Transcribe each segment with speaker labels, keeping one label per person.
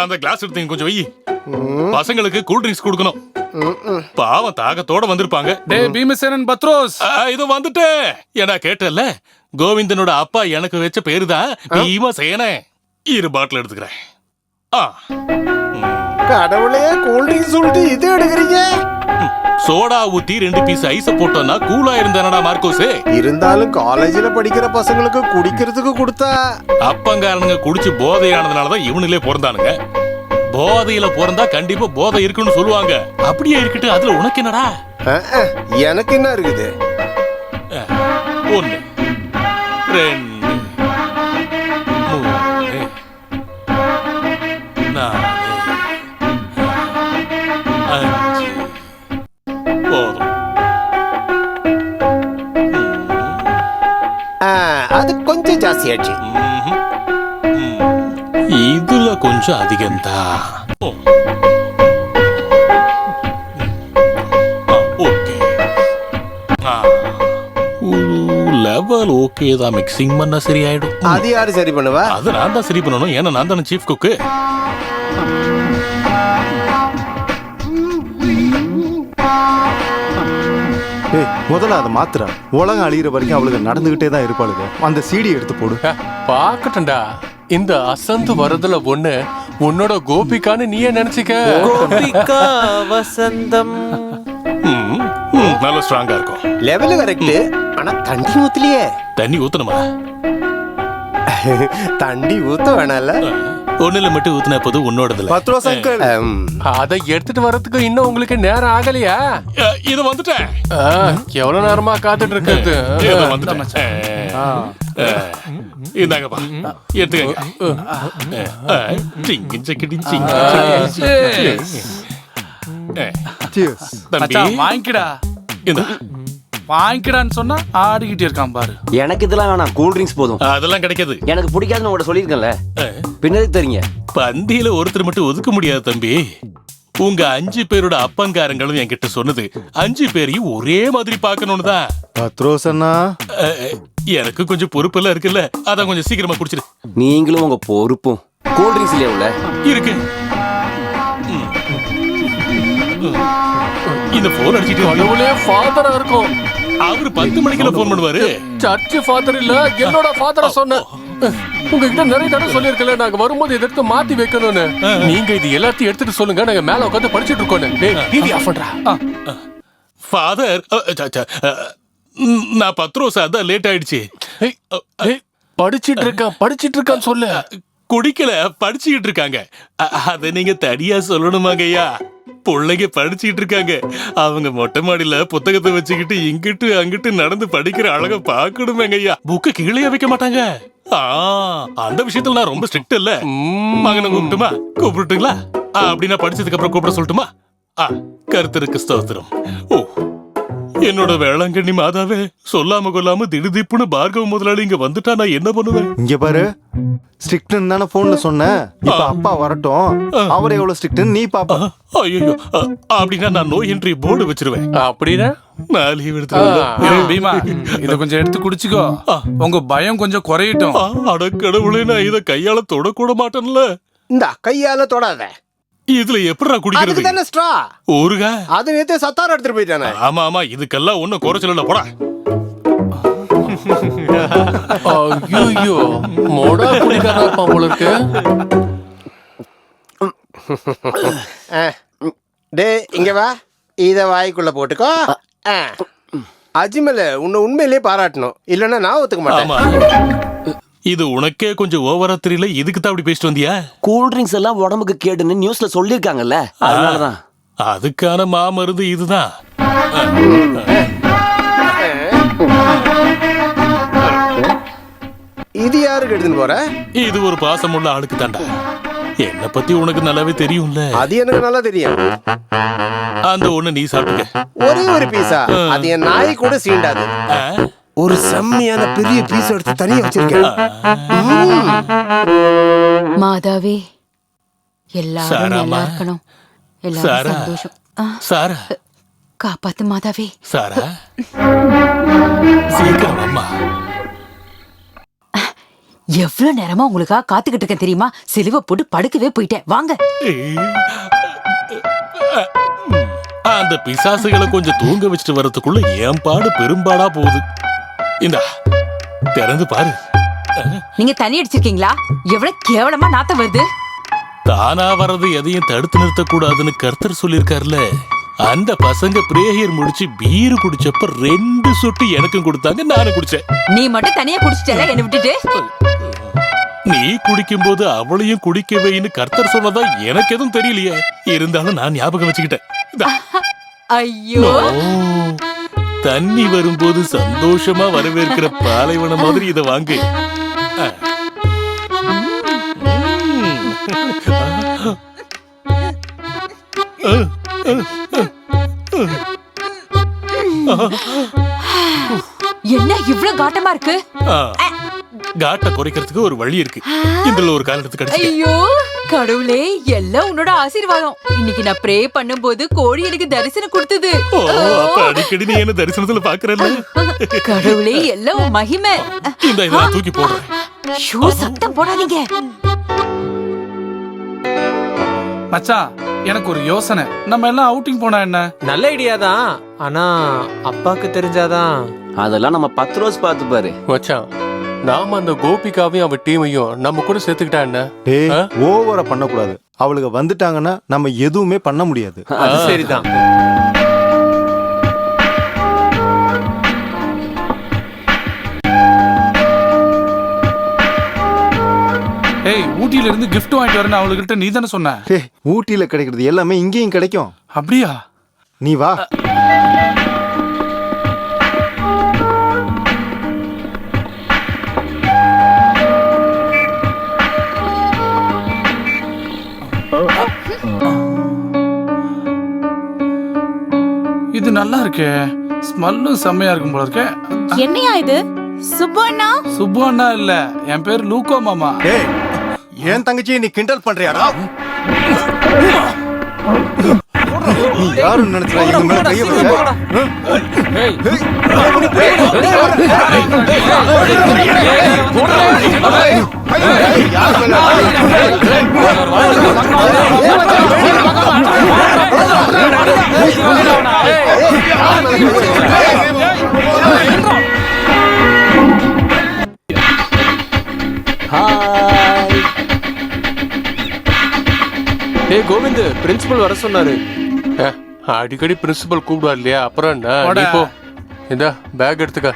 Speaker 1: அந்த கிளாஸ் எடுத்து கொஞ்சம் வை. பசங்களுக்கு கூல் ட்ரிங்க்ஸ் கொடுக்கணும். பாவம் தாகத்தோட வந்திருப்பாங்க.
Speaker 2: டேய் பீமசேனன் பத்ரோஸ்,
Speaker 1: இது வந்துட்டு ஏன்னா கேட்டல, கோவிந்தனோட அப்பா எனக்கு வச்ச பேரு தான் பீமசேனன். 2 பாட்டில் எடுத்துக்கிறேன்.
Speaker 3: கடவுளே, கூல் ட்ரிங்க்ஸ் சொல்லிட்டு இது எடுக்கிறீங்க?
Speaker 1: சோடா ஊத்தி 2 பீஸ் ஐஸ் போட்டோம்னா கூலா இருந்தானடா மார்க்கோஸ்.
Speaker 3: இருந்தாலும் காலேஜ்ல படிக்கிற பசங்களுக்கு குடிக்கிறதுக்கு கொடுத்தா
Speaker 1: அப்பங்காரனுங்க குடிச்சு போதையானதுனாலதான் இவனுங்களே பிறந்தானுங்க. போதையில பிறந்தா கண்டிப்பா போதை இருக்குன்னு சொல்லுவாங்க. அப்படியே இருக்கட்டு, அதுல உனக்கு என்னடா?
Speaker 3: எனக்கு என்ன இருக்குது?
Speaker 1: 1 2 3 4 5 போதும்.
Speaker 3: அது கொஞ்சம் ஜாஸ்தி ஆச்சு.
Speaker 1: இதுல கொஞ்சம் அதிகம்தான். ஓகே, லெவல் ஓகே தான். மிக்சிங் பண்ணா சரியாயிடும்.
Speaker 3: அது யாரு சரி பண்ணுவா?
Speaker 1: அது நான் தான் சரி பண்ணணும். ஏன்னா நான் தானே சீஃப் குக்கு.
Speaker 4: முதல்ல அதை மாத்துற. உலகம் அழியிற வரைக்கும் அவளுக்கு நடந்துகிட்டே தான் இருப்பாளுங்க. அந்த சீடி எடுத்து போடு.
Speaker 5: பாக்கட்டும்டா. இந்த அசந்து வரதுல ஒண்ணு உன்னோட கோபிகான்னு நீயே நினைச்சுக்க.
Speaker 6: கோபிகா வசந்தம்
Speaker 1: நல்ல ஸ்ட்ராங்கா இருக்கும்.
Speaker 3: Level correct. ஆனா தண்ணி ஊத்தலையே.
Speaker 1: தண்ணி ஊத்தணுமா?
Speaker 3: தண்ணி ஊத்த வேணால.
Speaker 1: ஒண்ணுல மட்டும் ஊத்துனா போது உன்னோடதுல.
Speaker 4: பத்ரோஸ் அங்கிள்,
Speaker 5: அதை எடுத்துட்டு வரதுக்கு இன்னும் உங்களுக்கு நேரம் ஆகலையா?
Speaker 1: இது வந்துட்டேன்.
Speaker 5: எவ்வளவு நேரமா காத்துட்டு இருக்கிறது?
Speaker 1: இந்தாங்கப்பா, எடுத்துக்கங்க.
Speaker 2: வாங்கிக்கடா
Speaker 1: இந்த
Speaker 2: வாங்கிக்கடான்னு சொன்னா ஆடிக்கிட்டே இருக்கான் பாரு.
Speaker 6: எனக்கு இதெல்லாம் வேணாம், கூல் ட்ரிங்க்ஸ் போதும்.
Speaker 1: அதெல்லாம் கிடைக்காது.
Speaker 6: எனக்கு பிடிக்காதுன்னு உங்கள்ட்ட சொல்லியிருக்கேன்ல, பின்னாடி தெரியுங்க.
Speaker 1: பந்தியில ஒருத்தர் மட்டும் ஒதுக்க முடியாது தம்பி. உங்க 5 பேரோட அப்பங்காரங்களும் என்கிட்ட சொன்னது 5 பேரையும் ஒரே மாதிரி பாக்கணும்னு தான்.
Speaker 4: பத்ரோஸ் அண்ணா,
Speaker 1: எனக்கு கொஞ்சம் பொறுப்பெல்லாம் இருக்குல்ல, அதான் கொஞ்சம் சீக்கிரமா குடிச்சிரு.
Speaker 6: நீங்களும் உங்க பொறுப்பும். கூல் ட்ரிங்க்ஸ் இல்லையா உள்ள
Speaker 1: இருக்கு. இந்த போன் அடிச்சிட்டு
Speaker 5: கடவுளே, ஃபாதரா இருக்கும்.
Speaker 1: அவரு 10 மணிக்குள்ள போன் பண்ணுவாரு.
Speaker 5: சர்ச் ஃபாதர் இல்ல, என்னோட ஃபாதரா சொன்னேன். உங்ககிட்ட நிறைய தடவை சொல்லிருக்கல, நாங்க வரும்போது இதை எடுத்து மாத்தி வைக்கணும்னு. நீங்க இது எல்லாத்தையும் எடுத்துட்டு சொல்லுங்க, நாங்க மேல உட்காந்து படிச்சிட்டு இருக்கோம். டிவி ஆஃப் பண்றா.
Speaker 1: ஃபாதர், நான் பத்ரோஸ், அதான் லேட் ஆயிடுச்சு.
Speaker 5: படிச்சிட்டு இருக்கான்னு சொல்லு.
Speaker 1: குடிக்கல, படிச்சுக்கிட்டு இருக்காங்க. அத நீங்க தனியா சொல்லணுமாங்க ஐயா? பிள்ளைங்க படிச்சுக்கிட்டு இருக்காங்க. அவங்க மொட்டை மாடியில புத்தகத்தை வச்சுக்கிட்டு இங்கிட்டு அங்கிட்டு நடந்து படிக்கிற அழக பாக்கணுமேங்க ஐயா. புக்க கீழே வைக்க மாட்டாங்க. அந்த விஷயத்துல நான் ரொம்ப ஸ்ட்ரிக்ட் இல்ல. மகனை கூப்பிட்டுமா? கூப்பிட்டுங்களா? அப்படின்னா படிச்சதுக்கு அப்புறம் கூப்பிட சொல்லட்டுமா? கர்த்தருக்கு ஸ்தோத்திரம். ஓ, என்னோட வேளாங்கண்ணி மாதாவே, சொல்லாம கொல்லாம திடுதிப்புன்னு பார்கவ முதலாளி இங்க வந்துட்டா நான் என்ன பண்ணுவேன்?
Speaker 4: இங்க பாரு, ஸ்ட்ரிக்ட்னு தானே போன்ல சொன்னேன். இப்ப அப்பா வரட்டும், அவர் எவ்வளவு ஸ்ட்ரிக்ட்னு நீ பாப்பா.
Speaker 1: ஐயோ, அப்படின்னா நான் நோ என்ட்ரி போர்டு வச்சிருவேன்.
Speaker 5: அப்படின்னா
Speaker 1: நான் லீவ் எடுத்து.
Speaker 2: பீமா, இத கொஞ்சம் எடுத்து குடிச்சுக்கோ. உங்க பயம் கொஞ்சம் குறையட்டும்.
Speaker 1: அட கடவுளே, நான் இத கையால தொடக்கூட மாட்டேன்ல.
Speaker 3: இந்த கையால தொடாத.
Speaker 1: இதுல எப்படிடா குடிக்கிறது?
Speaker 3: அதுக்கு தானே ஸ்ட்ரா.
Speaker 1: ஊருகா
Speaker 3: அது நேத்தே சத்தார எடுத்துட்டு போயிட்டானே.
Speaker 1: ஆமா, இதுக்கெல்லாம் ஒண்ணும் குறைச்சல போடா.
Speaker 5: ஐயோ, மோடா குடிக்காரா இருப்பான் போல இருக்கு.
Speaker 3: டே, இங்க வா. இத வாய்க்குள்ள போட்டுக்கோ. அஜிமல, உன்னை உண்மையிலேயே பாராட்டணும். இல்லன்னா நான் ஒத்துக்க மாட்டேன்.
Speaker 1: இது உனக்கே கொஞ்சம் ஓவரா தெரியல. இதுக்கு தான் அப்படி பேசிட்டு வந்தியா?
Speaker 6: கூல் ட்ரிங்க்ஸ் எல்லாம் உடம்புக்கு கேடுன்னு நியூஸ்ல சொல்லிருக்காங்கல்ல, அதனாலதான்.
Speaker 1: அதுக்கான மாமருந்து இதுதான்.
Speaker 3: இது யாருக்கு எடுத்துன்னு போற?
Speaker 1: இது ஒரு பாசமுள்ள ஆளுக்கு தாண்டா. என்ன பத்தி உனக்கு நல்லாவே தெரியும்ல.
Speaker 3: அது எனக்கு நல்லா தெரியும்.
Speaker 1: அந்த ஒண்ணு நீ சாப்பிட்டுக்க.
Speaker 3: ஒரே ஒரு பீஸா? அது என் நாய் கூட சீண்டாது. ஒரு செம்மையான பெரிய பீஸ் எடுத்து தனியா வச்சிருக்கேன்.
Speaker 7: மாதாவே, எல்லாரும் நல்லா இருக்கணும். எல்லாரும் சந்தோஷம்.
Speaker 1: சாரா,
Speaker 7: காப்பாத்து மாதாவே.
Speaker 1: சாரா, சீக்கிரம் அம்மா.
Speaker 7: எவ்வளவு நேரமா உங்களுக்காக காத்துக்கிட்டு இருக்கேன் தெரியுமா? சிலுவை போட்டு படுக்கவே போயிட்டேன். வாங்க.
Speaker 1: அந்த பிசாசுகளை கொஞ்சம் தூங்க வச்சுட்டு வர்றதுக்குள்ள என் பாடு பெரும்பாடா போகுது. இந்தா திறந்து பாரு.
Speaker 7: நீங்க தண்ணி அடிச்சிருக்கீங்களா? எவ்வளவு கேவலமா நாத்தம் வருது.
Speaker 1: தானா வர்றது எதையும் தடுத்து நிறுத்த கூடாதுன்னு கர்த்தர் சொல்லிருக்காருல. அந்த பசங்க பிரேயர் முடிச்சு பீரு குடிச்சப்ப 2 சொட்டு எனக்கும் கொடுத்தாங்க, நானும் குடிச்சேன்.
Speaker 7: நீ மட்டும் தனியா குடிச்சிட்டல என்ன விட்டுட்டு.
Speaker 1: நீ குடிக்கும் போது அவளையும் குடிக்கவேன்னு கர்த்தர் சொன்னதா எனக்கு எதுவும் தெரியலையே. இருந்தாலும் நான் ஞாபகம் வச்சுக்கிட்டேன். இந்தா.
Speaker 7: ஐயோ,
Speaker 1: தண்ணி வரும்போது சந்தோஷமா வரவேற்கிற பாலைவனம் மாதிரி இதை வாங்கு.
Speaker 7: என்ன இவ்ளோ காட்டமா இருக்கு?
Speaker 1: காட்ட குறைக்கிறதுக்கு ஒரு வழி இருக்கு. இதுல ஒரு கால் எடுத்து கடிச்சு.
Speaker 7: ஐயோ கடவுளே, எல்லாம் உன்னோட ஆசீர்வாதம். இன்னைக்கு நான் ப்ரே பண்ணும்போது கோழி எனக்கு தரிசனம் கொடுத்தது.
Speaker 1: ஓ, அப்ப அடிக்கடி நீ என்ன தரிசனத்துல பாக்குறல்ல.
Speaker 7: கடவுளே, எல்லாம் உன் மகிமை.
Speaker 1: இந்த இதெல்லாம் தூக்கி போடுறேன்.
Speaker 7: ஷூ, சத்தம் போடாதீங்க.
Speaker 2: மச்சான், எனக்கு ஒரு யோசனை. நம்ம எல்லாம் அவுட்டிங் போனா என்ன?
Speaker 8: நல்ல ஐடியா தான். ஆனா அப்பாக்கு தெரிஞ்சாதான்.
Speaker 6: அதெல்லாம் நம்ம 10 ரோஸ் பார்த்து பாரு.
Speaker 5: மச்சான், நாம அந்த கோபிகாவையும் அவ டீமையும் நம்ம கூட சேர்த்துக்கிட்டா என்ன?
Speaker 4: டேய், ஓவரா பண்ணக்கூடாது. அவளுக்கு வந்துட்டாங்கன்னா நம்ம எதுவுமே பண்ண முடியாது.
Speaker 8: அது சரிதான்.
Speaker 2: ஏய், ஊட்டியில இருந்து கிஃப்ட் வாங்கிட்டு வரேன்னு அவளுக்கிட்ட நீ தானே சொன்ன.
Speaker 4: டேய், ஊட்டியில கிடைக்கிறது எல்லாமே இங்கேயும் கிடைக்கும்.
Speaker 2: அப்படியா?
Speaker 4: நீ வா.
Speaker 2: இது நல்லா இருக்கே. ஸ்மெல்லும் செம்மையா இருக்கும் போல இருக்கே.
Speaker 9: என்னையா இது? சுப்பு அண்ணா?
Speaker 2: சுப்பு அண்ணா இல்ல, என் பேர் லூக்கோ மாமா.
Speaker 4: டேய், ஏன் தங்கச்சியை நீ கிண்டல் பண்றியாடா? நீ யாருன்னு நினைச்சா எங்க மேல கைய வைக்க?
Speaker 5: ஏய் கோவிந்த், பிரின்சிபல் வர சொன்னாரு. அடிக்கடி பிரின்சிபல் கூப்பிடுவார் இல்லையா? அப்புறம் என்ன, நீ போ. இந்த பேக் எடுத்துக்க.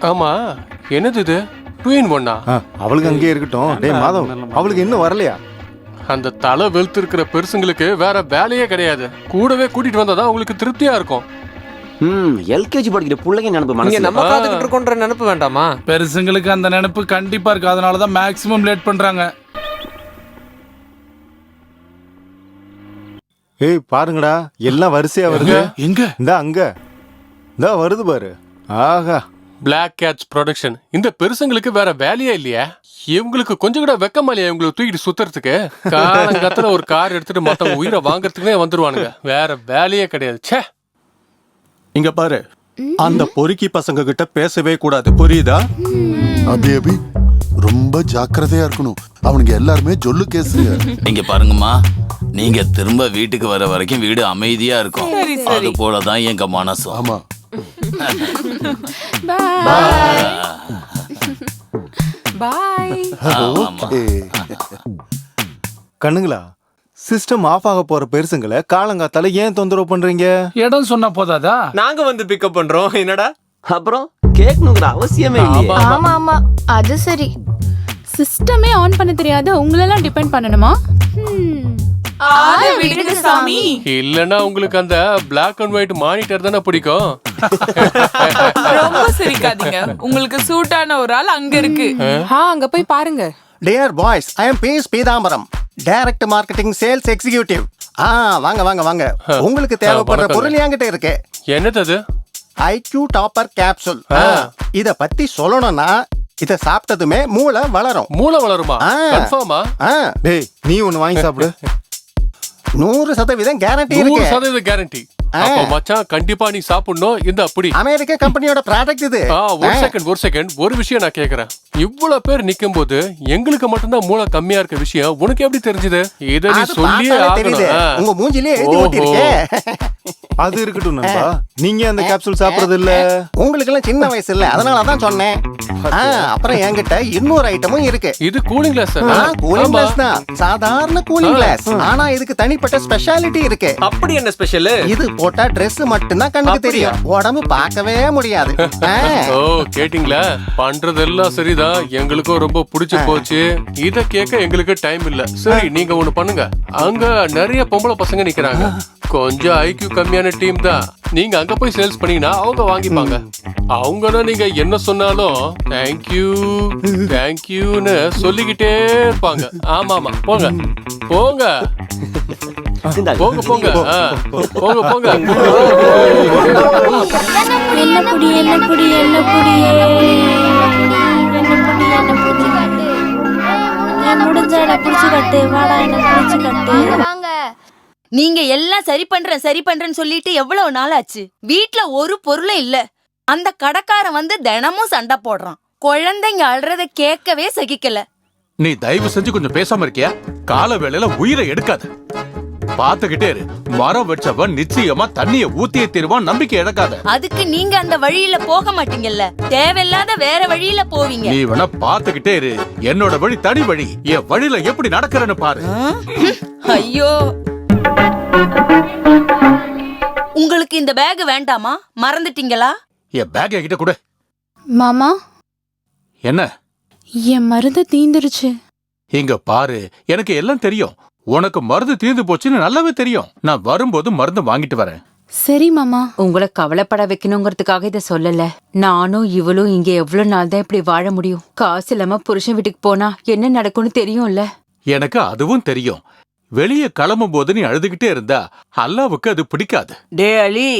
Speaker 5: ஆமா, என்னது இது? 2 in 1?
Speaker 4: அவளுக்கு அங்கேயே இருக்கட்டும். டேய் மாதவ், அவளுக்கு இன்னும் வரலையா?
Speaker 5: அந்த தலை வெளுத்து இருக்கிற பெருசுங்களுக்கு வேற வேலையே கிடையாது. கூடவே கூட்டிட்டு வந்தாதான் உங்களுக்கு திருப்தியா இருக்கும்.
Speaker 6: எல்கேஜி படிக்கிற பிள்ளைங்க நினைப்பு
Speaker 8: இங்க
Speaker 6: மனசுல.
Speaker 8: நம்ம காத்துக்கிட்டு இருக்கோன்ற நினைப்பு வேண்டாமா?
Speaker 2: பெருசுங்களுக்கு அந்த நினைப்பு கண்டிப்பா இருக்கு. அதனாலதான் மேக்ஸிமம் லேட் பண்றாங்க.
Speaker 4: ஏய் பாருங்கடா, எல்லாம் வரிசையா வருது.
Speaker 2: எங்க?
Speaker 4: இந்த அங்க இந்த வருது பாரு. ஆஹா,
Speaker 5: பிளாக் கேட்ஸ் ப்ரொடக்ஷன். இந்த பெருசுங்களுக்கு வேற வேலையே இல்லையா? இவங்களுக்கு கொஞ்சம் கூட வெக்கமா இல்லையா இவங்களுக்கு தூக்கிட்டு சுத்துறதுக்கு? காலங்கத்துல ஒரு கார் எடுத்துட்டு மொத்தம் உயிரை வாங்கறதுக்குனே வந்துருவானுங்க. வேற வேலையே கிடையாது. ச்சே.
Speaker 10: இங்க பாரு, அந்த பொறுக்கி பசங்க கிட்ட பேசவே கூடாது, புரியுதா?
Speaker 11: அபி ரொம்ப ஜாக்கிரதையா இருக்கணும். அவனுங்க எல்லாருமே ஜொல்லு கேசுங்க.
Speaker 12: இங்க பாருங்கம்மா, நீங்க திரும்ப வீட்டுக்கு வர வரைக்கும் வீடு அமைதியா இருக்கும். அது போலதான் எங்க மனசும்.
Speaker 11: ஆமா.
Speaker 4: கண்ணுங்களா, சிஸ்டம் ஆஃப் ஆக போற பெருசுங்களை காலங்காத்தால ஏன் தொந்தரவு பண்றீங்க?
Speaker 2: இடம் சொன்னா போதாதா?
Speaker 8: நாங்க வந்து பிக்கப் பண்றோம். என்னடா
Speaker 6: அப்புறம் கேட்கணுங்கிற அவசியமே இல்லையே.
Speaker 9: ஆமா ஆமா, அது சரி. சிஸ்டமே ஆன் பண்ண தெரியாத உங்களெல்லாம் டிபெண்ட் பண்ணணுமா?
Speaker 5: இல்லன்னா உங்களுக்கு அந்த பிளாக் அண்ட் ஒயிட் மானிட்டர் தானே பிடிக்கும்.
Speaker 9: ரொம்ப சிரிக்காதீங்க. உங்களுக்கு சூட்டான ஒரு ஆள் அங்க இருக்கு. அங்க போய் பாருங்க.
Speaker 3: Dear boys, I am peace Peethambaram, direct marketing sales executive. வாங்க வாங்க வாங்க. உங்களுக்கு தேவைப்படுற பொருள் என்கிட்ட இருக்கு.
Speaker 5: என்னது அது?
Speaker 3: IQ topper capsule. இத பத்தி சொல்லணும்னா, இத சாப்பிட்டதுமே மூளை வளரும்.
Speaker 5: மூளை வளருமா? கன்ஃபார்மா?
Speaker 4: டேய், நீ ஒன்னு வாங்கி சாப்பிடு.
Speaker 3: 100% கேரண்டி இருக்கு.
Speaker 5: 100% கேரண்டி. அப்ப மச்சான் கண்டிப்பா நீ சாப்பிடணும். இந்த அப்படி
Speaker 3: அமெரிக்க கம்பெனியோட ப்ராடக்ட் இது.
Speaker 5: ஒரு செகண்ட் ஒரு விஷயம் நான் கேக்குறேன். இவ்வளவு பேர் நிக்கும் போது எங்களுக்கு மட்டும்தான் மூளை கம்மியா இருக்க விஷயம் உனக்கு எப்படி தெரிஞ்சது? இத நீ சொல்லியே ஆகணும்.
Speaker 3: உங்க மூஞ்சிலே எழுதி ஓட்டிருக்கே.
Speaker 4: அது இருக்கட்டும் நண்பா, நீங்க அந்த கேப்சூல் சாப்பிடுறது இல்ல.
Speaker 3: உங்களுக்கு எல்லாம் சின்ன வயசு இல்ல, அதனால தான் சொன்னேன். அப்புறம் என்கிட்ட இன்னொரு ஐட்டமும் இருக்கு.
Speaker 5: இது கூலிங் கிளாஸ்.
Speaker 3: கூலிங் கிளாஸ் தான், சாதாரண கூலிங் கிளாஸ். ஆனா இதுக்கு தனிப்பட்ட ஸ்பெஷாலிட்டி இருக்கு.
Speaker 8: அப்படி என்ன ஸ்பெஷல்?
Speaker 3: இது போட்டா Dress மட்டும் தான் கண்ணுக்கு தெரியும், உடம்பு பார்க்கவே முடியாது.
Speaker 5: ஓ கேட்டிங்களா? பண்றதெல்லாம் சரிதான், எங்களுக்கும் ரொம்ப பிடிச்சு போச்சு. இத கேட்க எங்களுக்கு டைம் இல்ல. சரி நீங்க ஒண்ணு பண்ணுங்க, அங்க நிறைய பொம்பளை பசங்க நிக்கிறாங்க, கொஞ்சம் ஐக்யூ கம்மியான டீம் தான். நீங்க அங்க போய் சேல்ஸ் பண்ணீங்கன்னா அவங்க வாங்கிப்பாங்க. அவங்கன்னா நீங்க என்ன சொன்னாலும் தேங்க்யூ தேங்க்யூன்னு சொல்லிக்கிட்டே இருப்பாங்க. ஆமா ஆமா போங்க போங்க போங்க போங்க போங்க போங்க.
Speaker 13: என்ன புடி என்ன புடி என்ன புடி முடிஞ்ச புடிச்சு கட்டு வாடா, என்ன புடிச்சு கட்டு.
Speaker 14: நீங்க எல்லாம் சரி பண்றேன்னு சொல்லிட்டு எவ்வளவு நாள் ஆச்சு? வீட்ல ஒரு பொருளும் இல்ல. அந்த கடைக்காரன் வந்து தினமும் சண்டை போடுறான். குழந்தைங்க அழுறத கேட்கவே சகிக்கல.
Speaker 10: நீ தயவு செஞ்சு கொஞ்சம் பேசாம இருக்கியா? கால வேளையில உயிரை எடுக்காத. பாத்துக்கிட்டே இரு, மரம் வச்சவன் நிச்சயமா தண்ணிய ஊத்தியே தருவான், நம்பிக்கை இழக்காத.
Speaker 14: அதுக்கு நீங்க அந்த வழியில போக மாட்டீங்கல்ல, தேவையில்லாத வேற வழியில போவீங்க.
Speaker 10: நீ வேணா பாத்துக்கிட்டே இரு, என்னோட வழி தனி வழி. என் வழியில எப்படி நடக்கிறேன்னு பாரு.
Speaker 14: ஐயோ, உங்களுக்கு இந்த பேக் வேண்டாமா? மறந்துட்டீங்களா?
Speaker 10: என் பேக் என்கிட்ட கொடு.
Speaker 13: மாமா,
Speaker 10: என்ன?
Speaker 13: என் மருந்து தீந்துருச்சு.
Speaker 10: இங்க பாரு, எனக்கு எல்லாம் தெரியும். உனக்கு மருந்து தீர்ந்து போச்சுன்னு நல்லாவே தெரியும். நான் வரும்போது மருந்து வாங்கிட்டு வரேன்.
Speaker 13: சரி மாமா.
Speaker 7: உங்களை கவலைப்பட வைக்கணுங்கிறதுக்காக இதை சொல்லல. நானும் இவளும் இங்க எவ்வளவு நாள் தான் இப்படி வாழ முடியும்? காசு இல்லாம புருஷன் வீட்டுக்கு போனா என்ன நடக்கும்னு தெரியும்ல.
Speaker 10: எனக்கு அதுவும் தெரியும். வெளியே கிளம்பும் போது நீ அழுதுகிட்டே இருந்தா அல்லாவுக்கு அது பிடிக்காது.
Speaker 15: டே அலி,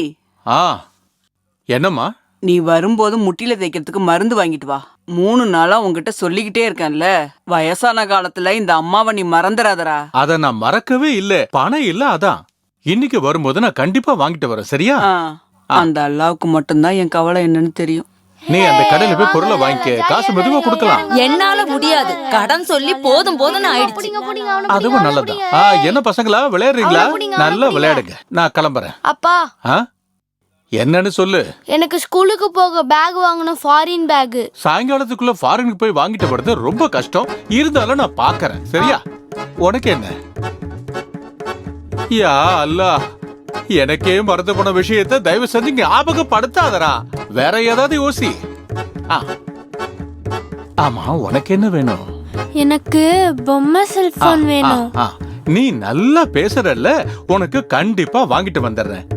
Speaker 10: என்னம்மா?
Speaker 15: நீ வரும்போது முட்டில தைக்கிறதுக்கு மருந்து வாங்கிட்டு வா. 3 நாளா உங்ககிட்ட சொல்லிக்கிட்டே இருக்கேன்ல, வயசான காலத்துல இந்த அம்மாவை நீ மறந்துடாதரா.
Speaker 10: அத நான் மறக்கவே இல்ல, பணம் இல்ல, அதான் இன்னைக்கு வரும்போது நான் கண்டிப்பா வாங்கிட்டு வரேன். சரியா?
Speaker 15: அந்த அல்லாவுக்கு மட்டும்தான் என் கவலை என்னன்னு தெரியும்.
Speaker 10: நீ அந்த கடையில போய் பொருளை வாங்கிக்க, காசு மெதுவா கொடுக்கலாம்.
Speaker 14: என்னால முடியாது, கடன் சொல்லி போதும் ஆயிடுச்சு.
Speaker 10: அதுவும் நல்லதான். என்ன பசங்களா விளையாடுறீங்களா? நல்லா விளையாடுங்க, நான் கிளம்புறேன்.
Speaker 13: அப்பா,
Speaker 10: என்னன்னு சொல்லு.
Speaker 13: எனக்கு ஸ்கூலுக்கு போக பேக் வாங்கணும், ஃபாரின் பேக்.
Speaker 10: சாயங்காலத்துக்குள்ள ஃபாரினுக்கு போய் வாங்கிட்டு வரது ரொம்ப கஷ்டம், இருந்தாலும் நான் பாக்குறேன். சரியா? உனக்கு என்ன? யா அல்லாஹ், எனக்கே மறந்து போன விஷயத்தை தயவு செஞ்சு ஞாபகப்படுத்தாதரா. வேற ஏதாவது யோசி. ஆமா, உனக்கு என்ன வேணும்?
Speaker 13: எனக்கு பொம்மை செல்போன் வேணும்.
Speaker 10: நீ நல்லா பேசுறல்ல, உனக்கு கண்டிப்பா வாங்கிட்டு வந்துடுறேன்.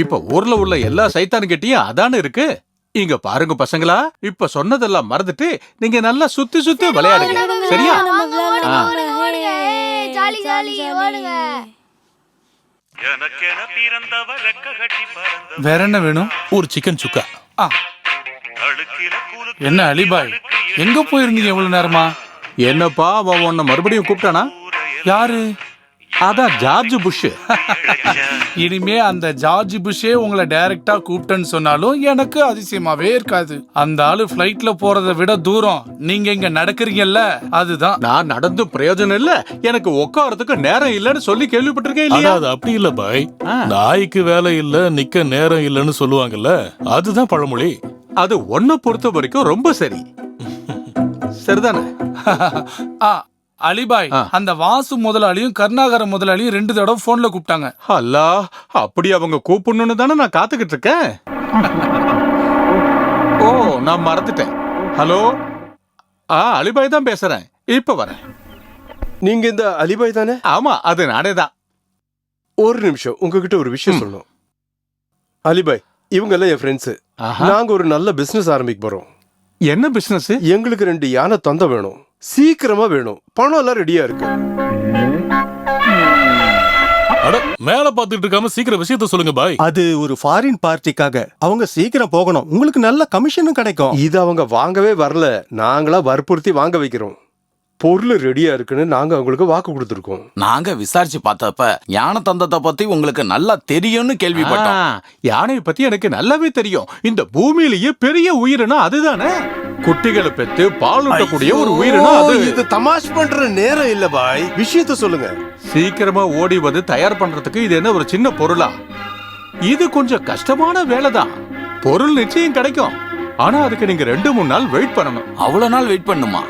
Speaker 10: இப்ப ஊர்ல உள்ள எல்லா சைத்தானுகிட்டயும் அதானே இருக்கு. இங்க பாருங்க பசங்களா, இப்ப சொன்னதெல்லாம் மறந்துட்டு நீங்க நல்லா சுத்தி சுத்தி விளையாடுங்க. சரியா?
Speaker 2: வேற என்ன வேணும்?
Speaker 1: ஒரு சிக்கன் சுக்கா.
Speaker 2: என்ன அலிபாய், எங்க போயிருந்தீங்க இவ்வளவு நேரமா?
Speaker 10: என்னப்பா, அவன் உன்னை மறுபடியும் கூப்பிட்டானா?
Speaker 2: யாரு?
Speaker 10: அதான் ஜார்ஜ் புஷ்.
Speaker 2: இனிமே அந்த ஜார்ஜ் புஷே உங்களை டைரக்டா கூப்பிட்டேன்னு சொன்னாலும் எனக்கு அதிசயமாவே இருக்காது. அந்த ஆளு பிளைட்ல போறதை விட தூரம், நீங்க இங்க நடக்கிறீங்கல்ல, அதுதான்.
Speaker 10: நான் நடந்து பிரயோஜனம் இல்ல, எனக்கு உட்காரத்துக்கு நேரம் இல்லன்னு சொல்லி கேள்விப்பட்டிருக்கேன் இல்லையா?
Speaker 1: அது அப்படி இல்ல பாய், நாய்க்கு வேலை இல்ல நிக்க நேரம் இல்லன்னு சொல்லுவாங்கல்ல, அதுதான் பழமொழி.
Speaker 10: அது ஒன்ன பொறுத்த வரைக்கும் ரொம்ப சரி. சரிதானே?
Speaker 2: அலிபாய், அந்த வாசு முதலாளியும் கருணாகர முதலாளியும் 2 தடவை போன்ல கூப்பிட்டாங்க.
Speaker 10: அல்லா, அப்படி அவங்க கூப்பிடணும்னு தானே நான் காத்துக்கிட்டு இருக்கேன். ஓ, நான் மறந்துட்டேன். ஹலோ, அலிபாய் தான் பேசுறேன், இப்ப வரேன்.
Speaker 16: நீங்க இந்த அலிபாய் தானே?
Speaker 10: ஆமா, அது நானே தான்.
Speaker 16: ஒரு நிமிஷம், உங்ககிட்ட ஒரு விஷயம் சொல்லணும். அலிபாய், இவங்க எல்லாம் என் ஃப்ரெண்ட்ஸ். நாங்க ஒரு நல்ல பிசினஸ் ஆரம்பிக்க போறோம்.
Speaker 10: என்ன பிசினஸ்?
Speaker 16: எங்களுக்கு 2 யானை தொந்தை வேணும், சீக்கிரமா வேணும். பணம் எல்லாம் ரெடியா இருக்கு.
Speaker 1: மேல பாத்துட்டு இருக்காம சீக்கிரம் விஷயத்த சொல்லுங்க பாய்.
Speaker 3: அது ஒரு ஃபாரின் பார்ட்டிக்காக, அவங்க சீக்கிரம் போகணும், உங்களுக்கு நல்ல கமிஷனும் கிடைக்கும்.
Speaker 16: இது அவங்க வாங்கவே வரல, நாங்களா வற்புறுத்தி வாங்க வைக்கிறோம். பொருள் ரெடியா இருக்குன்னு நாங்க அவங்களுக்கு வாக்கு கொடுத்துருக்கோம்.
Speaker 12: நாங்க விசாரிச்சு பார்த்தப்ப யானை தந்தத்தை பத்தி உங்களுக்கு நல்லா தெரியும்னு கேள்விப்பட்டோம்.
Speaker 10: யானையை பத்தி எனக்கு நல்லாவே தெரியும். இந்த பூமியிலேயே பெரிய உயிரினா அதுதானே. குட்டிகளை பெத்து பால் ஊட்டக்கூடிய ஒரு உயிரினா அது.
Speaker 16: இது தமாஷ் பண்ற நேரம் இல்ல பாய், விஷயத்த சொல்லுங்க.
Speaker 10: சீக்கிரமா ஓடி வந்து தயார் பண்றதுக்கு இது என்ன ஒரு சின்ன பொருளா? இது கொஞ்சம் கஷ்டமான வேலைதான். பொருள் நிச்சயம் கிடைக்கும். ஆனா அதுக்கு நீங்க 2-3 நாள் வெயிட் பண்ணணும்.
Speaker 12: அவ்வளவு நாள் வெயிட் பண்ணுமா?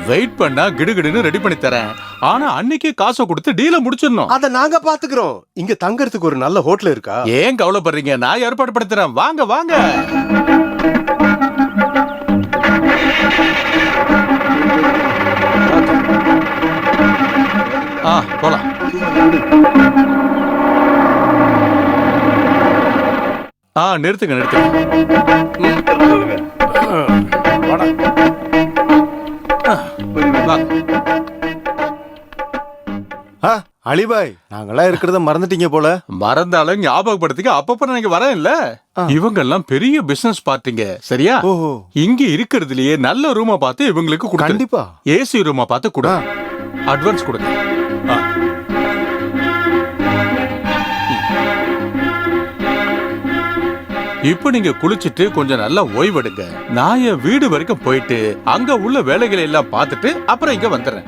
Speaker 10: வெயிட் பண்ணா கிடுகிடுன்னு ரெடி பண்ணி தரேன். ஆனா அன்னைக்கு காசை கொடுத்து டீல முடிச்சிடணும்.
Speaker 16: அத நாங்க பாத்துக்கிறோம். இங்க தங்கறதுக்கு ஒரு நல்ல ஹோட்டல் இருக்கா?
Speaker 10: ஏன் கவலைப்படுறீங்க? நான் ஏற்பாடு படுத்துறேன். வாங்க வாங்க. போலாம். நிறுத்துங்க
Speaker 4: அலிபாய், நாங்கெல்லாம் இருக்கிறத மறந்துட்டீங்க போல.
Speaker 10: மறந்தாலும் ஞாபகப்படுத்திக்க அப்பப்ப நீங்க வரேன் இல்ல. இவங்க எல்லாம் பெரிய பிசினஸ் பார்ட்டிங்க, சரியா? இங்க இருக்கிறதுலயே நல்ல ரூமா பார்த்து இவங்களுக்கு கொடு.
Speaker 4: கண்டிப்பா
Speaker 10: ஏசி ரூமா பார்த்து கொடு. அட்வான்ஸ் கொடுங்க. இப்ப நீங்க குளிச்சிட்டு கொஞ்சம் நல்லா ஓய்வெடுங்க. நான் என் வீடு வரைக்கும் போயிட்டு அங்க உள்ள வேலைகளை எல்லாம் பார்த்துட்டு அப்புறம் இங்க வந்துடுறேன்.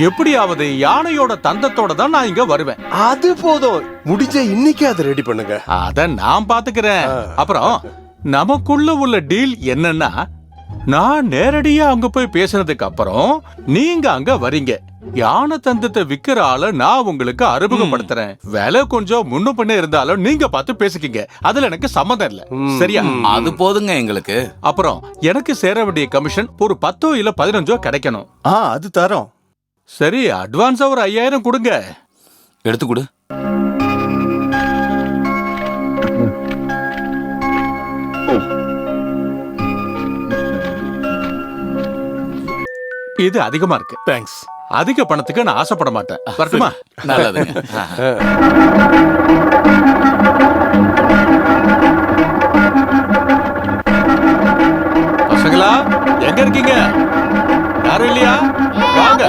Speaker 10: எப்படியாவது யானையோட தந்தத்தோட தான் நான் இங்க வருவேன்.
Speaker 16: அது போதும், முடிஞ்ச இன்னைக்கு அதை ரெடி பண்ணுங்க.
Speaker 10: அத நான் பாத்துக்கிறேன். அப்புறம் நமக்குள்ள உள்ள டீல் என்னன்னா, நான் நேரடியா அங்க போய் பேசினதுக்கு அப்புறம் நீங்க அங்க வரீங்க. யானை தந்தத்தை விக்கிற ஆள நான் உங்களுக்கு அறிமுகப்படுத்துறேன். விலை கொஞ்சம் முன்ன பண்ண இருந்தாலும் நீங்க பார்த்து பேசிக்கிங்க. அதுல எனக்கு சம்மதம் இல்ல, சரியா?
Speaker 12: அது போதுங்க எங்களுக்கு.
Speaker 10: அப்புறம் எனக்கு சேர வேண்டிய கமிஷன் ஒரு 10 இல்ல 15 கிடைக்கணும்.
Speaker 4: அது தரோம்.
Speaker 10: சரி, அட்வான்ஸா ஒரு 5000 கொடுங்க.
Speaker 12: எடுத்து கொடு.
Speaker 10: இது அதிகமா இருக்கு.
Speaker 1: தேங்க்ஸ்.
Speaker 10: அதிக பணத்துக்கு நான் ஆசைப்பட மாட்டேன். வரட்டுமா?
Speaker 12: நல்லதுங்க.
Speaker 10: பசங்களா, எங்க இருக்கீங்க? யாரும் இல்லையா? வாங்க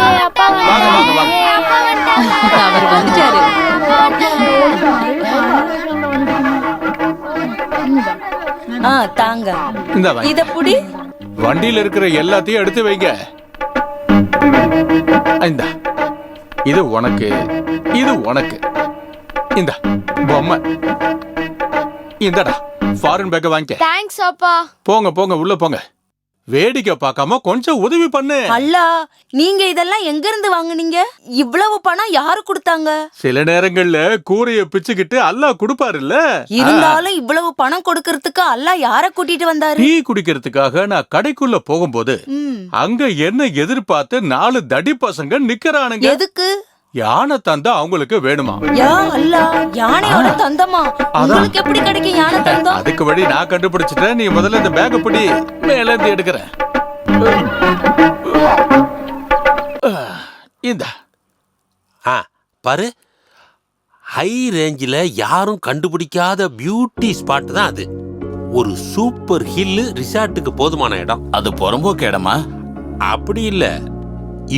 Speaker 10: வாங்க வாங்க வாங்க.
Speaker 7: அவர் வந்துட்டாரு.
Speaker 14: தாங்க.
Speaker 10: இந்த வாங்க.
Speaker 14: இத புடி.
Speaker 10: வண்டியில இருக்கிற எல்லாத்தையும் எடுத்து வைங்க. இந்த இது உனக்கு, இது உனக்கு. இந்த பொம்மை இந்தடா. ஃபாரின் பேக்க வாங்கிக்க.
Speaker 13: தேங்க்ஸ் அப்பா.
Speaker 10: போங்க போங்க, உள்ள போங்க. வேடிக்கை பார்க்காம கொஞ்சம் உதவி பண்ணு.
Speaker 14: அல்லா, நீங்க இதெல்லாம் எங்க இருந்து வாங்குனீங்க? இவ்வளவு பணம் யாரு கொடுத்தாங்க?
Speaker 10: சில நேரங்கள்ல கூரைய பிச்சுக்கிட்டு அல்லாஹ் கொடுப்பாருல்ல.
Speaker 14: இருந்தாலும் இவ்வளவு பணம் கொடுக்கறதுக்கு அல்லாஹ் யார கூட்டிட்டு வந்தாரு?
Speaker 10: டீ குடிக்கிறதுக்காக நான் கடைக்குள்ள போகும்போது அங்க என்ன எதிர்பார்த்து 4 தடி பசங்க நிக்கறானுங்க.
Speaker 14: எதுக்கு?
Speaker 10: யானை தந்தம் அவங்களுக்கு வேணுமா?
Speaker 14: யா அல்லாஹ், யானையோட தந்தமா? உங்களுக்கு எப்படி கிடைக்கும் யானை தந்தம்?
Speaker 10: அதுக்கு வழி நான் கண்டுபிடிச்சிட்டேன். நீ முதல்ல இந்த பேக்க பிடி, மேல இருந்து எடுக்கிறேன். இந்த
Speaker 17: பாரு, ஹை ரேஞ்சில் யாரும் கண்டுபிடிக்காத பியூட்டி ஸ்பாட் தான் அது. ஒரு சூப்பர் ஹில் ரிசார்ட்டுக்கு போதுமான இடம்.
Speaker 12: அது புறம்போக்கு இடமா?
Speaker 17: அப்படி இல்ல,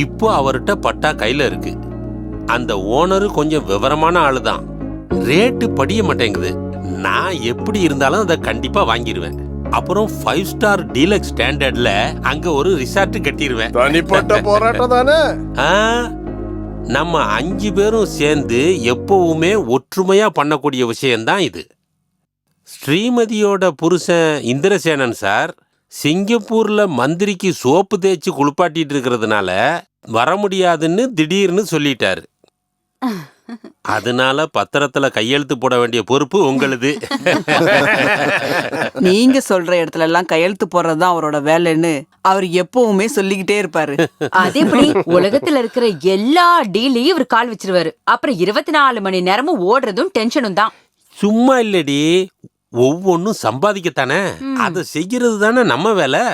Speaker 17: இப்போ அவர்கிட்ட பட்டா கையில இருக்கு. அந்த ஓனரு கொஞ்சம் விவரமான ஆளுதான். ரேட்டு படிய மாட்டேங்குது. நான் எப்படி இருந்தாலும் அதை கண்டிப்பா வாங்கிடுவேன். அப்புறம் 5 ஸ்டார் டீலக்ஸ் ஸ்டாண்டர்ட்ல அங்க ஒரு ரிசார்ட் கட்டிடுவேன்.
Speaker 16: தனிப்பட்ட போராட்டம் தானே.
Speaker 17: நம்ம 5 பேரும் சேர்ந்து எப்பவுமே ஒற்றுமையா பண்ணக்கூடிய விஷயம்தான் இது. ஸ்ரீமதியோட புருஷன் இந்திரசேனன் சார் சிங்கப்பூர்ல மந்திரிக்கு சோப்பு தேய்ச்சி குளிப்பாட்டிட்டு இருக்கிறதுனால வர முடியாதுன்னு திடீர்னு சொல்லிட்டாரு. அதனால பத்திரத்துல கையெழுத்து போட வேண்டிய பொறுப்பு உங்களுது.
Speaker 15: நீங்க சொல்ற இடத்துல எல்லாம் கையெழுத்து போடுறதுதான் அவரோட வேலைன்னு அவர் எப்பவுமே சொல்லிக்கிட்டே இருப்பாரு.
Speaker 7: அதே எப்படி உலகத்துல இருக்கிற எல்லா டீலையும் இவர் கால் வச்சிருவாரு. அப்புறம் 24 மணி நேரமும் ஓடுறதும் டென்ஷனும் தான்.
Speaker 17: சும்மா இல்லடி, ஒவ்வொன்னும் சம்பாதிக்கத்தானே. அதை செய்யறது தானே நம்ம வேலை.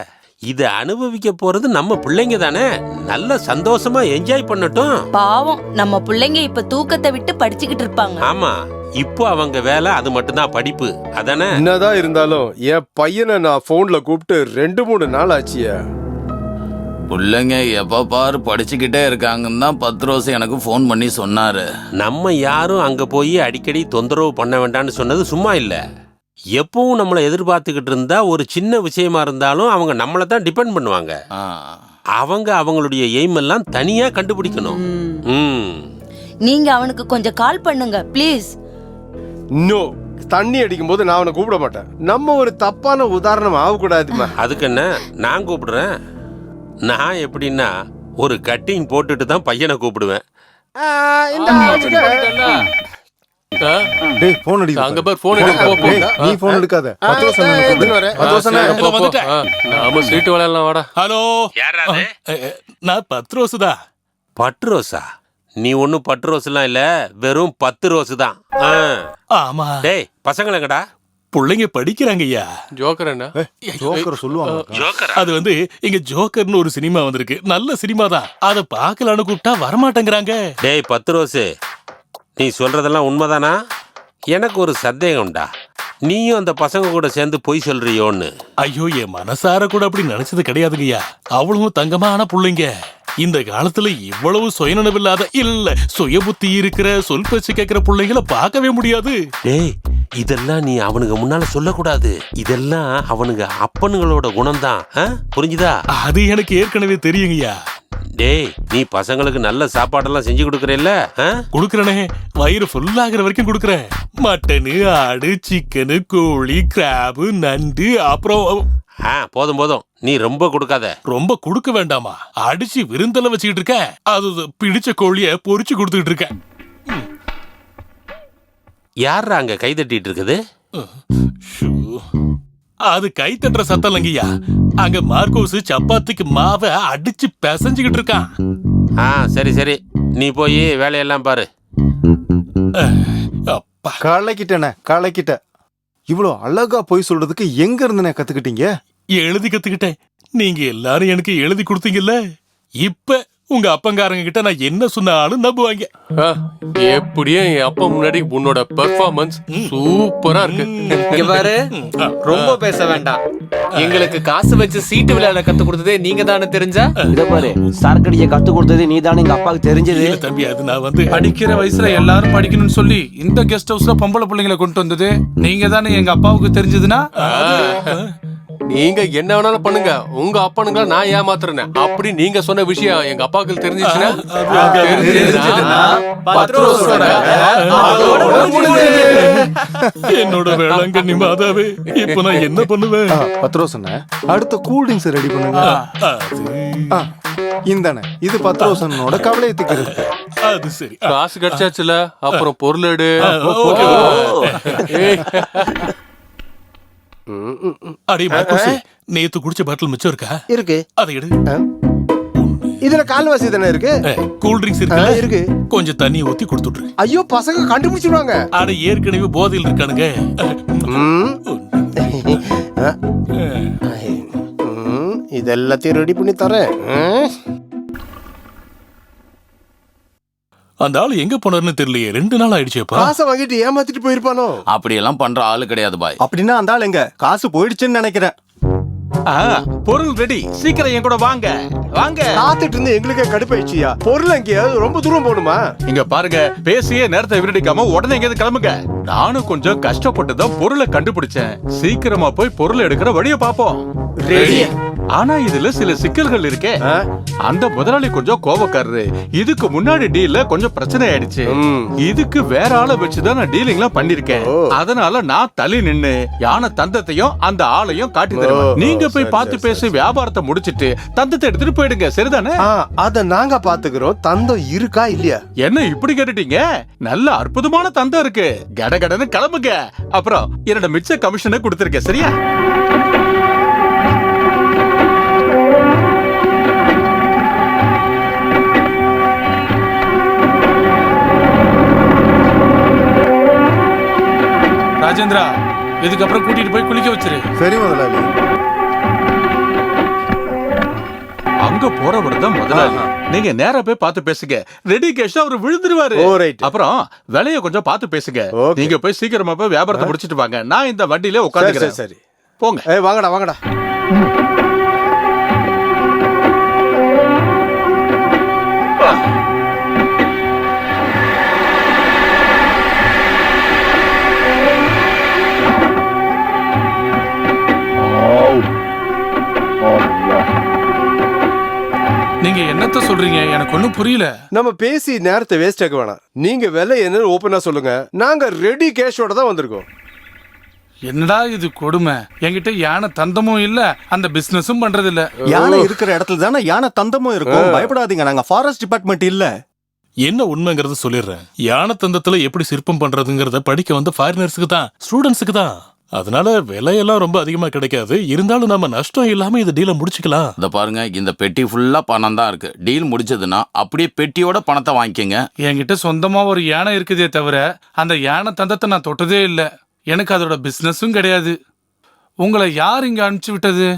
Speaker 17: இத அனுபவிக்க போறது நம்ம பிள்ளைங்க தானே. நல்ல சந்தோஷமா என்ஜாய் பண்ணட்டும்.
Speaker 14: பாவம், நம்ம பிள்ளைங்க இப்ப தூக்கத்தை விட்டு படிச்சுக்கிட்டு இருப்பாங்க.
Speaker 17: ஆமா, இப்போ அவங்க வேலை அது மட்டும்தான், படிப்பு. அதானே.
Speaker 16: என்னதான் இருந்தாலும் என் பையனை நான் போன்ல கூப்பிட்டு 2-3 நாள் ஆச்சியா.
Speaker 12: பிள்ளைங்க எப்ப பாரு படிச்சுக்கிட்டே இருக்காங்கன்னு தான் பத்ரோஸ் எனக்கு ஃபோன் பண்ணி சொன்னாரு.
Speaker 17: நம்ம யாரும் அங்க போய் அடிக்கடி தொந்தரவு பண்ண வேண்டாம்னு சொன்னது சும்மா இல்ல. எப்பவும் நம்மளை எதிர்பார்த்துக்கிட்டு இருந்தா ஒரு சின்ன விஷயமா இருந்தாலும் அவங்க நம்மளை தான் டிபெண்ட் பண்ணுவாங்க. அவங்க அவங்களுடைய எய்ம் எல்லாம் தனியா கண்டுபிடிக்கணும்.
Speaker 14: நீங்க அவனுக்கு கொஞ்சம் கால் பண்ணுங்க ப்ளீஸ்.
Speaker 16: நோ, தண்ணி அடிக்கும் போது நான் அவனை கூப்பிட மாட்டேன். நம்ம ஒரு தப்பான உதாரணம் ஆகக்கூடாதுமா.
Speaker 17: அதுக்கு என்ன, நான் கூப்பிடுறேன். நான் எப்படின்னா ஒரு கட்டிங் போட்டுட்டு தான் பையனை கூப்பிடுவேன்.
Speaker 4: டேய் போன் அடி.
Speaker 5: அங்க பார் போன் எடுக்க.
Speaker 4: நீ போன் எடுக்காத.
Speaker 5: நாம சீட்டு விளையாடலாம் வாடா.
Speaker 1: ஹலோ,
Speaker 17: யாராது?
Speaker 1: நான் பத்ரோசுதா.
Speaker 17: பட்ரோஸா? நீ ஒன்னும் பட்ரோஸ்லாம் இல்ல, வெறும் 10 ரோஸ் தான்.
Speaker 1: ஆமா.
Speaker 17: டேய் பசங்களங்கடா?
Speaker 1: பிள்ளைங்க படிக்கிறாங்க ஐயா.
Speaker 5: ஜோக்கர் என்ன?
Speaker 4: ஜோக்கர் சொல்லுவாங்க.
Speaker 1: அது வந்து இங்க ஜோக்கர்னு ஒரு சினிமா வந்திருக்கு. நல்ல சினிமா தான். அதை பார்க்கலான்னு கூப்பிட்டா வரமாட்டேங்கிறாங்க.
Speaker 17: டேய் 10 ரோஸ், நீ சொல்றதெல்லாம் உண்மைதானா? எனக்கு ஒரு சந்தேகம்டா. நீயும் அந்த பசங்க கூட சேர்ந்து பொய் சொல்றியோன்னு.
Speaker 1: ஐயோ, என் மனசார கூட அப்படி நினைச்சது கிடையாதுங்கய்யா. அவ்வளவு தங்கமான பிள்ளைங்க. இந்த காலத்துல இவ்வளவு சுயநினைவில்லாத இல்ல சுய புத்தி இருக்கிற சொல் பேச்சு கேட்கிற பிள்ளைங்களை பார்க்கவே முடியாது.
Speaker 17: டேய், இதெல்லாம் நீ அவனுக்கு முன்னால சொல்லக்கூடாது. இதெல்லாம் அவனுங்க அப்பனுங்களோட குணம்தான். புரிஞ்சுதா?
Speaker 1: அது எனக்கு ஏற்கனவே தெரியுங்கய்யா.
Speaker 17: டேய், நீ பசங்களுக்கு நல்ல சாப்பாடெல்லாம் செஞ்சு கொடுக்கறேல்ல?
Speaker 1: கொடுக்கறனே, வயிறு ஃபுல் ஆகுற வரைக்கும் கொடுக்கறேன். மட்டனு, ஆடு, சிக்கனு, கோழி, கிராபு, நண்டு, அப்புறம்
Speaker 17: போதும் போதும், நீ ரொம்ப கொடுக்காத.
Speaker 1: ரொம்ப கொடுக்க வேண்டாமா? அடிச்சு விருந்தெல்லாம் வச்சுக்கிட்டு இருக்கேன். அது பிடிச்ச கோழிய பொரிச்சு கொடுத்துக்கிட்டு இருக்கேன்.
Speaker 17: யாரா அங்க கை தட்டிட்டு இருக்குது?
Speaker 1: அது கை தட்டுற சத்தம் இல்லைங்கய்யா. அங்க மார்க்கோஸ் சப்பாத்திக்கு மாவை அடிச்சு பிசைஞ்சுக்கிட்டு இருக்கான்.
Speaker 17: சரி சரி, நீ போய் வேலையெல்லாம் பாரு.
Speaker 4: கலக்கிட்ட இவ்வளவு அழகா போய் சொல்றதுக்கு எங்க இருந்து கத்துக்கிட்டீங்க?
Speaker 1: எழுதி கத்துக்கிட்டேன். நீங்க எல்லாரும் எனக்கு எழுதி கொடுத்தீங்கல்ல. இப்ப உங்க அப்பங்காரங்க கிட்ட நான் என்ன சொன்னாலும் நம்புவாங்க.
Speaker 5: எப்படியும் என் அப்பா முன்னாடி உன்னோட பெர்ஃபார்மன்ஸ் சூப்பரா இருக்கு.
Speaker 8: இங்க பாரு, ரொம்ப பேச வேண்டாம். எங்களுக்கு காசு வச்சு சீட்டு விளையாட கத்து கொடுத்ததே நீங்க தானே தெரிஞ்சா?
Speaker 6: இத பாரு, சார்க்கடிய கத்து கொடுத்தது நீ தானே எங்க அப்பாவுக்கு தெரிஞ்சது.
Speaker 1: தம்பி, அது நான் வந்து
Speaker 2: படிக்கிற வயசுல எல்லாரும் படிக்கணும்னு சொல்லி இந்த கெஸ்ட் ஹவுஸ்ல பொம்பளை பிள்ளைங்களை கொண்டு வந்தது நீங்க தானே எங்க அப்பாவுக்கு தெரிஞ்சதுன்னா?
Speaker 5: நீங்க என்ன வேணாலும் பண்ணுங்க, உங்க அப்பானுங்கள நான் ஏமாத்துறேன். அப்படி நீங்க சொன்ன விஷயம் எங்க அப்பாவுக்கு தெரிஞ்சிச்சுன்னா
Speaker 1: என்னோட வேளாங்கண்ணி மாதாவே, இப்ப நான் என்ன பண்ணுவேன்?
Speaker 4: பத்ரோசன, அடுத்த கூல் ட்ரிங்க்ஸ் ரெடி பண்ணுங்க. இந்தானே, இது பத்ரோசனோட கவலையை தீர்க்கிறது.
Speaker 1: அது சரி.
Speaker 5: காசு கிடைச்சாச்சுல, அப்புறம் பொருள் எடு.
Speaker 1: அடே மார்க்கோஸ், நேத்து குடிச்ச பாட்டில் மிச்சம் இருக்கா?
Speaker 16: இருக்கு.
Speaker 1: அதை எடு.
Speaker 16: இதுல கால்வாசி தானே இருக்கு.
Speaker 1: கூல் ட்ரிங்க்ஸ் இருக்கு. கொஞ்சம் தண்ணி ஊத்தி கொடுத்துட்டு.
Speaker 16: ஐயோ, பசங்க கண்டுபிடிச்சிடுவாங்க.
Speaker 1: அட, ஏற்கனவே போதையில் இருக்கானுங்க.
Speaker 16: இதெல்லாத்தையும் ரெடி பண்ணி தரேன்.
Speaker 1: அந்த ஆளு எங்க போனாருன்னு தெரியலையே. 2 நாள் ஆயிடுச்சேப்பா.
Speaker 16: காசை வாங்கிட்டு ஏமாத்திட்டு போயிருப்பானோ?
Speaker 12: அப்படியெல்லாம் பண்ற ஆளு கிடையாது பாய்.
Speaker 3: அப்படின்னா அந்த ஆள் எங்க? காசு போயிடுச்சுன்னு நினைக்கிறேன்.
Speaker 10: பொருள் ரெடி, சீக்கிரம் என் கூட வாங்க. வாங்க.
Speaker 16: காத்துட்டு இருந்து எங்களுக்கே கடுப்பாயிடுச்சியா. பொருள் எங்கேயாவது ரொம்ப தூரம் போகணுமா?
Speaker 10: இங்க பாருங்க, பேசியே நேரத்தை விரடிக்காம உடனே எங்கேயாவது கிளம்புங்க. நானும் கொஞ்சம் கஷ்டப்பட்டு தான் பொருளை கண்டுபிடிச்சேன். சீக்கிரமா போய் பொருளை எடுக்கிற வழியை பாப்போம். ஆனா இதுல சில சிக்கல்கள் இருக்கே. அந்த முதலாளி கொஞ்சம் கோபக்காரரு. இதுக்கு முன்னாடி டீல்ல கொஞ்சம் பிரச்சனை ஆயிடுச்சு. இதுக்கு வேற ஆளை வச்சுதான் நான் டீலிங்லாம் பண்ணிருக்கேன். அதனால நான் தள்ளி நின்னு யானை தந்தத்தையும் அந்த ஆளையும் காட்டி தருவேன். நீங்க போய் பார்த்து பேசி வியாபாரத்தை முடிச்சிட்டு தந்தத்தை எடுத்துட்டு போயிடுங்க. சரிதானே?
Speaker 16: அத நாங்க பாத்துக்கிறோம். தந்தம் இருக்கா இல்லையா?
Speaker 10: என்ன இப்படி கேட்டுட்டீங்க? நல்ல அற்புதமான தந்தம் இருக்கு. கடகடன்னு கிளம்புங்க. அப்புறம் என்னோட மிச்ச கமிஷனை கொடுத்திருக்கேன். சரியா?
Speaker 2: ராஜேந்திரா, இதுக்கப்புறம் கூட்டிட்டு போய் குளிக்க வச்சிரு.
Speaker 4: சரி முதலாளி.
Speaker 10: அங்க போறவர் தான் முதலாளி. நீங்க நேரா போய் பார்த்து பேசுங்க. ரெடி கேஷ் அவர் விழுந்துருவாரு. அப்புறம் விலைய கொஞ்சம் பார்த்து பேசுங்க. நீங்க போய் சீக்கிரமா போய் வியாபாரத்தை முடிச்சிட்டு வாங்க. நான் இந்த வண்டியில உட்காந்துக்கிறேன்.
Speaker 16: சரி,
Speaker 10: போங்க.
Speaker 16: வாங்கடா வாங்கடா.
Speaker 2: நீங்க என்னத்த சொல்றீங்க? எனக்கு ஒண்ணும் புரியல.
Speaker 16: நம்ம பேசி நேரத்தை வேஸ்ட் ஆக்க வேணாம். நீங்க விலை என்னன்னு ஓப்பனா சொல்லுங்க. நாங்க ரெடி கேஷோட தான் வந்திருக்கோம்.
Speaker 2: என்னடா இது கொடுமை! என்கிட்ட யானை தந்தமும் இல்ல, அந்த பிசினஸும் பண்றது இல்ல.
Speaker 3: யானை இருக்கிற இடத்துல தானே யானை தந்தமும் இருக்கும். பயப்படாதீங்க, நாங்க ஃபாரஸ்ட் டிபார்ட்மெண்ட் இல்ல.
Speaker 1: என்ன உண்மைங்கிறத சொல்லிடுறேன். யானை தந்தத்துல எப்படி சிற்பம் பண்றதுங்கிறத படிக்க வந்து ஃபாரினர்ஸுக்கு தான், ஸ்டூடெண்ட்ஸுக்கு தான். அதனால விலையெல்லாம் ரொம்ப அதிகமா கிடைக்காது. இருந்தாலும் நம்ம நஷ்டம் இல்லாம இந்த டீலை முடிச்சுக்கலாம்.
Speaker 12: இந்த பாருங்க, இந்த பெட்டி ஃபுல்லா பணம் தான் இருக்கு. டீல் முடிச்சதுன்னா அப்படியே பெட்டியோட பணத்தை வாங்கிக்கங்க.
Speaker 2: என்கிட்ட சொந்தமா ஒரு யானை இருக்குதே தவிர அந்த யானை தந்தத்தை நான் தொட்டதே இல்ல. எனக்கு அதோட பிசினஸும் கிடையாது. உங்களை யார் இங்க அனுப்பிச்சு விட்டது?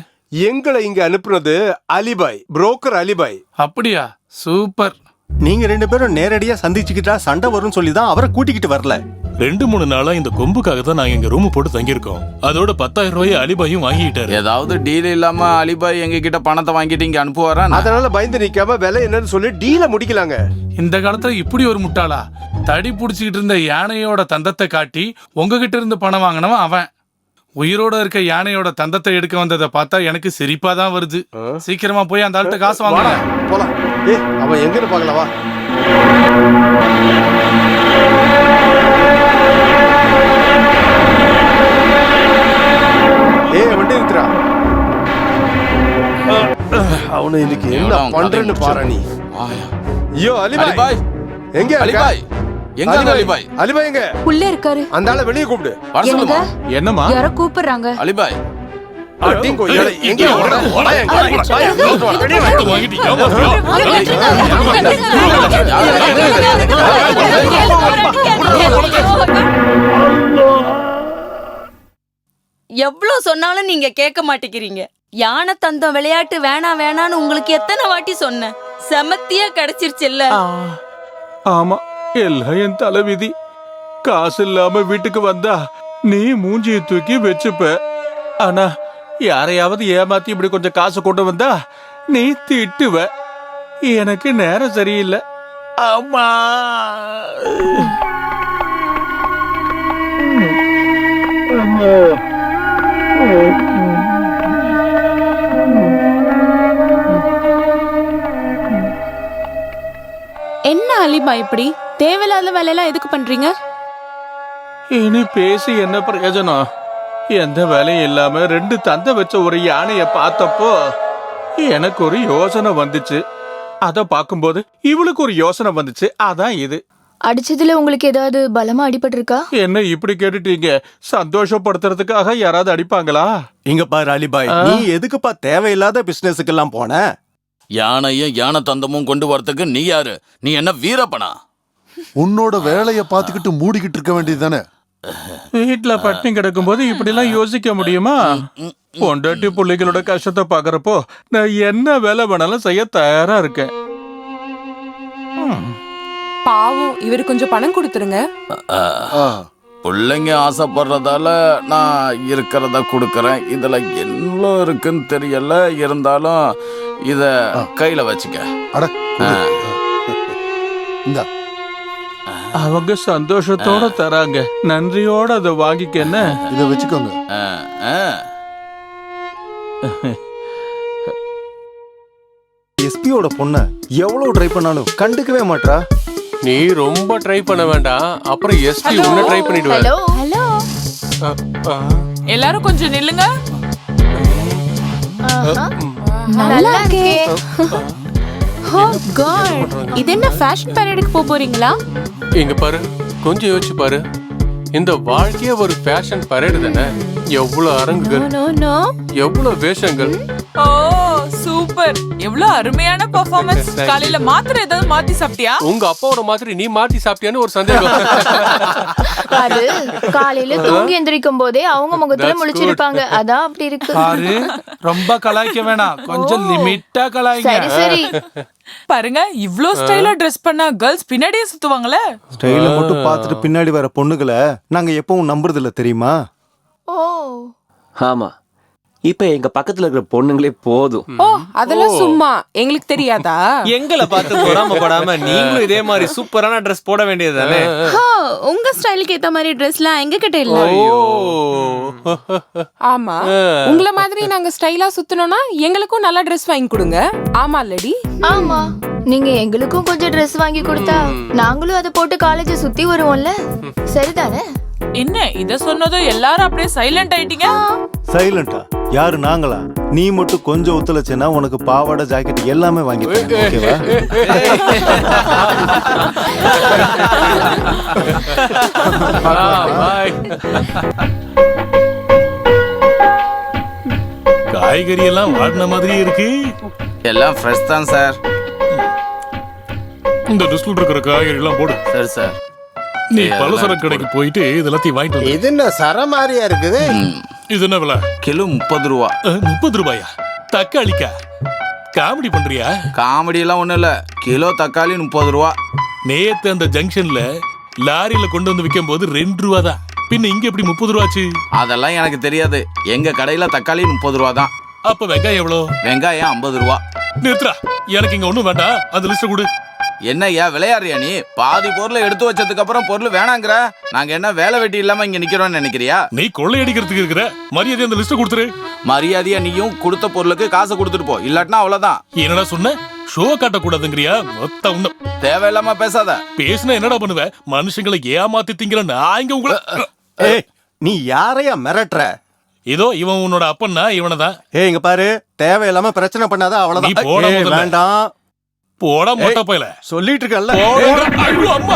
Speaker 16: எங்களை இங்க அனுப்புனது அலிபாய், புரோக்கர் அலிபாய்.
Speaker 2: அப்படியா? சூப்பர்.
Speaker 3: நீங்க 2 பேரும் நேரடியா சந்திச்சுக்கிட்டா சண்டை வரும்னு சொல்லி தான் அவரை கூட்டிக்கிட்டு வரல.
Speaker 1: 2-3 நாளா இந்த கொம்புக்காக தான் நாங்க இங்க ரூம் போட்டு தங்கியிருக்கோம். அதோட 10,000 ரூபாய் அலிபாயும் வாங்கிட்டாரு.
Speaker 12: ஏதாவது டீல் இல்லாம அலிபாய் எங்க கிட்ட பணத்தை வாங்கிட்டு இங்க அனுப்புவாரா?
Speaker 16: அதனால பயந்து நிக்காம விலை என்னன்னு சொல்லி டீல முடிக்கலாங்க.
Speaker 2: இந்த காலத்துல இப்படி ஒரு முட்டாளா? தடி புடிச்சுக்கிட்டு இருந்த யானையோட தந்தத்தை காட்டி உங்ககிட்ட இருந்து பணம் வாங்கினவன் அவன். உயிரோட இருக்க யானையோட தந்தத்தை எடுக்க வந்ததை பார்த்தா எனக்கு சிரிப்பா தான் வருது. சீக்கிரமா போய் அந்த ஆள்கிட்ட காசு வாங்க.
Speaker 16: போலாம். அவன் எங்கன்னு பாக்கலவா? வண்டி நிறுத்துறா. அவனை இன்னைக்கு என்ன பண்றேன்னு பாரு நீ. ஐயோ அலிபாய், எங்க
Speaker 12: அலிபாய்? எங்க அலிபாய்?
Speaker 16: அலிபாய் எங்க?
Speaker 7: உள்ள இருக்காரு.
Speaker 16: அந்த ஆளை வெளியே கூப்பிடு.
Speaker 10: என்னமா?
Speaker 7: யாரோ கூப்பிடுறாங்க.
Speaker 12: அலிபாய்
Speaker 14: எவ்வளவு சொன்னாலும் நீங்க கேட்க மாட்டேங்கிறீங்க. யானை தந்தம் விளையாட்டு வேணாம் வேணான்னு உங்களுக்கு எத்தனை வாட்டி சொன்னேன். செமத்தியா கிடைச்சிருச்சுல்ல.
Speaker 10: ஆமா, எல்லாம் என் தலைவிதி. காசு இல்லாம வீட்டுக்கு வந்தா நீ மூஞ்சியை தூக்கி வச்சுப்ப. ஆனா யாரையாவது ஏமாத்தி இப்படி கொஞ்சம் காசு கொண்டு வந்தா நீ திட்டுவ. எனக்கு நேரம் சரியில்லை. அம்மா
Speaker 9: என்ன அலிபா இப்படி தேவையில்லாத வேலையெல்லாம் எதுக்கு பண்றீங்க?
Speaker 10: இனி பேசி என்ன பிரயோஜனம்? எந்த வேலையும் இல்லாம 2 தந்தை வச்ச ஒரு யானைய பார்த்தப்போ எனக்கு ஒரு யோசனை வந்துச்சு. அத பாக்கும்போது இவளுக்கு ஒரு யோசனை வந்துச்சு. அதான் இது.
Speaker 13: அடிச்சதுல உங்களுக்கு ஏதாவது பலமா அடிபட்டிருக்கா?
Speaker 10: என்ன இப்படி கேட்டுட்டீங்க? சந்தோஷப்படுத்துறதுக்காக யாராவது அடிப்பாங்களா?
Speaker 3: இங்க பாரு அலிபாய், நீ எதுக்குப்பா தேவையில்லாத பிசினஸுக்கு எல்லாம் போன?
Speaker 12: யானையும் யானை தந்தமும் கொண்டு வரதுக்கு நீ யாரு? நீ என்ன வீரப்பனா?
Speaker 11: உன்னோட வேலைய பாத்துக்கிட்டு மூடிக்கிட்டு இருக்க வேண்டியதுதானே?
Speaker 10: வீட்டுல பட்டினி கிடக்கும் போது இப்படி எல்லாம் யோசிக்க முடியுமா? பொண்டாட்டி பிள்ளைகளோட கஷ்டத்தை பாக்குறப்போ நான் என்ன வேலை வேணாலும் செய்ய தயாரா இருக்கேன்.
Speaker 9: பாவம், இவரு கொஞ்சம் பணம் கொடுத்துருங்க.
Speaker 12: பிள்ளைங்க ஆசைப்படுறதால நான் இருக்கிறத கொடுக்கறேன். இதுல என்ன இருக்குன்னு தெரியல. இருந்தாலும் இத கையில வச்சுக்க.
Speaker 10: அவங்க சந்தோஷத்தோட தராங்க. நன்றியோட அதை வாங்கிக்க.
Speaker 11: இத வச்சுக்கோங்க.
Speaker 3: எஸ்பியோட பொண்ண எவ்வளவு ட்ரை பண்ணாலும் கண்டுக்கவே மாட்டா.
Speaker 5: நீ ரொம்ப ட்ரை பண்ண வேண்டாம். அப்புறம் எஸ்பி உன்னை ட்ரை பண்ணிடுவேன்.
Speaker 13: ஹலோ
Speaker 9: எல்லாரும் கொஞ்சம் நில்லுங்க.
Speaker 13: நல்லா இருக்கே.
Speaker 9: ஓ காட், இது என்ன ஃபேஷன் பரேடுக்கு போறீங்களா?
Speaker 5: இங்க பாரு, கொஞ்சம் யோசிச்சு பாரு. இந்த வாழ்க்கையே ஒரு ஃபேஷன் பரேடு தானே. எவ்வளவு அரங்குகள், எவ்வளவு வேஷங்கள்.
Speaker 9: ஓ சூப்பர், எவ்வளவு அருமையான பெர்ஃபார்மன்ஸ். காலையில மாத்திரை ஏதாவது மாத்தி சாப்பிட்டியா?
Speaker 5: உங்க அப்பாவோட மாதிரி நீ மாத்தி சாப்பிட்டியான்னு ஒரு சந்தேகம்.
Speaker 13: அது காலையில தூங்கி எந்திரிக்கும் போதே அவங்க முகத்துல முழிச்சிருப்பாங்க. அதான் அப்படி இருக்கு.
Speaker 2: பாரு, ரொம்ப கலாய்க்க வேணாம், கொஞ்சம் லிமிட்டா கலாய்ங்க.
Speaker 13: சரி சரி.
Speaker 9: பாருங்க, இவ்ளோ ஸ்டைலா ட்ரெஸ் பண்ணா கேர்ள்ஸ் பின்னாடியே சுத்துவாங்களே.
Speaker 3: ஸ்டைல மட்டும் பார்த்துட்டு பின்னாடி வர பொண்ணுகளை நாங்க எப்பவும் நம்புறது இல்ல தெரியுமா?
Speaker 13: ஓ
Speaker 6: ஆமா, இப்ப எங்க பக்கத்துல இருக்கிற பொண்ணுங்களே போதும்.
Speaker 9: ஓ அதெல்லாம் சும்மா எங்களுக்கு தெரியாதா?
Speaker 8: எங்களை பார்த்து பொறாமப்படாம நீங்களும் இதே மாதிரி சூப்பரான ட்ரெஸ் போட வேண்டியதுதானே?
Speaker 13: உங்க ஸ்டைலுக்கு ஏத்த மாதிரி ட்ரெஸ்லாம் எங்க கிட்ட இல்ல.
Speaker 9: ஆமா, உங்களை மாதிரி நாங்க ஸ்டைலா சுத்தணும்னா எங்களுக்கும் நல்ல ட்ரெஸ் வாங்கி கொடுங்க. ஆமா லேடி.
Speaker 13: ஆமா, நீங்க எங்களுக்கும் கொஞ்சம் ட்ரெஸ் வாங்கி கொடுத்தா நாங்களும் அதை போட்டு காலேஜ் சுத்தி வருவோம்ல. சரிதானே?
Speaker 9: என்ன இத சொன்னதும் எல்லாரும் அப்படியே சைலண்ட் ஆயிட்டீங்க?
Speaker 4: சைலண்டா? யாரு நாங்களா? நீ மட்டும் கொஞ்சம் ஒத்துழைச்சேன்னா உனக்கு பாவாடை ஜாக்கெட் எல்லாமே வாங்கி தரேன், ஓகேவா?
Speaker 1: காய்கறி எல்லாம் வாடின மாதிரி இருக்கு.
Speaker 12: எல்லாம் ஃப்ரெஷ் தான் சார்.
Speaker 1: இந்த லிஸ்ட்ல இருக்கிற காய்கறி எல்லாம் போடு.
Speaker 12: சரி சார்.
Speaker 1: நீ பலசரக்கு கடைக்கு போயிட்டு இதெல்லாத்தையும் வாங்கிட்டு வந்து.
Speaker 3: இது என்ன சர மாதிரியா இருக்குது?
Speaker 1: இது என்ன விலை?
Speaker 12: கிலோ 30 ரூபா.
Speaker 1: 30 ரூபாயா? தக்காளிக்கா? காமெடி பண்றியா?
Speaker 12: காமெடி எல்லாம் ஒண்ணும் இல்ல. கிலோ தக்காளி 30 ரூபா.
Speaker 1: நேத்து அந்த ஜங்ஷன்ல லாரியில கொண்டு வந்து விற்கும் போது 2 ரூபா தான். பின்ன இங்க எப்படி 30 ரூபாச்சு?
Speaker 12: அதெல்லாம் எனக்கு தெரியாது. எங்க கடையில தக்காளி 30 ரூபா தான்.
Speaker 1: அப்ப வெங்காயம் எவ்வளோ?
Speaker 12: வெங்காயம் 50 ரூபா.
Speaker 1: நிறுத்துறா, எனக்கு இங்க ஒண்ணும் வேண்டாம். அந்த லிஸ்ட் கொடு.
Speaker 12: என்னய்யா விளையாடுறியா நீ? பாதி பொருளை எடுத்து வச்சதுக்கு அப்புறம் பொருள் வேணாங்கிற. நாங்க என்ன வேலை வெட்டி இல்லாம இங்க நிக்கிறோம்னு நினைக்கிறியா?
Speaker 1: நீ கொள்ளையடிக்கிறதுக்கு இருக்கிற மரியாதை அந்த லிஸ்ட் கொடுத்துரு.
Speaker 12: மரியாதையா நீயும் கொடுத்த பொருளுக்கு காசை கொடுத்துட்டு போ, இல்லாட்டினா அவ்வளவுதான்.
Speaker 1: என்னடா சொன்ன? ஷோ காட்டக்கூடாதுங்கிறியா? மொத்த உன்ன
Speaker 12: தேவையில்லாம பேசாத.
Speaker 1: பேசுனா என்னடா பண்ணுவ? மனுஷங்களை ஏமாத்தி திங்கிற நான் இங்க உங்களை.
Speaker 3: ஏய், நீ யாரையா மிரட்டுற?
Speaker 1: இதோ இவன் உன்னோட அப்பன்னா இவனதான்.
Speaker 3: ஏய் இங்க பாரு, தேவையில்லாம பிரச்சனை பண்ணாத,
Speaker 1: நீ
Speaker 3: அவ்வளவுதான்.
Speaker 1: போடா
Speaker 3: ஏய்,
Speaker 1: முதல்ல.
Speaker 3: வேண்டாம்.
Speaker 1: போடா மொட்டை பையல.
Speaker 3: சொல்லிட்டு இருக்கல்ல.
Speaker 1: ஐயோ அம்மா.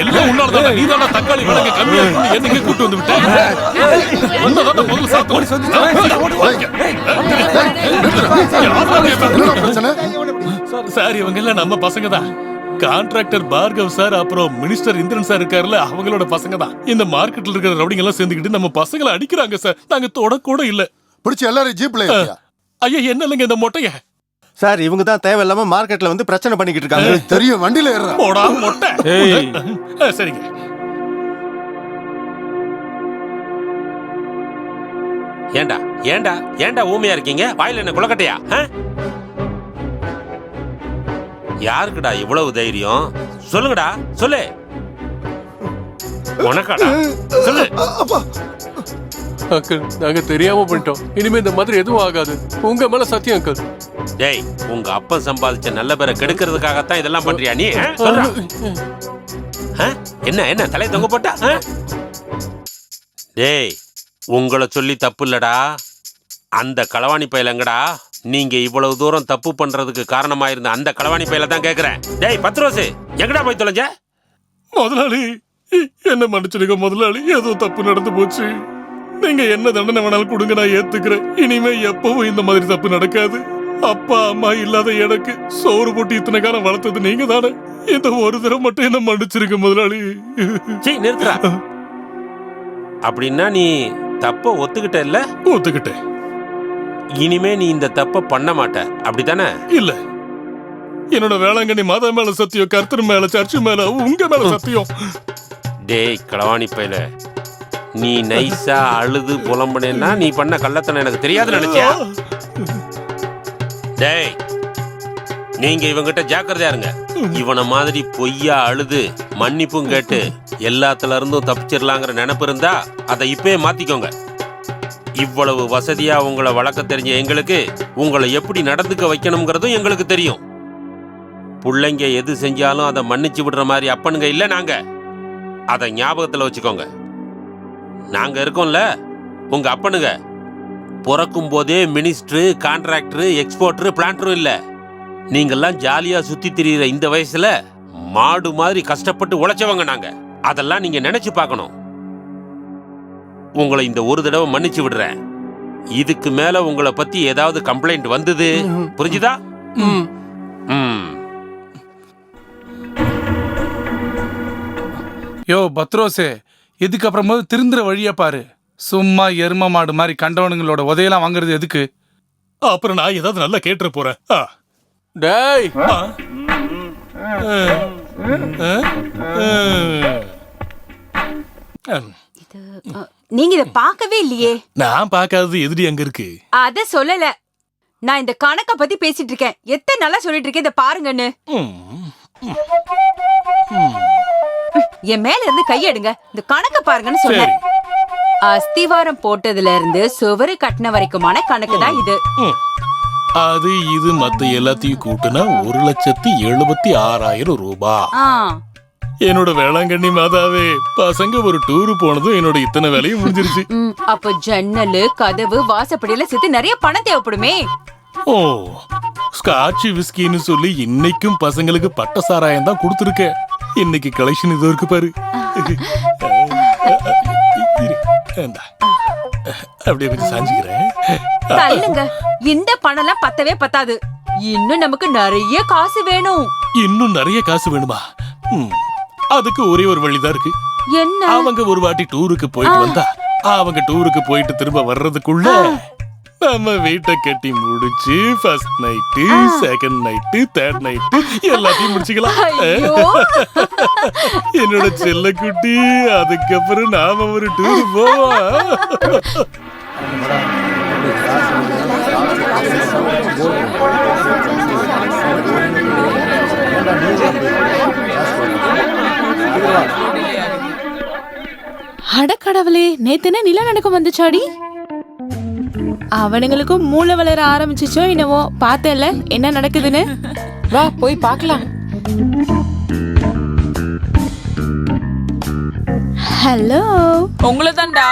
Speaker 1: எல்லாம் உன்னாலதான். நீதான தக்காளி விலங்கு கம்மியா இருக்கு, என்னைக்கு கூட்டு வந்து விட்ட? உன்னதான முதல்ல சாத்து ஓடி சொல்லி. சார் இவங்க எல்லாம் நம்ம பசங்க தான். கான்ட்ராக்டர் பார்கவ் சார் அப்புறம் மினிஸ்டர் இந்திரன் சார் இருக்காருல்ல, அவங்களோட பசங்க தான். இந்த மார்க்கெட்ல இருக்கிற ரவுடிங்க எல்லாம் சேர்ந்துக்கிட்டு நம்ம பசங்களை அடிக்கிறாங்க சார். நாங்க தொட கூட இல்ல.
Speaker 11: பிடிச்ச எல்லாரும் ஜீப்ல
Speaker 1: ஐயா என்ன இல்லைங்க இந்த மொட்டைய.
Speaker 3: சார் இவங்க தான் தேவையில்லாம மார்க்கெட்ல வந்து பிரச்சனை பண்ணிக்கிட்டு இருக்காங்க.
Speaker 11: தெரியும், வண்டியில ஏறுறா.
Speaker 1: போடா மொட்டை. சரிங்க.
Speaker 17: ஏண்டா ஏண்டா ஏண்டா ஊமையா இருக்கீங்க? வாயில என்ன குளக்கட்டையா? யாருக்குடா இவ்வளவு தைரியம்? சொல்லுங்கடா, சொல்லு. உனக்காடா? சொல்லு.
Speaker 5: அங்கிள், நாங்க தெரியாம பண்ணிட்டோம். இனிமே இந்த மாதிரி எதுவும் ஆகாது. உங்க மேல சத்தியம் அங்கிள்.
Speaker 17: டேய், உங்க அப்பா சம்பாதிச்ச நல்ல பேரை கெடுக்கிறதுக்காகத்தான் இதெல்லாம் பண்றியா நீ? சொல்றா. என்ன என்ன தலையை தொங்க போட்டா? டேய், உங்களை சொல்லி தப்பு இல்லடா. அந்த களவாணி பயிலங்கடா. நீங்க இவ்வளவு தூரம் தப்பு பண்றதுக்கு காரணமாயிருந்த அந்த களவாணி பயில தான் கேக்குறேன். டேய் பத்ரோசு, எங்கடா போய் தொலைஞ்ச?
Speaker 1: முதலாளி, என்ன மன்னிச்சிடுங்க முதலாளி. ஏதோ தப்பு நடந்து போச்சு. நீங்க என்ன தண்டனை வேணாலும் கொடுங்க, நான் ஏத்துக்கிறேன். இனிமே எப்பவும் இந்த மாதிரி தப்பு நடக்காது. அப்பா அம்மா இல்லாத எனக்கு சோறு போட்டு இத்தனை காலம் வளர்த்தது நீங்க தானே. இந்த ஒரு தடவை மட்டும் என்ன மன்னிச்சிருங்க முதலாளி.
Speaker 17: நிறுத்துறா. அப்படின்னா நீ தப்ப ஒத்துக்கிட்ட இல்ல?
Speaker 1: ஒத்துக்கிட்டேன்.
Speaker 17: இனிமே நீ இந்த தப்ப பண்ண மாட்ட, அப்படித்தானே?
Speaker 1: இல்ல, என்னோட வேளாங்கண்ணி மாதா மேல சத்தியம், கர்த்தர் மேல, சர்ச்சு மேல, உங்க மேல சத்தியம்.
Speaker 17: டேய் களவாணி பையல, நீ நைஸா அழுது புலம்புனேன்னா நீ பண்ண கள்ளத்தனம் எனக்கு தெரியாது நினைச்சியா? டேய், நீங்க இவங்கிட்ட ஜாக்கிரதையா இருங்க. இவனை மாதிரி பொய்யா அழுது மன்னிப்பும் கேட்டு எல்லாத்துல இருந்தும் தப்பிச்சிடலாங்கிற நினைப்பு இருந்தா அதை இப்பயே மாத்திக்கோங்க. இவ்வளவு வசதியா உங்களை வளர்க்க தெரிஞ்ச எங்களுக்கு உங்களை எப்படி நடந்துக்க வைக்கணுங்கிறதும் எங்களுக்கு தெரியும். பிள்ளைங்க எது செஞ்சாலும் அதை மன்னிச்சு விடுற மாதிரி அப்பனுங்க இல்ல நாங்க. அதை ஞாபகத்துல வச்சுக்கோங்க. நாங்க இருக்கோம்ல, உங்க அப்பனுங்க பிறக்கும் போதே மினிஸ்டர், கான்ட்ராக்டர், எக்ஸ்போர்ட்டர், பிளான்டரும் இல்ல. நீங்கெல்லாம் ஜாலியா சுத்தி திரியிற இந்த வயசுல மாடு மாதிரி கஷ்டப்பட்டு உழைச்சவங்க நாங்க. அதெல்லாம் நீங்க நினைச்சு பார்க்கணும். உங்களை இந்த ஒரு தடவை மன்னிச்சு விடுறேன். இதுக்கு மேல உங்களை பத்தி ஏதாவது கம்ப்ளைண்ட் வந்தது, புரிஞ்சுதா?
Speaker 2: யோ பத்ரோசே, இதுக்கப்புறமா திருந்துற வழியா பாரு. சும்மா எரும மாடு மாதிரி கண்டவனுங்களோட உதையெல்லாம் வாங்குறது எதுக்கு?
Speaker 1: அப்புறம் நான் ஏதாவது நல்லா கேட்டுற போறேன்.
Speaker 5: டேய்,
Speaker 7: நீங்க இத பார்க்கவே இல்லையே.
Speaker 1: நான் பார்க்காதது எதிரி அங்க இருக்கு.
Speaker 7: அத சொல்லல, நான் இந்த கணக்க பத்தி பேசிட்டு இருக்கேன். எத்தனை நாளா சொல்லிட்டு இருக்கேன் இத பாருங்கன்னு. என் மேல இருந்து கையெடுங்க, இந்த கணக்க பாருங்கன்னு சொன்னேன். அஸ்திவாரம் போட்டதுல இருந்து சுவரு கட்டின வரைக்குமான கணக்கு தான் இது.
Speaker 1: அது இது மத்த எல்லாத்தையும் கூட்டினா 1,76,000 ரூபாய். என்னோட வேளாங்கண்ணி மாதாவே, பசங்க ஒரு டூர் போனதும் என்னோட இத்தனை வேலையும் முடிஞ்சிருச்சு.
Speaker 7: அப்ப ஜன்னலு, கதவு, வாசப்படியில சேர்த்து நிறைய பணம் தேவைப்படுமே.
Speaker 1: ஓ, ஸ்காட்ச் விஸ்கின்னு சொல்லி இன்னைக்கும் பசங்களுக்கு பட்ட சாராயம் தான் கொடுத்துருக்க. இன்னைக்கு கலெக்ஷன் இது இருக்கு பாரு. அப்படியே கொஞ்சம் சாஞ்சுக்கிறேன்.
Speaker 7: தள்ளுங்க, இந்த பணம்லாம் பத்தவே பத்தாது. இன்னும் நமக்கு நிறைய காசு வேணும்.
Speaker 1: இன்னும் நிறைய காசு வேணுமா? அதுக்கு ஒரே ஒரு வழிதான் இருக்கு.
Speaker 7: என்ன?
Speaker 1: அவங்க ஒரு வாட்டி டூருக்கு போயிட்டு வந்தா, அவங்க டூருக்கு போயிட்டு திரும்ப வர்றதுக்குள்ள நம்ம வீட்டை கட்டி முடிச்சு first night, second night, third night எல்லாத்தையும் முடிச்சுக்கலாம். என்னோட செல்ல குட்டி, அதுக்கப்புறம் நாம ஒரு டூர் போவோம்.
Speaker 9: அடக்கடவுளே, நேத்துன நிலநடுக்கம் வந்துச்சாடி. அவனுங்களுக்கும் மூளை வளர ஆரம்பிச்சிச்சோ என்னவோ. பார்த்தல என்ன நடக்குதுன்னு. வா போய் பார்க்கலாம். ஹலோ, உங்களை தான்டா.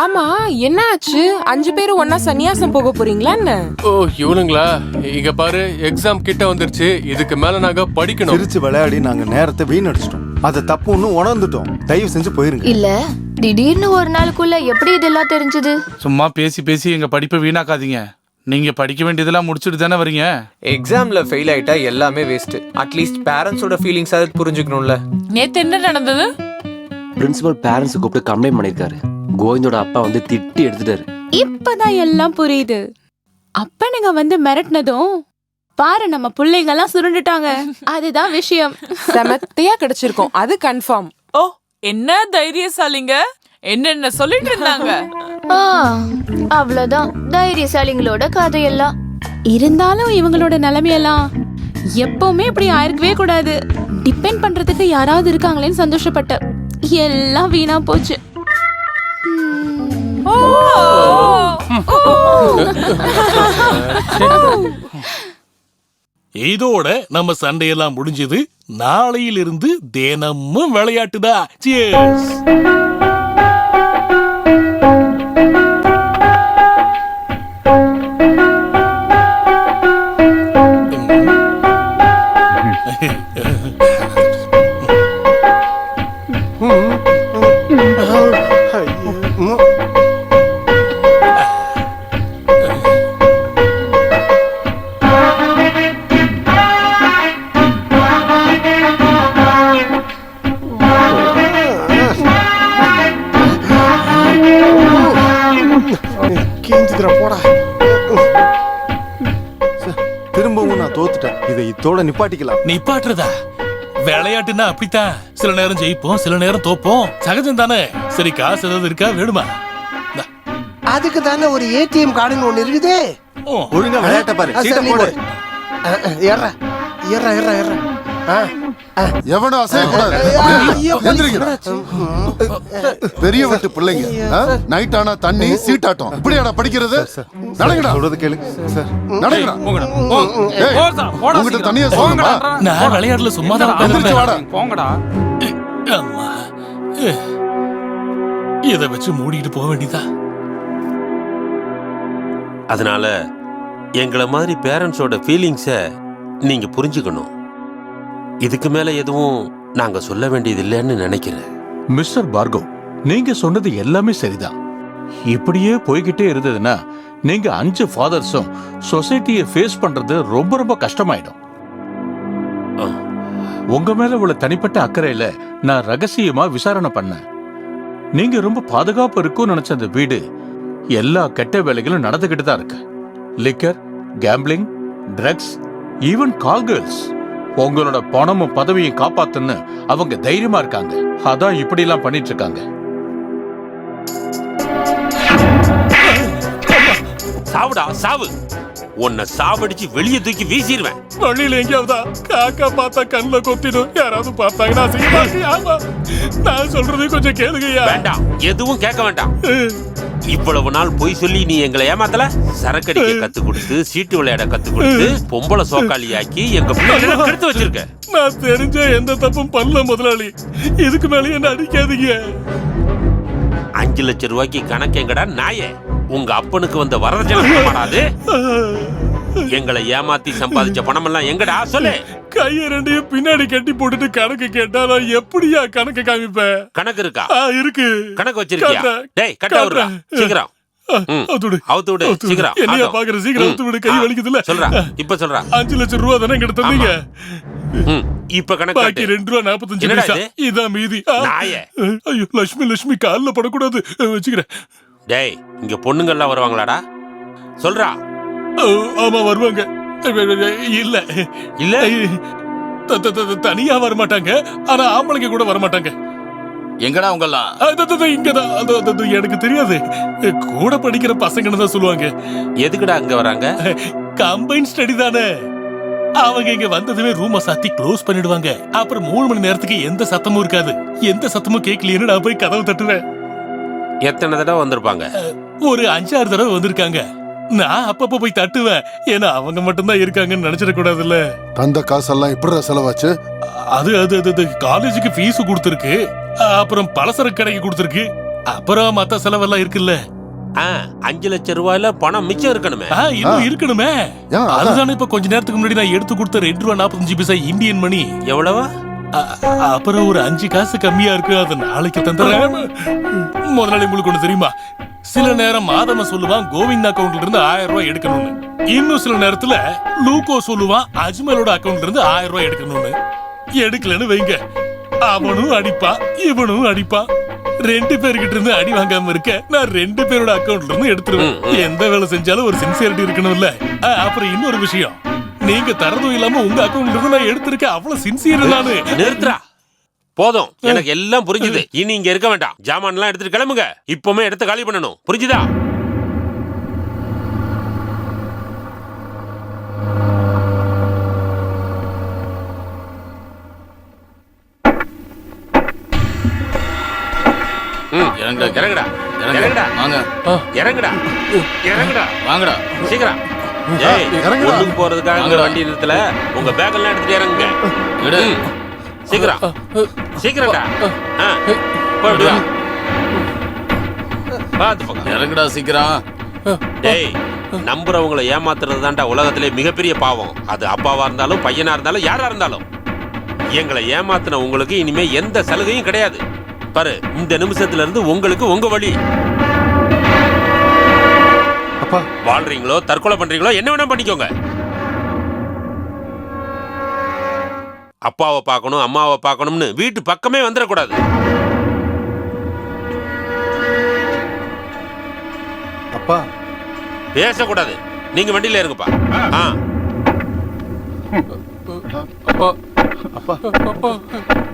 Speaker 9: ஆமா, என்ன ஆச்சு? 5 பேரும் ஒன்னா சன்னியாசம் போக போறீங்களா என்ன?
Speaker 5: ஓ இவனுங்களா? இங்க பாரு, எக்ஸாம் கிட்ட வந்துருச்சு. இதுக்கு மேல நாங்க படிக்கணும்.
Speaker 4: சிரிச்சு விளையாடி நாங்க நேரத்தை வீணடிச்சிட்டோம். அதை தப்புன்னு உணர்ந்துட்டோம். தயவு செஞ்சு போயிருங்க.
Speaker 13: இல்ல, திடீர்னு ஒரு நாளுக்குள்ள எப்படி இதெல்லாம் தெரிஞ்சது?
Speaker 2: சும்மா பேசி பேசி எங்க படிப்பை வீணாக்காதீங்க. நீங்க படிக்க வேண்டியதெல்லாம் முடிச்சுட்டு தானே வரீங்க.
Speaker 8: எக்ஸாம்ல ஃபெயில் ஆயிட்டா எல்லாமே வேஸ்ட். அட்லீஸ்ட் பேரண்ட்ஸோட ஃபீலிங்ஸ் அது புரிஞ்சுக்கணும்ல.
Speaker 9: நேத்து என்ன நடந்தது?
Speaker 6: பிரின்சிபல் பேரண்ட்ஸ் கூப்பிட்டு கம்ப்ளைண்ட் பண்ணிருக்காரு. கோவிந்தோட அப்பா வந்து திட்டி எடுத்துட்டாரு.
Speaker 9: இப்பதான் எல்லாம் புரியுது. அப்ப நீங்க வந்து மிரட்டினதும் பாரு, நம்ம பிள்ளைங்க எல்லாம் சுருண்டுட்டாங்க. அதுதான் விஷயம். செமத்தியா கிடைச்சிருக்கோம், அது கன்ஃபார்ம். ஓ, என்ன தைரியசாலிங்க. என்னென்ன சொல்லிட்டு இருந்தாங்க.
Speaker 13: அவ்வளவுதான் தைரியசாலிங்களோட கதையெல்லாம்.
Speaker 9: இருந்தாலும் இவங்களோட நிலைமையெல்லாம் எப்பவுமே இப்படி ஆயிருக்கவே கூடாது. டிபெண்ட் பண்றதுக்கு யாராவது இருக்காங்களேன்னு சந்தோஷப்பட்ட எல்லாம் வீணா போச்சு.
Speaker 1: இதோட நம்ம சண்டையெல்லாம் முடிஞ்சது. நாளையிலிருந்து தினமும் விளையாட்டுதான். Cheers.
Speaker 4: திரும்பவும் நான் தோத்துட்டேன். இதை இதோட நிப்பாட்டிக்கலாம்.
Speaker 1: நிப்பாட்டுறதா? விளையாட்டுன்னா அப்படித்தான். சில நேரம் ஜெயிப்போம், சில நேரம் தோப்போம். சகஜம் தானே. சரி, காசு ஏதாவது இருக்கா? வேணுமா?
Speaker 18: அதுக்கு தானே ஒரு ஏடிஎம் கார்டுன்னு ஒண்ணு இருக்குது.
Speaker 4: ஒழுங்கா விளையாட்ட பாரு. சீட்டை போடு.
Speaker 18: ஏறா ஏறா ஏறா ஏறா.
Speaker 11: எவனும் அசையக்கூடாது. பெரிய வீட்டு பிள்ளைங்க நைட் ஆனா தண்ணி சீட்டாட்டம் இப்படியாடா படிக்கிறது? நடங்கடா.
Speaker 4: சொல்றது கேளு சார்.
Speaker 11: நடங்கடா. உங்ககிட்ட தனியா சொல்லணுமா?
Speaker 1: நான் விளையாடல, சும்மா தான்
Speaker 11: போங்கடா.
Speaker 1: அம்மா, இதை வச்சு மூடிட்டு போக வேண்டியதா.
Speaker 17: அதனால எங்களை மாதிரி பேரண்ட்ஸோட ஃபீலிங்ஸை நீங்க புரிஞ்சுக்கணும். இதுக்கு மேல எதுவும் நாங்க சொல்ல வேண்டியது இல்லைன்னு நினைக்கிறேன்.
Speaker 10: மிஸ்டர் பார்கவ், நீங்க சொன்னது எல்லாமே சரிதான். இப்படியே போய்கிட்டே இருந்ததுன்னா நீங்க 5 ஃபாதர்ஸும் சொசைட்டியை ஃபேஸ் பண்றது ரொம்ப ரொம்ப கஷ்டமாயிடும். உங்க மேல உள்ள தனிப்பட்ட அக்கறையில நான் ரகசியமா விசாரணை பண்ணேன். நீங்க ரொம்ப பாதுகாப்பு இருக்கும்னு நினைச்ச அந்த வீடு எல்லா கெட்ட வேலைகளும் நடந்துகிட்டு தான் இருக்கு. லிக்கர், கேம்பிளிங், ட்ரக்ஸ், ஈவன் கால் கேர்ள்ஸ். உங்களோட பணமும் பதவியும் காப்பாத்துன்னு அவங்க தைரியமா இருக்காங்க. அதான் இப்படி எல்லாம் பண்ணிட்டு இருக்காங்க.
Speaker 17: சாவுடா சாவு. உன்னை சாவடிச்சு வெளியே தூக்கி வீசிடுவேன்.
Speaker 1: வழியில எங்கேயாவதா காக்கா பார்த்தா கண்ணுல கொத்திடும். யாராவது பார்த்தாங்கன்னா செய்ய. நான் சொல்றதை கொஞ்சம் கேளுங்கய்யா.
Speaker 17: வேண்டாம், எதுவும் கேட்க வேண்டாம். இவ்வளவு நாள் பொய் சொல்லி நீ எங்களை ஏமாத்தல. சரக்கடிக்க கத்து கொடுத்து, சீட்டு விளையாட கத்து கொடுத்து, பொம்பளை சோக்காளியாக்கி எங்க பிள்ளைகளை கெடுத்து வச்சிருக்க.
Speaker 1: நான் தெரிஞ்ச எந்த தப்பும் பண்ணல முதலாளி. இதுக்கு மேலே என்ன அடிக்காதீங்க.
Speaker 17: 5 லட்சம் ரூபாய்க்கு கணக்கு எங்கடா நாயே? உங்க அப்பனுக்கு வந்த வரதட்சணை மாறாது. எங்களை ஏமாத்தி சம்பாதிச்ச பணம் எல்லாம் எங்கடா சொல்லு.
Speaker 1: கைய ரெண்டையும் பின்னாடி கட்டி போட்டுட்டு கணக்கு கேட்டா நான் எப்படியா கணக்கு காமிப்பேன்?
Speaker 17: கணக்கு இருக்கா?
Speaker 1: இருக்கு.
Speaker 17: கணக்கு வச்சிருக்கியா? டேய் கட்ட விடுறா சீக்கிரம். அவுத்து விடு சீக்கிரம்.
Speaker 1: என்னையா பாக்குற? சீக்கிரம் அவுத்து விடு. கை வலிக்குதுல.
Speaker 17: சொல்றா, இப்ப சொல்றா.
Speaker 1: 5 லட்சம் ரூபாய் தானே எங்கிட்ட தந்தீங்க.
Speaker 17: இப்ப கணக்கு
Speaker 1: பாக்கி 2 ரூபா 45 பைசா. இதான் மீதி.
Speaker 17: நாயே.
Speaker 1: ஐயோ, லட்சுமி கால்ல படக்கூடாது. வச்சுக்கிறேன்.
Speaker 17: டேய், இங்க பொண்ணுங்க எல்லாம் வருவாங்களாடா? சொல்றா.
Speaker 1: ஆமா வருவாங்க. இல்ல
Speaker 17: இல்ல
Speaker 1: தனியா வர மாட்டாங்க. ஆனா ஆம்பளைங்க கூட வர மாட்டாங்க.
Speaker 12: எங்கடா உங்கெல்லாம்?
Speaker 1: இங்கதான். எனக்கு தெரியாது. கூட படிக்கிற பசங்கன்னு தான் சொல்லுவாங்க.
Speaker 17: எதுக்குடா அங்க வராங்க?
Speaker 1: கம்பைன் ஸ்டடி தானே. அவங்க இங்க வந்ததுமே ரூமை சாத்தி க்ளோஸ் பண்ணிடுவாங்க. அப்புறம் 3 மணி நேரத்துக்கு எந்த சத்தமும் இருக்காது. எந்த சத்தமும் கேட்கலையேன்னு நான் போய் கதவு தட்டுவேன்.
Speaker 17: எத்தனை தடவை வந்திருப்பாங்க?
Speaker 1: ஒரு 5-6 தடவை வந்திருக்காங்க. நான் அப்பப்ப போய் தட்டுவேன். ஏன்னா அவங்க மட்டும்தான் இருக்காங்கன்னு நினைச்சிடக்கூடாதுல்ல.
Speaker 11: தந்த காசெல்லாம் எப்படி செலவாச்சு?
Speaker 1: அது காலேஜுக்கு ஃபீஸ் கொடுத்துருக்கு. அப்புறம் பலசரக்கு கடைக்கு கொடுத்துருக்கு. அப்புறம் மத்த செலவெல்லாம் இருக்குல்ல.
Speaker 17: 5 லட்சம் ரூபாயில பணம் மிச்சம் இருக்கணுமே.
Speaker 1: இன்னும் இருக்கணுமே. அதுதானே இப்ப கொஞ்ச நேரத்துக்கு முன்னாடி நான் எடுத்து கொடுத்த 2 ரூபா 45 பைசா இந்தியன் மணி.
Speaker 17: எவ்வளவா?
Speaker 1: அப்புறம் ஒரு 5 காசு கம்மியா இருக்கு. அது நாளைக்கு தந்துடுறேன். முதலாளி உங்களுக்கு ஒண்ணு தெரியுமா? சில நேரம் மாதம சொல்லுவான் கோவிந்த் அக்கவுண்ட்ல இருந்து 1000 ரூபாய் எடுக்கணும்னு. இன்னும் சில நேரத்துல லூகோ சொல்லுவான் அஜ்மலோட அக்கவுண்ட்ல இருந்து 1000 ரூபாய் எடுக்கணும்னு. எடுக்கலன்னு வைங்க, அவனும் அடிப்பான் இவனும் அடிப்பான். 2 பேர்கிட்ட இருந்து அடி வாங்காம இருக்க நான் 2 பேரோட அக்கவுண்ட்ல இருந்து எடுத்துருவேன். எந்த வேலை செஞ்சாலும் ஒரு சின்சியரிட்டி இருக்கணும்ல. அப்புறம் இன்னொரு விஷயம், நீங்க தரதும் இல்லாம உங்க அக்கவுண்ட்ல இருந்து நான் எடுத்திருக்கேன். அவ்வளவு சின்சியர் நானு.
Speaker 17: நிறுத்துறா. போதும், எனக்கு எல்லாம் புரிஞ்சுது. இனி இங்க இருக்க வேண்டாம். ஜாமான் எல்லாம் எடுத்துட்டு கிளம்புங்க. இப்பவுமே எடுத்து காலி பண்ணணும். புரிஞ்சுதா?
Speaker 12: இறங்குடா
Speaker 17: இறங்குடா,
Speaker 12: இறங்குடா
Speaker 17: இறங்குடா,
Speaker 12: வாங்க
Speaker 17: இறங்குடா, இறங்குடா,
Speaker 12: வாங்கடா
Speaker 17: சீக்கிரம். ஏய், ஒண்ணுக்கு போறதுக்காக இந்த வண்டி நிறுத்தல. உங்க பேக் எல்லாம் எடுத்துட்டு இறங்குங்க. விடு, சீக்கிரம் சீக்கிரம்டா. போய்டுவா, பாத்து பக்கம்
Speaker 12: இறங்குடா சீக்கிரம்.
Speaker 17: டேய், நம்புறவங்களை ஏமாத்துறது தான்டா உலகத்திலே மிகப்பெரிய பாவம். அது அப்பாவா இருந்தாலும் பையனா இருந்தாலும் யாரா இருந்தாலும். எங்களை ஏமாத்தின உங்களுக்கு இனிமே எந்த சலுகையும் கிடையாது. பாரு, இந்த நிமிஷத்துல இருந்து உங்களுக்கு உங்க வழி.
Speaker 4: அப்பா,
Speaker 17: வாழ்றீங்களோ தற்கொலை பண்றீங்களோ என்ன வேணா பண்ணிக்கோங்க. அப்பாவை பார்க்கணும் அம்மாவை பார்க்கணும்னு வீட்டு பக்கமே வந்துடக்கூடாது.
Speaker 4: அப்பா
Speaker 17: பேசக்கூடாது. நீங்க வண்டியில இருங்கப்பா.
Speaker 5: அப்பா
Speaker 4: அப்பா அப்பா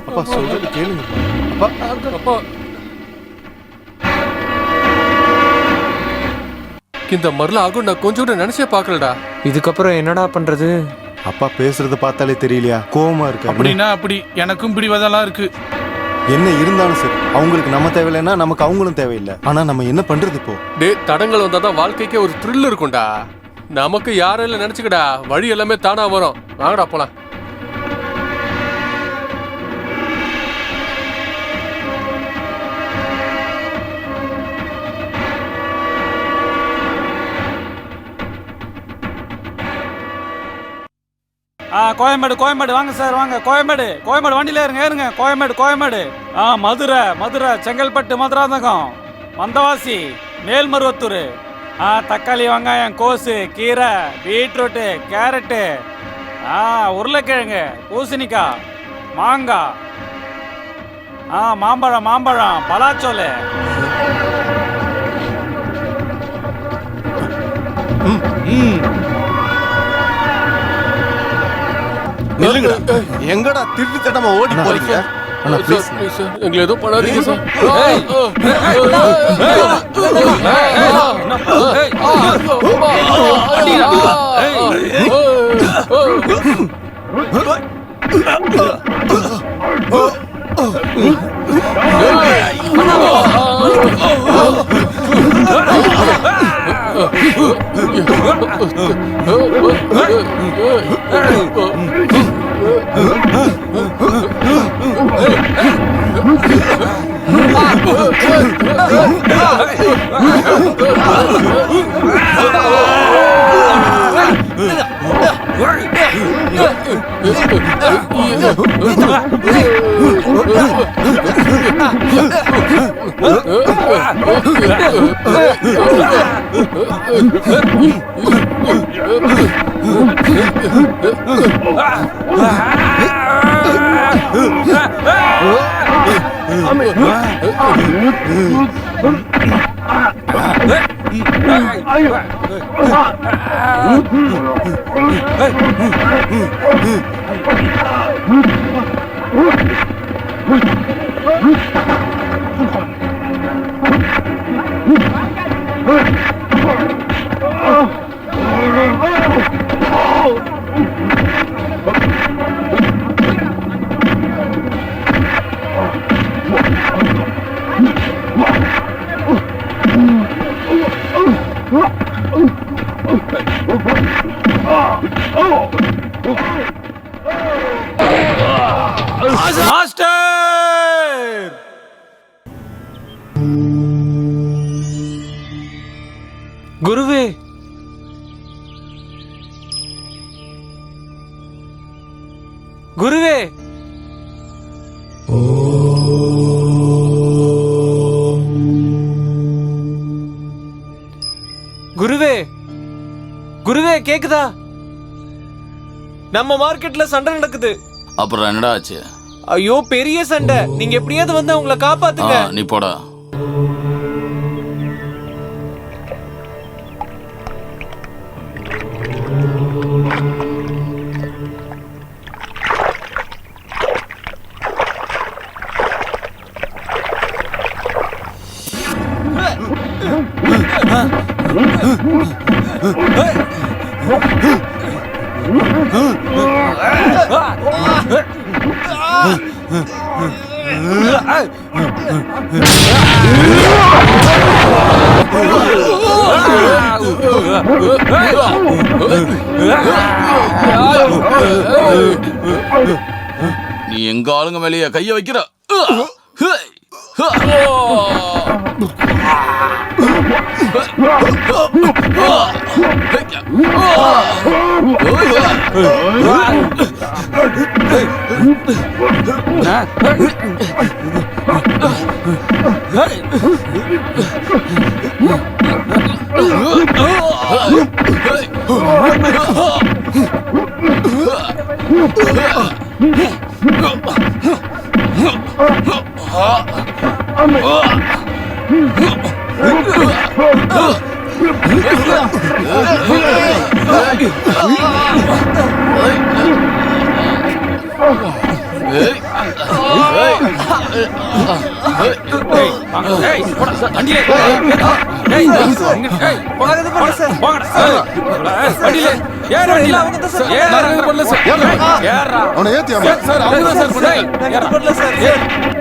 Speaker 4: அப்பா சொல்றது கேளுங்க அப்பா.
Speaker 5: அப்பா, இந்த மாதிரிலாம் ஆகும் நான் கொஞ்சம் கூட நினைச்சே பாக்கலடா.
Speaker 8: இதுக்கப்புறம் என்னடா பண்றது?
Speaker 4: அப்பா பேசுறத பார்த்தாலே தெரியலையா, கோவமா இருக்கு.
Speaker 2: அப்படின்னா அப்படி எனக்கும் பிடிவதெல்லாம் இருக்கு.
Speaker 4: என்ன இருந்தாலும் சரி, அவங்களுக்கு நம்ம தேவையில்லைன்னா நமக்கு அவங்களும் தேவையில்லை. ஆனா நம்ம என்ன பண்றது இப்போ?
Speaker 5: தடங்கள் வந்தாதான் வாழ்க்கைக்கே ஒரு த்ரில் இருக்கும்டா. நமக்கு யாரும் இல்லை நினைச்சுக்கடா, வழி எல்லாமே தானா வரும். வாங்கடா போலாம்.
Speaker 19: கோயம்பேடு கோயம்பேடு வாங்க சார், வாங்க. கோயம்பேடு கோயம்பேடு வண்டியில ஏறுங்க. கோயம்பேடு. மதுரை செங்கல்பட்டு, மதுராந்தகம், வந்தவாசி, மேல்மருவத்தூர். தக்காளி, வெங்காயம், கோசு, கீரை, பீட்ரூட்டு, கேரட்டு, உருளைக்கிழங்கு, பூசணிக்காய், மாங்காய், மாம்பழம், பலாச்சோலை.
Speaker 3: நில்லுங்கடா. எங்கடா திருட்டு தட்டமா ஓடி போறீங்க?
Speaker 5: எங்களை எதுவும் பண்ணாதீங்க சார்.
Speaker 19: மாஸ்டர்!
Speaker 8: குருவே, குருவே, குருவே, குருவே கேக்குதா? நம்ம மார்க்கெட்ல சண்டை நடக்குது.
Speaker 12: அப்புறம் என்னடா ஆச்சு?
Speaker 8: ஐயோ, பெரிய சண்டை. நீங்க எப்படியாவது வந்து அவங்கள காப்பாத்துங்க.
Speaker 12: நீ போடா. நீ எங்க ஆளுங்க மேலேயே கைய வைக்கிற.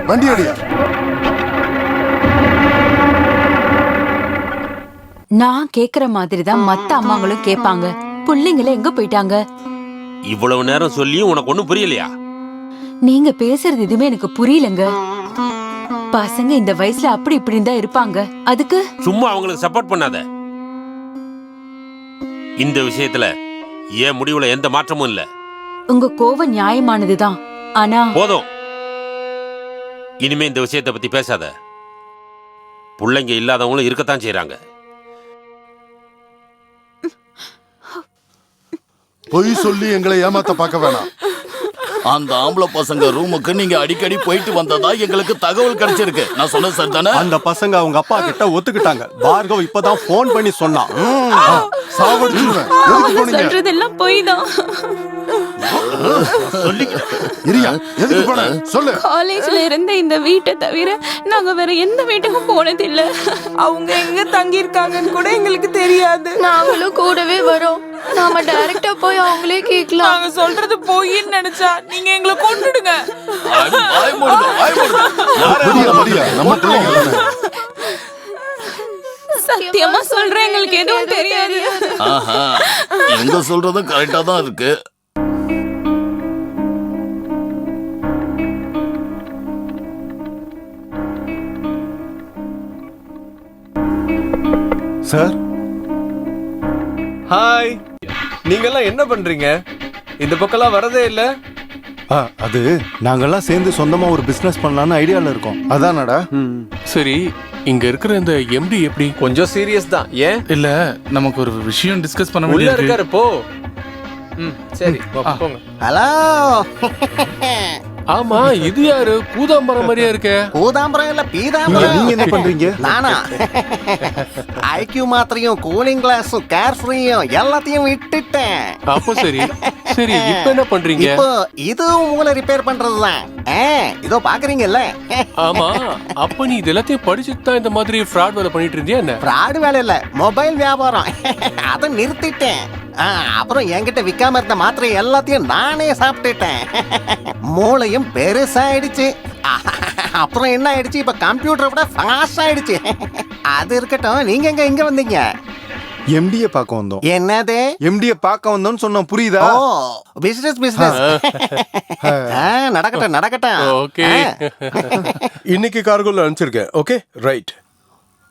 Speaker 11: வண்டி அடி.
Speaker 7: நான் கேக்குற மாதிரி தான் மத்த அம்மாங்களும் கேட்பாங்க. புள்ளைங்கள எங்க போயிட்டாங்க?
Speaker 17: இவ்வளவு நேரம் சொல்லியும் உனக்கு ஒண்ணும் புரியலையா?
Speaker 7: நீங்க பேசுறது எதுவுமே எனக்கு புரியலங்க. பசங்க இந்த வயசுல அப்படி இப்படி தான் இருப்பாங்க. அதுக்கு
Speaker 17: சும்மா அவங்களுக்கு சப்போர்ட் பண்ணாத. இந்த விஷயத்துல என் முடிவுல எந்த மாற்றமும் இல்ல.
Speaker 7: உங்க கோவம் நியாயமானதுதான். ஆனா
Speaker 17: போதும், இனிமே இந்த விஷயத்தை பத்தி பேசாத. பிள்ளைங்க இல்லாதவங்களும் இருக்கத்தான் செய்யறாங்க.
Speaker 11: பொய் சொல்லி எங்களை ஏமாத்த பார்க்க வேணாம்.
Speaker 12: அந்த ஆம்பளை பசங்க ரூமுக்கு நீங்க அடிக்கடி போயிட்டு வந்ததா எங்களுக்கு தகவல் கிடைச்சிருக்கு. நான் சொன்னது சரிதானே?
Speaker 3: அந்த பசங்க அவங்க அப்பா கிட்ட ஒத்துக்கிட்டாங்க. பார்கவ் இப்பதான் போன் பண்ணி சொன்னான்.
Speaker 11: சாவடிச்சிருவேன். எதுக்கு போனீங்க?
Speaker 9: சொல்றதெல்லாம் பொய் தான்.
Speaker 11: இரியா, எதுக்கு போன? சொல்லு.
Speaker 9: காலேஜ்ல இருந்த இந்த வீட்டை தவிர நாங்க வேற எந்த வீட்டுக்கும் போனது இல்ல. அவங்க எங்க தங்கி இருக்காங்கன்னு கூட எங்களுக்கு தெரியாது.
Speaker 13: நாங்களும் கூடவே வரோம். நாம டைரக்டா போய் அவங்களே கேட்கலாம்.
Speaker 9: நாங்க சொல்றது பொய்ன்னு நினைச்சா நீங்க எங்களை கொன்னுடுங்க.
Speaker 11: நம்ம பிள்ளைங்க
Speaker 9: சத்தியமா சொல்றேன், எங்களுக்கு எதுவும் தெரியாது.
Speaker 12: ஆஹா, எங்க சொல்றதும் கரெக்டா தான் இருக்கு.
Speaker 3: Sir,
Speaker 16: hi. நீங்க எல்லாம் என்ன பண்றீங்க? இந்த பக்கம்லாம் வரதே இல்ல.
Speaker 4: அது நாங்கெல்லாம் சேர்ந்து சொந்தமா ஒரு பிசினஸ் பண்ணலாம்னு ஐடியால இருக்கோம். அதானடா?
Speaker 5: சரி, இங்க இருக்கிற இந்த எம்டி எப்படி?
Speaker 16: கொஞ்சம் சீரியஸ் தான். ஏன்?
Speaker 2: இல்ல, நமக்கு ஒரு விஷயம் டிஸ்கஸ் பண்ண
Speaker 16: உள்ள
Speaker 2: வேண்டியது
Speaker 16: இருக்காரு. போ. சரி, போங்க.
Speaker 3: ஹலோ.
Speaker 5: ஆமா, இது யாரு? கூதாம்பரம் மாதிரியா இருக்க.
Speaker 3: கூதாம்பரம் இல்ல, பீதாம்பரம்.
Speaker 4: நீங்க என்ன பண்றீங்க?
Speaker 3: நானா ஐக்யூ மாத்திரையும் கூலிங் கிளாஸும் கேர் ஃப்ரீயும் எல்லாத்தையும் விட்டுட்டேன்.
Speaker 5: அப்போ சரி சரி, இப்போ என்ன பண்றீங்க?
Speaker 3: இப்போ இதுவும் மூளை ரிப்பேர் பண்றதுதான். இதோ பாக்குறீங்கல்ல.
Speaker 5: ஆமா, அப்ப நீ இது எல்லாத்தையும் படிச்சுட்டு தான் இந்த மாதிரி ஃப்ராட் வேலை பண்ணிட்டு இருந்தியா என்ன?
Speaker 3: ஃப்ராட் வேலை இல்ல, மொபைல் வியாபாரம். அதை நிறுத்திட்டேன். அப்புறம் என்கிட்ட விக்காம இருந்த மாத்திரை எல்லாத்தையும் நானே சாப்பிட்டுட்டேன். மூளையும் பெருசாயிடுச்சு. அப்புறம் என்ன ஆயிடுச்சு, இப்ப கம்ப்யூட்டரை விட ஃபாஸ்ட் ஆயிடுச்சு. அது இருக்கட்டும், நீங்க எங்க இங்க வந்தீங்க?
Speaker 4: எம்டியை பார்க்க வந்தோம்.
Speaker 3: என்னது?
Speaker 4: எம்டியை பார்க்க வந்தோம்னு சொன்னோம், புரியுதா?
Speaker 3: Oh, business business. நடக்கட்டும் நடக்கட்டும்.
Speaker 5: ஓகே.
Speaker 16: இன்னைக்கு கார்கோல அனுப்பிச்சிருக்கேன். Okay, right.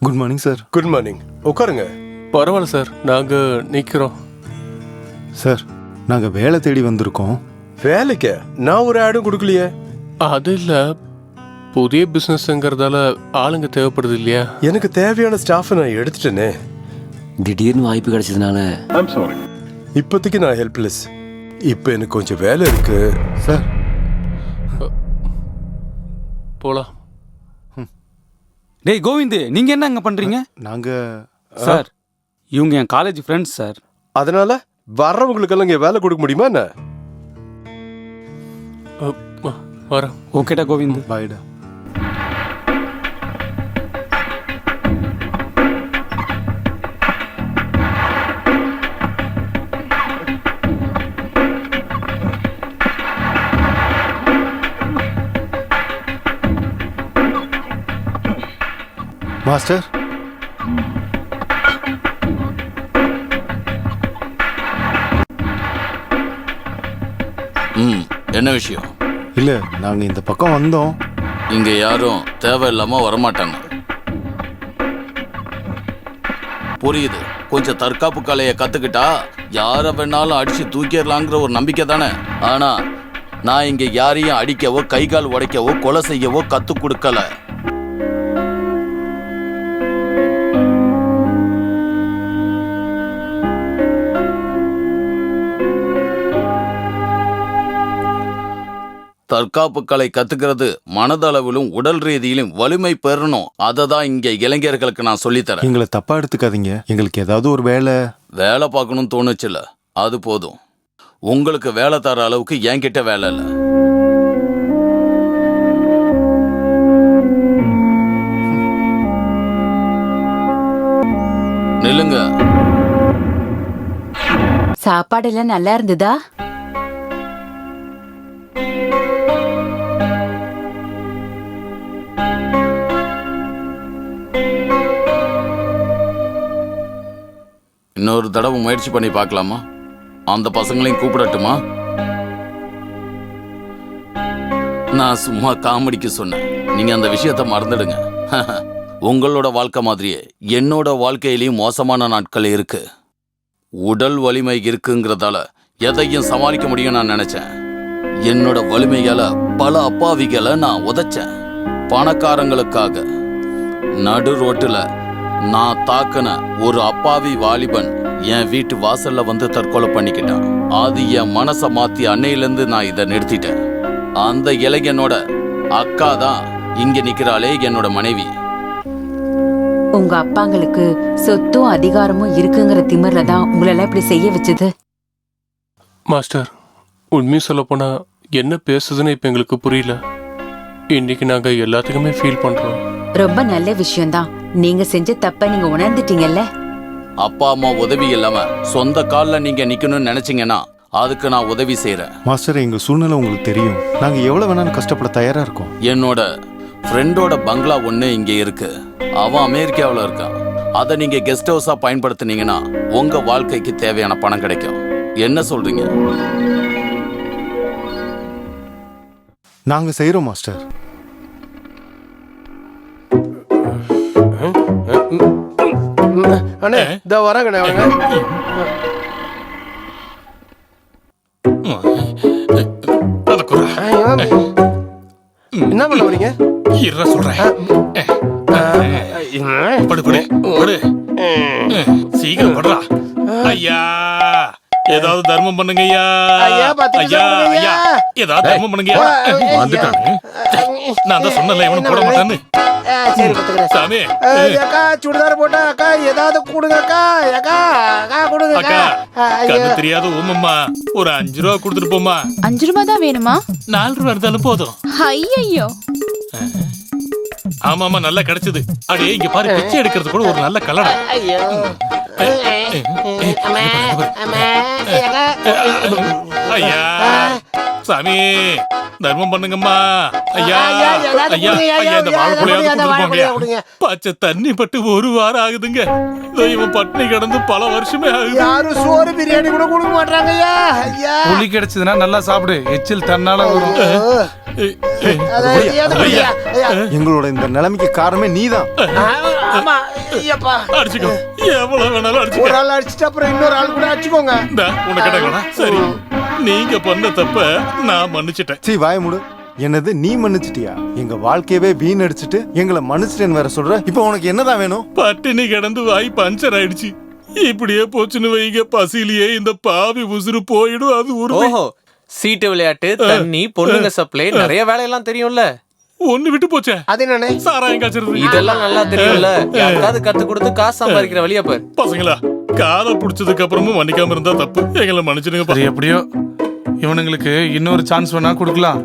Speaker 4: Good morning sir.
Speaker 16: Good morning. உட்காருங்க.
Speaker 5: பரவாயில்ல சார், நாங்க நிக்கிறோம்.
Speaker 4: சார், நாங்க வேலை தேடி வந்திருக்கோம்.
Speaker 16: வேலைக்கு நான் ஒரு ஆடும் கொடுக்கலையே.
Speaker 5: அது இல்ல, புதிய பிசினஸ்ங்கிறதால ஆளுங்க தேவைப்படுது இல்லையா?
Speaker 16: எனக்கு தேவையான ஸ்டாஃப் நான் எடுத்துட்டேனே.
Speaker 6: திடீர்னு வாய்ப்பு கிடைச்சதுனால
Speaker 16: இப்போதைக்கு நான் ஹெல்ப்லெஸ். இப்போ எனக்கு கொஞ்சம் வேலை இருக்கு
Speaker 4: சார்.
Speaker 5: போலாம்.
Speaker 19: டேய் கோவிந்த், நீங்க என்ன அங்க பண்றீங்க?
Speaker 4: நாங்க
Speaker 19: சார், இவங்க என் காலேஜ் ஃப்ரெண்ட்ஸ் சார்.
Speaker 16: அதனால வர்றவங்களுக்கெல்லாம் இங்க வேலை கொடுக்க முடியுமா என்ன?
Speaker 5: வரேன்.
Speaker 19: ஓகேடா கோவிந்த்.
Speaker 4: பாய்டா. மாஸ்டர்
Speaker 12: என்ன விஷயம்?
Speaker 4: இல்ல நாங்க இந்த பக்கம் வந்தோம்.
Speaker 12: இங்க யாரும் தேவையில்லாம வரமாட்டாங்க. புரியுது. கொஞ்சம் தற்காப்பு கலையை கத்துக்கிட்டா யார வேணாலும் அடிச்சு தூக்கிடலாங்கிற ஒரு நம்பிக்கை தானே. ஆனா நான் இங்க யாரையும் அடிக்கவோ கை கால் உடைக்கவோ கொலை செய்யவோ கத்து கொடுக்கல. தற்காப்பு கலை கத்துக்கிறது மனதளவிலும் உடல் ரீதியிலும் வலிமை பெறணும். அதை தான் இங்க இளைஞர்களுக்கு நான் சொல்லித்தரேன்.
Speaker 4: எங்களை தப்பா எடுத்துக்காதீங்க. எங்களுக்கு ஏதாவது ஒரு வேலை
Speaker 12: பார்க்கணும்னு தோணுச்சுல, அது போதும். உங்களுக்கு வேலை தர அளவுக்கு என்கிட்ட வேலை இல்லை. நில்லுங்க.
Speaker 7: சாப்பாடெல்லாம் நல்லா இருந்ததா?
Speaker 12: இன்னொரு தடவை முயற்சி பண்ணி பார்க்கலாமா? அந்த பசங்களையும் கூப்பிடட்டுமா? நான் சும்மா காமெடிக்கு சொன்னேன். நீங்க அந்த விஷயத்த மறந்துடுங்க. உங்களோட வாழ்க்கை மாதிரியே என்னோட வாழ்க்கையிலையும் மோசமான நாட்கள் இருக்கு. உடல் வலிமை இருக்குங்கிறதால எதையும் சமாளிக்க முடியும் நான் நினைச்சேன். என்னோட வலிமையால பல அப்பாவிகளை நான் உதைச்சேன். பணக்காரங்களுக்காக நடு ரோட்டுல நான் தாக்குன ஒரு அப்பாவி வாலிபன் என் வீட்டு வாசல்ல வந்து தற்கொலை பண்ணிக்கிட்டான். அது என் மனசை மாத்தி அன்னையிலிருந்து நான் இதை நிறுத்திட்டேன். அந்த இளைஞனோட அக்கா தான் இங்க நிக்கிறாளே, என்னோட மனைவி.
Speaker 7: உங்க அப்பாங்களுக்கு சொத்தும் அதிகாரமும் இருக்குங்கிற திமிர்ல தான் உங்களெல்லாம் இப்படி செய்ய வச்சது.
Speaker 5: மாஸ்டர், உண்மையை சொல்ல போனா என்ன பேசுதுன்னு இப்ப எங்களுக்கு புரியல. இன்னைக்கு நாங்க எல்லாத்துக்குமே ஃபீல் பண்றோம்.
Speaker 7: ரொம்ப நல்ல விஷயம்தான். நீங்க செஞ்ச தப்ப நீங்க உணர்ந்துட்டீங்கல்ல.
Speaker 12: அப்பா அம்மா உதவி இல்லாம சொந்த கால்ல நீங்க நிக்கணும்னு நினைச்சீங்கன்னா அதுக்கு நான் உதவி செய்யறேன்.
Speaker 4: மாஸ்டர், எங்க சூழ்நிலை உங்களுக்கு தெரியும். நாங்க எவ்வளவு வேணாலும் கஷ்டப்பட தயாரா இருக்கோம்.
Speaker 12: என்னோட ஃப்ரெண்டோட பங்களா ஒண்ணு இங்க இருக்கு. அவன் அமெரிக்காவில் இருக்கான். அதை நீங்க கெஸ்ட் ஹவுஸா பயன்படுத்தினீங்கன்னா உங்க வாழ்க்கைக்கு தேவையான பணம் கிடைக்கும். என்ன சொல்றீங்க?
Speaker 4: நாங்க செய்யறோம் மாஸ்டர்.
Speaker 16: அண்ணே இதோ வராங்கண்ணே. அவங்க என்ன பண்ண வரீங்க?
Speaker 1: சொல்றேன். சீக்கிரம் படுறா. ஐயா ஏதாவது தர்மம் பண்ணுங்க ஐயா. ஐயா ஐயா ஏதாவது தர்மம் பண்ணுங்க. வந்துட்டாங்க. நான் தான் சொன்னல எவனும் போட மாட்டான்னு. சாமி
Speaker 18: அக்கா சுடிதார் போட்டா அக்கா ஏதாவது கொடுங்க அக்கா. அக்கா அக்கா கொடுங்க
Speaker 1: அக்கா. கண்ணு தெரியாத ஊமம்மா, ஒரு 5 ரூபா கொடுத்துட்டு போமா.
Speaker 9: 5 ரூபாய் தான் வேணுமா?
Speaker 1: 4 ரூபா இருந்தாலும் போதும்.
Speaker 9: ஐயோ.
Speaker 1: ஆமாமா நல்லா கிடைச்சது. அடே இங்க பாரு, பிச்சை எடுக்கிறது கூட ஒரு நல்ல கலடா. ஐயா சாமி தர்மம் பண்ணுங்கம்மா. ஐயா ஐயா ஐயா இந்த வாழைப்பழம் பச்சை தண்ணி பட்டு 1 வாரம் ஆகுதுங்க. இவன் பட்டினி கிடந்து பல வருஷமே ஆகுது.
Speaker 18: யாரும் சோறு பிரியாணி கூட கொடுக்க மாட்டாங்க ஐயா. ஐயா
Speaker 2: புளி கிடைச்சதுன்னா நல்லா சாப்பிடு. எச்சில் தன்னால வரும்.
Speaker 4: எங்களோட இந்த நிலைமைக்கு காரணமே நீதான்.
Speaker 1: அடிச்சுக்கோ, எவ்வளவு வேணாலும் அடிச்சுக்கோ.
Speaker 18: ஒரு ஆள் அடிச்சுட்டு அப்புறம் இன்னொரு ஆள் கூட அடிச்சுக்கோங்க.
Speaker 1: உனக்கு சரி, நீங்க பண்ண தப்ப நான் மன்னிச்சிட்டேன்.
Speaker 4: சீ வாய மூடு. என்னது நீ மன்னிச்சிட்டியா? எங்க வாழ்க்கையவே வீணடிச்சிட்டு எங்களை மன்னிச்சிட்டேன்னு வேற சொல்ற. இப்ப உனக்கு என்னதான் வேணும்?
Speaker 1: பட்டினி கிடந்து வாய் பஞ்சர் ஆயிடுச்சு. இப்படியே போச்சுன்னு வைங்க, பசியிலேயே இந்த பாவி உசுறு போயிடும். அது ஒரு
Speaker 8: சீட்டு விளையாட்டு, தண்ணி, பொண்ணுங்க சப்ளை, நிறைய வேலையெல்லாம் தெரியும்ல.
Speaker 1: ஒண்ணு விட்டு போச்சே,
Speaker 18: அது என்னண்ணே?
Speaker 1: சாராயம் காய்ச்சறது.
Speaker 8: இதெல்லாம் நல்லா தெரியும்ல. யாருக்காவது கத்து கொடுத்து காசு சம்பாதிக்கிற வழியா பாரு.
Speaker 1: பசங்களா, காலை புடிச்சதுக்கு அப்புறமும் மன்னிக்காம இருந்தா தப்பு. எங்களை மன்னிச்சிடுங்க.
Speaker 2: எப்படியோ இவனுங்களுக்கு இன்னொரு சான்ஸ் வேணா கொடுக்கலாம்.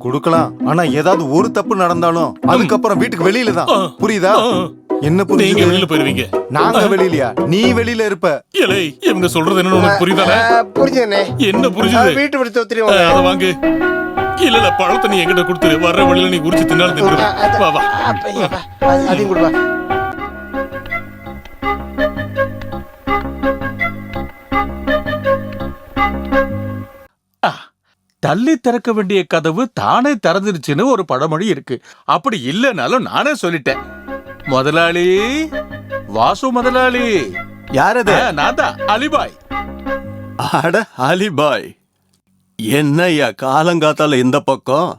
Speaker 4: கொடுக்கலாம். ஆனா ஏதாவது ஒரு தப்பு நடந்தாலும் அதுக்கப்புறம் வீட்டுக்கு வெளியில தான். புரியுதா? என்ன
Speaker 1: நீங்க வெளியில போயிருவீங்க,
Speaker 4: நாங்க வெளியிலயா? நீ வெளியில இருப்ப.
Speaker 1: ஏலே இவங்க சொல்றது என்ன உனக்கு புரியுதானே?
Speaker 18: புரியுதுண்ணே.
Speaker 1: என்ன புரியுது?
Speaker 18: வீட்டு விட்டு ஒத்துறீங்க.
Speaker 1: அத வாங்கு. இல்ல இல்ல, பழத்தை நீ என்கிட்ட கொடுத்துரு. வர்ற வழியில நீ உரிச்சு தின்னாலும் தின்னுடுவ. வா வா.
Speaker 18: அதையும் கொடுவா.
Speaker 10: தள்ளி திறக்க வேண்டிய கதவு தானே திறந்துருச்சுன்னு ஒரு பழமொழி இருக்கு. அப்படி இல்லைனாலும் நானே சொல்லிட்டேன். முதலாளி, வாசு முதலாளி.
Speaker 4: யாரது?
Speaker 10: நான் தான் அலிபாய்.
Speaker 4: அட அலிபாய், என்னய்யா காலங்காத்தால இந்த பக்கம்?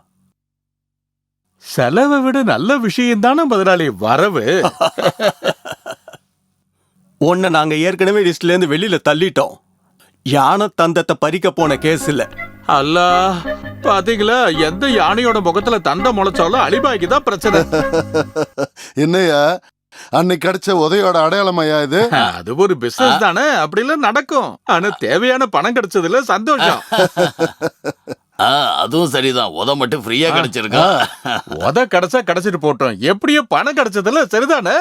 Speaker 10: செலவை விட நல்ல விஷயம் தானே முதலாளி வரவு.
Speaker 4: உன்னை நாங்க ஏற்கனவே லிஸ்ட்ல இருந்து வெளியில தள்ளிட்டோம். யானை தந்தத்தை பறிக்க போன கேஸ்ல.
Speaker 10: அல்லா, பாத்தீங்களா, எந்த யானையோட முகத்துல தந்தை முளைச்சாலும் அலிபாய்க்கு தான் பிரச்சனை.
Speaker 11: என்னையா அன்னைக்கு கிடைச்ச உதவியோட அடையாளமையா இது?
Speaker 10: அது ஒரு பிசினஸ் தானே, அப்படி எல்லாம் நடக்கும். ஆனா தேவையான பணம் கிடைச்சதுல சந்தோஷம்.
Speaker 12: அதுவும் சரிதான். உத மட்டும் ஃப்ரீயா கிடைச்சிருக்கா?
Speaker 10: உத கிடைச்சா கிடைச்சிட்டு போட்டோம், எப்படியோ பணம் கிடைச்சதுல சரிதானே.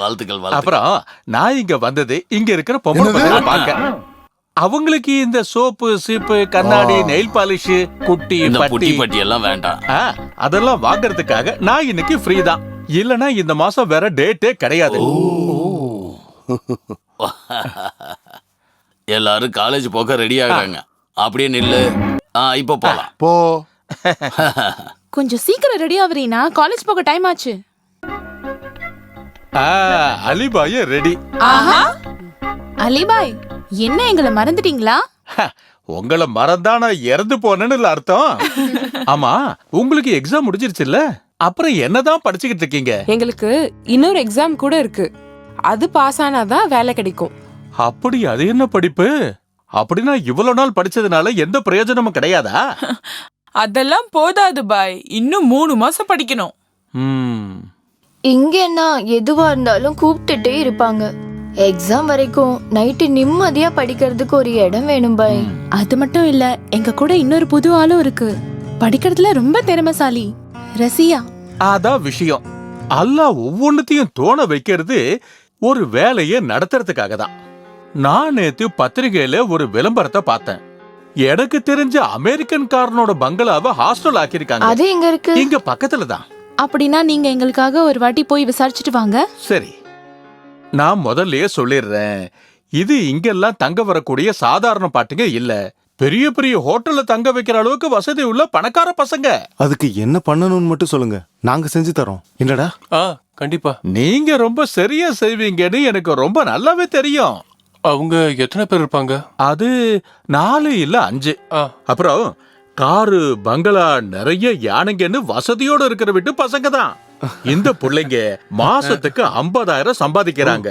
Speaker 12: வாழ்த்துக்கள்.
Speaker 10: அப்புறம் நான் இங்க வந்தது இங்க இருக்கிற பொம்பளை பசங்களை பார்க்க. அவங்களுக்கு இந்த சோப்பு, சீப்பு, கண்ணாடி, நெயில் பாலிஷ், குட்டி
Speaker 12: பட்டி எல்லாம் வேண்டாம்.
Speaker 10: அதெல்லாம் வாங்குறதுக்காக நான் இன்னைக்கு ஃப்ரீ தான். இல்லனா இந்த மாசம் வேற டேட்டே கிடையாது.
Speaker 12: எல்லாரும் காலேஜ் போக ரெடி ஆகுறாங்க. அப்படியே நில்லு. இப்ப போலாம்.
Speaker 11: போ.
Speaker 9: கொஞ்சம் சீக்கிரம் ரெடி ஆவறீனா? காலேஜ் போக டைம் ஆச்சு.
Speaker 10: அலிபாய் ரெடி.
Speaker 9: ஆஹா, அலிபாய், என்ன எங்களை மறந்துட்டீங்களா?
Speaker 10: உங்களை மறந்தா நான் இறந்து போனேன்னு அர்த்தம். ஆமா, உங்களுக்கு எக்ஸாம் முடிஞ்சிருச்சுல்ல, அப்புறம் என்னதான் படிச்சுக்கிட்டு இருக்கீங்க?
Speaker 20: எங்களுக்கு இன்னொரு எக்ஸாம் கூட இருக்கு. அது பாஸ் ஆனாதான் வேலை கிடைக்கும்.
Speaker 10: அப்படி? அது என்ன படிப்பு? அப்படின்னா இவ்வளவு நாள் படிச்சதுனால எந்த பிரயோஜனமும் கிடையாதா?
Speaker 20: அதெல்லாம் போதாது பாய், இன்னும் 3 மாசம் படிக்கணும்.
Speaker 13: இங்கன்னா எதுவா இருந்தாலும் கூப்பிட்டுட்டே இருப்பாங்க. எக்ஸாம் வரைக்கும் நைட்டு நிம்மதியா படிக்கிறதுக்கு ஒரு இடம் வேணும் பாய்.
Speaker 9: அது மட்டும் இல்ல, எங்க கூட இன்னொரு புது ஆளும் இருக்கு. படிக்கிறதுல ரொம்ப திறமைசாலி, ரசியா.
Speaker 10: அதான் விஷயம். அல்லாஹ் ஒவ்வொன்னுத்தையும் தோண வைக்கிறது ஒரு வேலையை நடத்துறதுக்காக தான். நான் நேத்து பத்திரிகையில ஒரு விளம்பரத்தை பார்த்தேன். எனக்கு தெரிஞ்ச அமெரிக்கன் காரனோட பங்களாவை ஹாஸ்டல் ஆக்கியிருக்காங்க.
Speaker 13: அது எங்க இருக்கு?
Speaker 10: இங்க பக்கத்துல தான்.
Speaker 9: அப்படின்னா நீங்க எங்களுக்காக ஒரு வாட்டி போய் விசாரிச்சுட்டு வாங்க.
Speaker 10: சரி, நான் முதல்லயே சொல்லிடுறேன், இது இங்கெல்லாம் தங்க வரக்கூடிய சாதாரண பாட்டுங்க இல்ல. பெரிய பெரிய ஹோட்டல்ல தங்க வைக்கிற அளவுக்கு வசதி உள்ள பணக்கார பசங்க.
Speaker 4: அதுக்கு என்ன பண்ணணும்னு மட்டும் சொல்லுங்க, நாங்க செஞ்சு தரோம். என்னடா?
Speaker 5: கண்டிப்பா.
Speaker 10: நீங்க ரொம்ப சரியா செய்வீங்கன்னு எனக்கு ரொம்ப நல்லாவே தெரியும்.
Speaker 5: அவங்க எத்தனை பேர் இருப்பாங்க?
Speaker 10: அது 4 இல்ல 5. அப்புறம் காரு, பங்களா, நிறைய யானைங்கன்னு வசதியோட இருக்கிற வீட்டு பசங்க தான். இந்த பிள்ளைங்க மாசத்துக்கு 50,000 சம்பாதிக்கிறாங்க.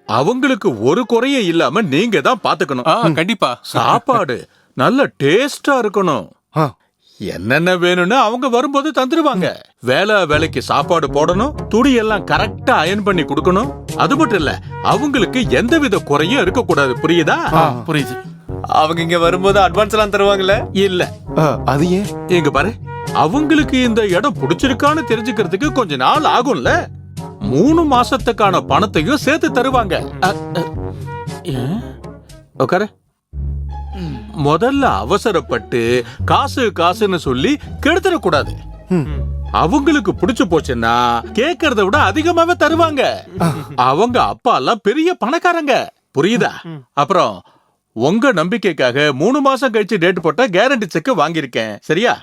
Speaker 10: அவங்களுக்கு ஒரு குறையும் இல்லாம நீங்க தான் பாத்துக்கணும்.
Speaker 5: கண்டிப்பா.
Speaker 10: சாப்பாடு நல்ல டேஸ்டா இருக்கணும். என்னென்ன வேணும்னு அவங்க வரும்போது தந்துருவாங்க. வேலைக்கு சாப்பாடு போடணும், துணி எல்லாம் கரெக்டா அயன் பண்ணி கொடுக்கணும். அது மட்டும் இல்ல, அவங்களுக்கு எந்தவித குறையும் இருக்க கூடாது. புரியுதா?
Speaker 8: புரியுது. அவங்க இங்க வரும்போது அட்வான்ஸ் எல்லாம் தருவாங்கல்ல?
Speaker 10: இல்ல.
Speaker 4: அது ஏன்?
Speaker 10: இங்க பாரு, அவங்களுக்கு இந்த இடம் பிடிச்சிருக்கான்னு தெரிஞ்சுக்கிறதுக்கு கொஞ்ச நாள் ஆகும்ல. 3 மாசத்துக்கான பணத்தையும் சேர்த்து தருவாங்க. உட்காரு. முதல்ல அவசரப்பட்டு காசுன்னு சொல்லி கெடுத்துடக்கூடாது. அவங்களுக்கு பிடிச்சு போச்சுன்னா கேட்கறத விட அதிகமாவே தருவாங்க. அவங்க அப்பா எல்லாம் பெரிய பணக்காரங்க. புரியுதா? அப்புறம் உங்க நம்பிக்கைக்காக 3 மாசம் கழிச்சு டேட் போட்ட கேரண்டி செக் வாங்கியிருக்கேன். சரியா?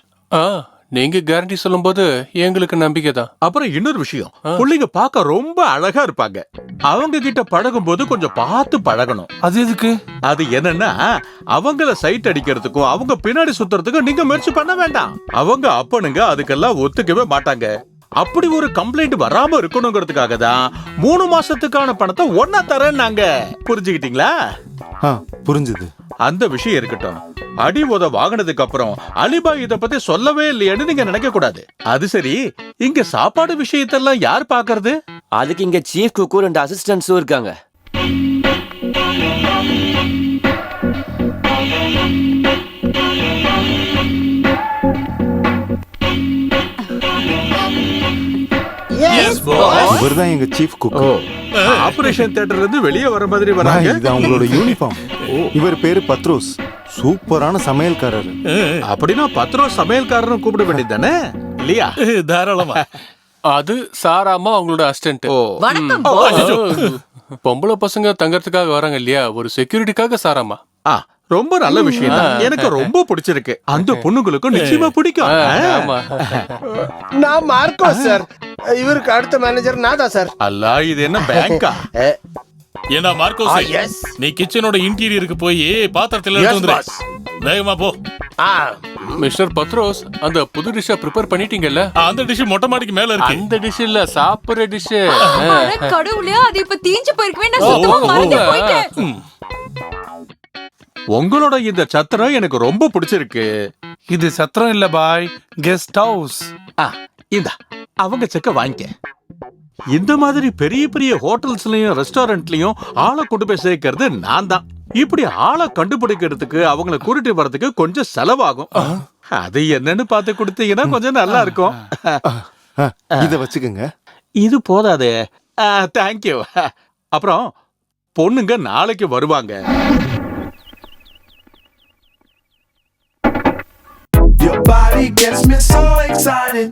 Speaker 5: நீங்க கேரண்டி சொல்லும் போது எங்களுக்கு நம்பிக்கை தான்.
Speaker 10: அப்புறம் இன்னொரு விஷயம், பிள்ளைங்க பார்க்க ரொம்ப அழகா இருப்பாங்க. அவங்க கிட்ட பழகும் போது கொஞ்சம் பார்த்து பழகணும்.
Speaker 2: அது எதுக்கு?
Speaker 10: அது என்னன்னா, அவங்கள சைட் அடிக்கிறதுக்கும் அவங்க பின்னாடி சுத்துறதுக்கும் நீங்க முயற்சி பண்ண வேண்டாம். அவங்க அப்பனுங்க அதுக்கெல்லாம் ஒத்துக்கவே மாட்டாங்க. அப்படி ஒரு கம்ப்ளைண்ட் வராம இருக்கணுங்கிறதுக்காக தான் 3 மாசத்துக்கான பணத்தை ஒன்னா தரேன்னாங்க. புரிஞ்சுக்கிட்டீங்களா?
Speaker 4: புரிஞ்சுது.
Speaker 10: அந்த விஷயம் இருக்கட்டும். அடி உத வாங்கினதுக்கு அப்புறம் அலிபாய் இத பத்தி சொல்லவே இல்லையேன்னு நீங்க நினைக்க கூடாது. அது சரி, இங்க சாப்பாடு விஷயத்தெல்லாம் யார் பாக்குறது?
Speaker 6: அதுக்கு இங்க சீஃப் குக்கும் 2 அசிஸ்டன்ட்ஸும் இருக்காங்க.
Speaker 4: இவர்தான் எங்க சீஃப் குக்.
Speaker 10: ஆபரேஷன் தியேட்டர்ல இருந்து வெளியே வர மாதிரி வராங்க.
Speaker 4: இது அவங்களோட யூனிஃபார்ம். இவர் பேரு பத்ரோஸ், சூப்பரான சமையல்காரர்.
Speaker 10: அப்படின்னா பத்ரோஸ் சமையல்காரரும் கூப்பிட வேண்டியது தானே இல்லையா?
Speaker 1: தாராளமா.
Speaker 5: அது சாராமா அவங்களோட அசிஸ்டன்ட்.
Speaker 14: வணக்கம்.
Speaker 5: பொம்பளை பசங்க தங்கறதுக்காக வராங்க இல்லையா, ஒரு செக்யூரிட்டிக்காக சாராமா.
Speaker 10: ரொம்ப நல்ல விஷயம் தான். எனக்கு ரொம்ப பிடிச்சிருக்கு. அந்த பொண்ணுங்களுக்கும் நிச்சயமா பிடிக்கும்.
Speaker 18: நான் மார்க்கோஸ் சார். இவருக்கு அடுத்த மேனேஜர் நான் தான் சார்.
Speaker 10: அல்ல, இது என்ன பேங்கா?
Speaker 1: ஏன்னா மார்க்கோஸ், நீ கிச்சனோட இன்டீரியருக்கு போய் பாத்திரத்துல எடுத்து வந்துரு. வேகமா போ.
Speaker 5: மிஸ்டர் பத்ரோஸ், அந்த புது டிஷ்ஷை ப்ரிப்பேர் பண்ணிட்டீங்கல்ல?
Speaker 1: அந்த டிஷ் மொட்டை மாடிக்கு மேல இருக்கு.
Speaker 5: அந்த டிஷ் இல்ல, சாப்பிடுற டிஷ்.
Speaker 14: கடவுளே, அது இப்ப தீஞ்சு போயிருக்கவே நான் சுத்தமா மறந்து போயிட்டேன்.
Speaker 10: உங்களோட இந்த சத்திரம் எனக்கு ரொம்ப பிடிச்சிருக்கு.
Speaker 2: இது சத்திரம் இல்ல பாய், கெஸ்ட் ஹவுஸ்.
Speaker 10: இந்த அவங்க செக்க வாங்கிக்க. இந்த மாதிரி பெரிய பெரிய ஹோட்டல்ஸ்லயும் ரெஸ்டாரண்ட்லயும் ஆளை கொண்டு போய் சேர்க்கறது நான் தான். இப்படி ஆளை கண்டுபிடிக்கிறதுக்கு அவங்கள கூட்டிட்டு வர்றதுக்கு கொஞ்சம் செலவாகும். அது என்னன்னு பார்த்து கொடுத்தீங்கன்னா கொஞ்சம் நல்லா இருக்கும்.
Speaker 4: இத வச்சுக்கோங்க.
Speaker 10: இது போதாதே. தேங்க்யூ. அப்புறம் பொண்ணுங்க நாளைக்கு வருவாங்க.
Speaker 21: Your body gets me so excited.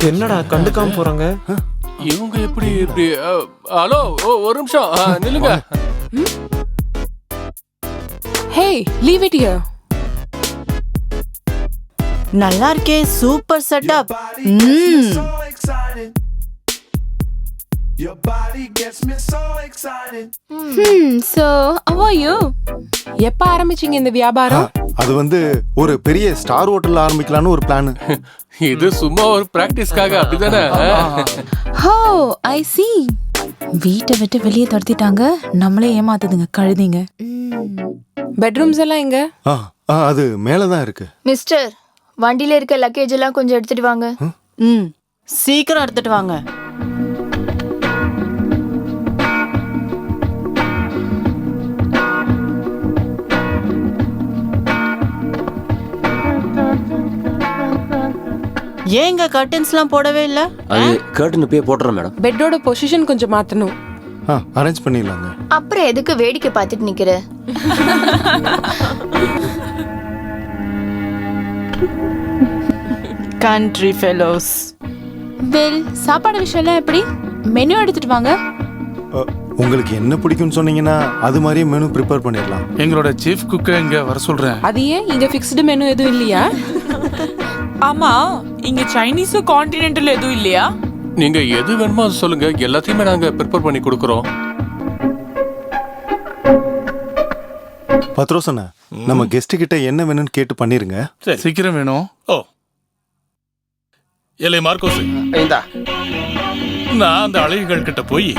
Speaker 8: என்னடா கண்டுக்காம போறாங்க
Speaker 5: இவங்க? எப்படி இப்படி? ஹலோ, ஒரு நிமிஷம் நில்லுங்க.
Speaker 20: ஹே, லீவ் இட் ஹியர்.
Speaker 14: நல்லா இருக்கே, super setup.
Speaker 21: Your body gets me so excited.
Speaker 9: So, how are you?
Speaker 20: எப்ப ஆரம்பிச்சீங்க இந்த வியாபாரம்?
Speaker 4: அது வந்து ஒரு பெரிய ஸ்டார் ஹோட்டல்ல ஆரம்பிக்கலாம்னு ஒரு பிளான்.
Speaker 5: இது சும்மா ஒரு பிராக்டிஸ்க்காக, அப்படிதானே?
Speaker 9: Oh, I see. வீட்டை விட்டு வெளியே துரத்திட்டாங்க, நம்மளே ஏமாத்துதுங்க கழுதிங்க.
Speaker 20: பெட்ரூம்ஸ் எல்லாம் எங்க?
Speaker 4: அது மேலதான் இருக்கு.
Speaker 13: மிஸ்டர், வண்டியில இருக்க லக்கேஜ் எல்லாம் கொஞ்சம் எடுத்துட்டு வாங்க.
Speaker 14: சீக்கிரம் எடுத்துட்டு வாங்க. ஏங்க கர்டன்ஸ்லாம் போடவே இல்ல?
Speaker 6: அது கர்டன் இப்பயே போடுறோம் மேடம்.
Speaker 20: பெட்டோட பொசிஷன் கொஞ்சம் மாத்தணும்.
Speaker 4: அரேஞ்ச் பண்ணிடலாங்க.
Speaker 13: அப்புறம் எதுக்கு வேடிக்கை பார்த்துட்டு நிக்கிற?
Speaker 14: Country fellows.
Speaker 9: வெல், சாப்பாடு விஷயம்லாம் எப்படி? மெனு எடுத்துட்டு வாங்க.
Speaker 4: உங்களுக்கு என்ன பிடிக்கும்னு சொன்னீங்கன்னா அது மாதிரியே மெனு ப்ரிப்பேர் பண்ணிடலாம்.
Speaker 2: எங்களோட சீஃப் குக்க இங்க வர சொல்றேன்.
Speaker 20: அது ஏன் இங்க ஃபிக்ஸ்டு மெனு எதுவும் இல்லையா?
Speaker 22: ஆமா, இங்க சைனீஸ் கான்டினென்டல் எதுவும் இல்லையா?
Speaker 5: நீங்க எது வேணுமோ அது சொல்லுங்க, எல்லாத்தையுமே நாங்க ப்ரிப்பேர் பண்ணி கொடுக்கறோம்.
Speaker 4: பத்ரோசனா, நம்ம கெஸ்ட் கிட்ட என்ன வேணும்னு கேட்டு பண்ணிருங்க.
Speaker 2: சீக்கிரம் வேணும்.
Speaker 1: ஓ, ஏலே மார்க்கோஸ்,
Speaker 18: இந்தா
Speaker 1: நான் அந்த அழகிகள் கிட்ட போய்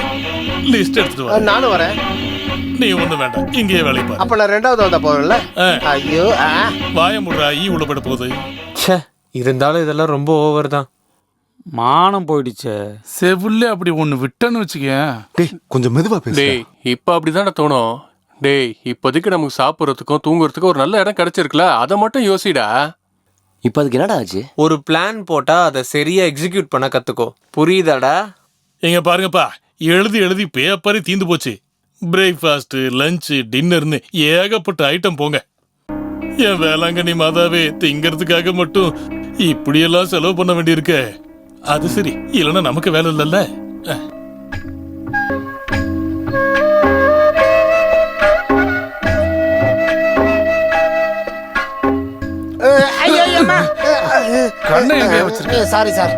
Speaker 1: லிஸ்ட் எடுத்துட்டு வரேன்.
Speaker 18: நானும் வரேன்.
Speaker 1: நீ ஒண்ணு வேண்டாம், இங்கேயே வேலை பாரு.
Speaker 18: அப்ப நான் ரெண்டாவது வந்தா போறேன்ல. ஐயோ,
Speaker 1: வாய முடுறா, ஈ உள்ள போட போகுது.
Speaker 8: ச்சே, இருந்தாலும் இதெல்லாம் ரொம்ப ஓவர் தான்.
Speaker 19: மானம் போயிடுச்சே.
Speaker 2: செவுல்ல அப்படி ஒண்ணு விட்டன்னு வச்சுக்க.
Speaker 4: கொஞ்சம் மெதுவா பேசு.
Speaker 5: டேய், இப்ப அப்படிதானே தோணும். டேய், இப்போதைக்கு நமக்கு சாப்பிட்றதுக்கும் தூங்குறதுக்கும் ஒரு நல்ல இடம் கிடைச்சிருக்குல, அதை மட்டும் யோசிடா.
Speaker 6: இப்ப அதுக்கு என்னடா ஆச்சு?
Speaker 8: ஒரு பிளான் போட்டா அதை சரியா எக்ஸிக்யூட் பண்ண கத்துக்கோ, புரியுதாடா?
Speaker 1: இங்க பாருங்கப்பா, எழுதி எழுதி பேப்பரே தீந்து போச்சு. பிரேக்ஃபாஸ்ட், லஞ்ச், டின்னர்னு ஏகப்பட்ட ஐட்டம் போங்க. என் வேளாங்கண்ணி மாதாவே, திங்கிறதுக்காக மட்டும் இப்படியெல்லாம் செலவு பண்ண வேண்டியிருக்க. அது சரி, இல்லைன்னா நமக்கு வேலை இல்லைல்ல.
Speaker 2: கண்ணை எங்க வச்சிருக்க?
Speaker 18: Sorry sir.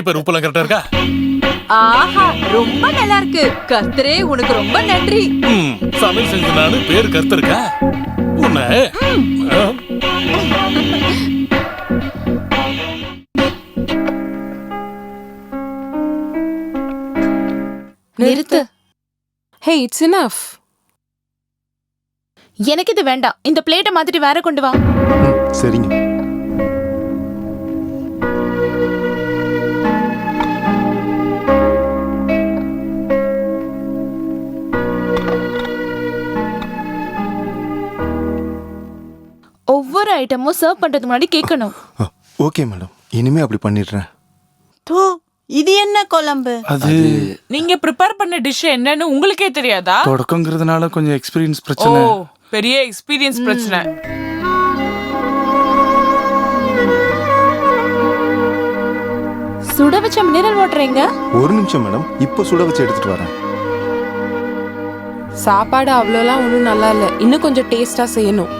Speaker 1: இப்ப உப்பெல்லாம் கரெக்டா இருக்கா?
Speaker 14: ஆஹா, ரொம்ப நல்லா இருக்கு. கர்த்தரே உனக்கு ரொம்ப நன்றி.
Speaker 1: சமையல் செஞ்ச நானு பேரு கர்த்தருக்கா? உன்னை
Speaker 20: நிறுத்து. ஹே, இட்ஸ் எனஃப்.
Speaker 9: எனக்கு இது வேண்டாம். இந்த பிளேட்டை மாத்திட்டு வேற கொண்டு வா.
Speaker 4: சரிங்க.
Speaker 9: ஒவ்வொரு ஐட்டமும் சர்வ் பண்றதுக்கு முன்னாடி கேட்கணும்.
Speaker 4: ஓகே மேடம், இனிமே அப்படி பண்ணிடுறேன்.
Speaker 15: இது என்ன குழம்பு?
Speaker 2: அது
Speaker 22: நீங்க ப்ரிப்பேர் பண்ண டிஷ் என்னன்னு உங்களுக்கே தெரியாதா?
Speaker 2: தொடக்கங்கிறதுனால கொஞ்சம் எக்ஸ்பீரியன்ஸ்
Speaker 22: ஓ,
Speaker 2: பிரச்சனை.
Speaker 22: பெரிய எக்ஸ்பீரியன்ஸ் பிரச்சனை.
Speaker 9: சுட வச்ச மினரல் வாட்டர் எங்க?
Speaker 4: ஒரு நிமிஷம் மேடம், இப்போ சுட வச்சு எடுத்துட்டு வரேன்.
Speaker 20: சாப்பாடு அவ்வளோலாம் ஒன்றும் நல்லா இல்லை, இன்னும் கொஞ்சம் டேஸ்டா செய்யணும்.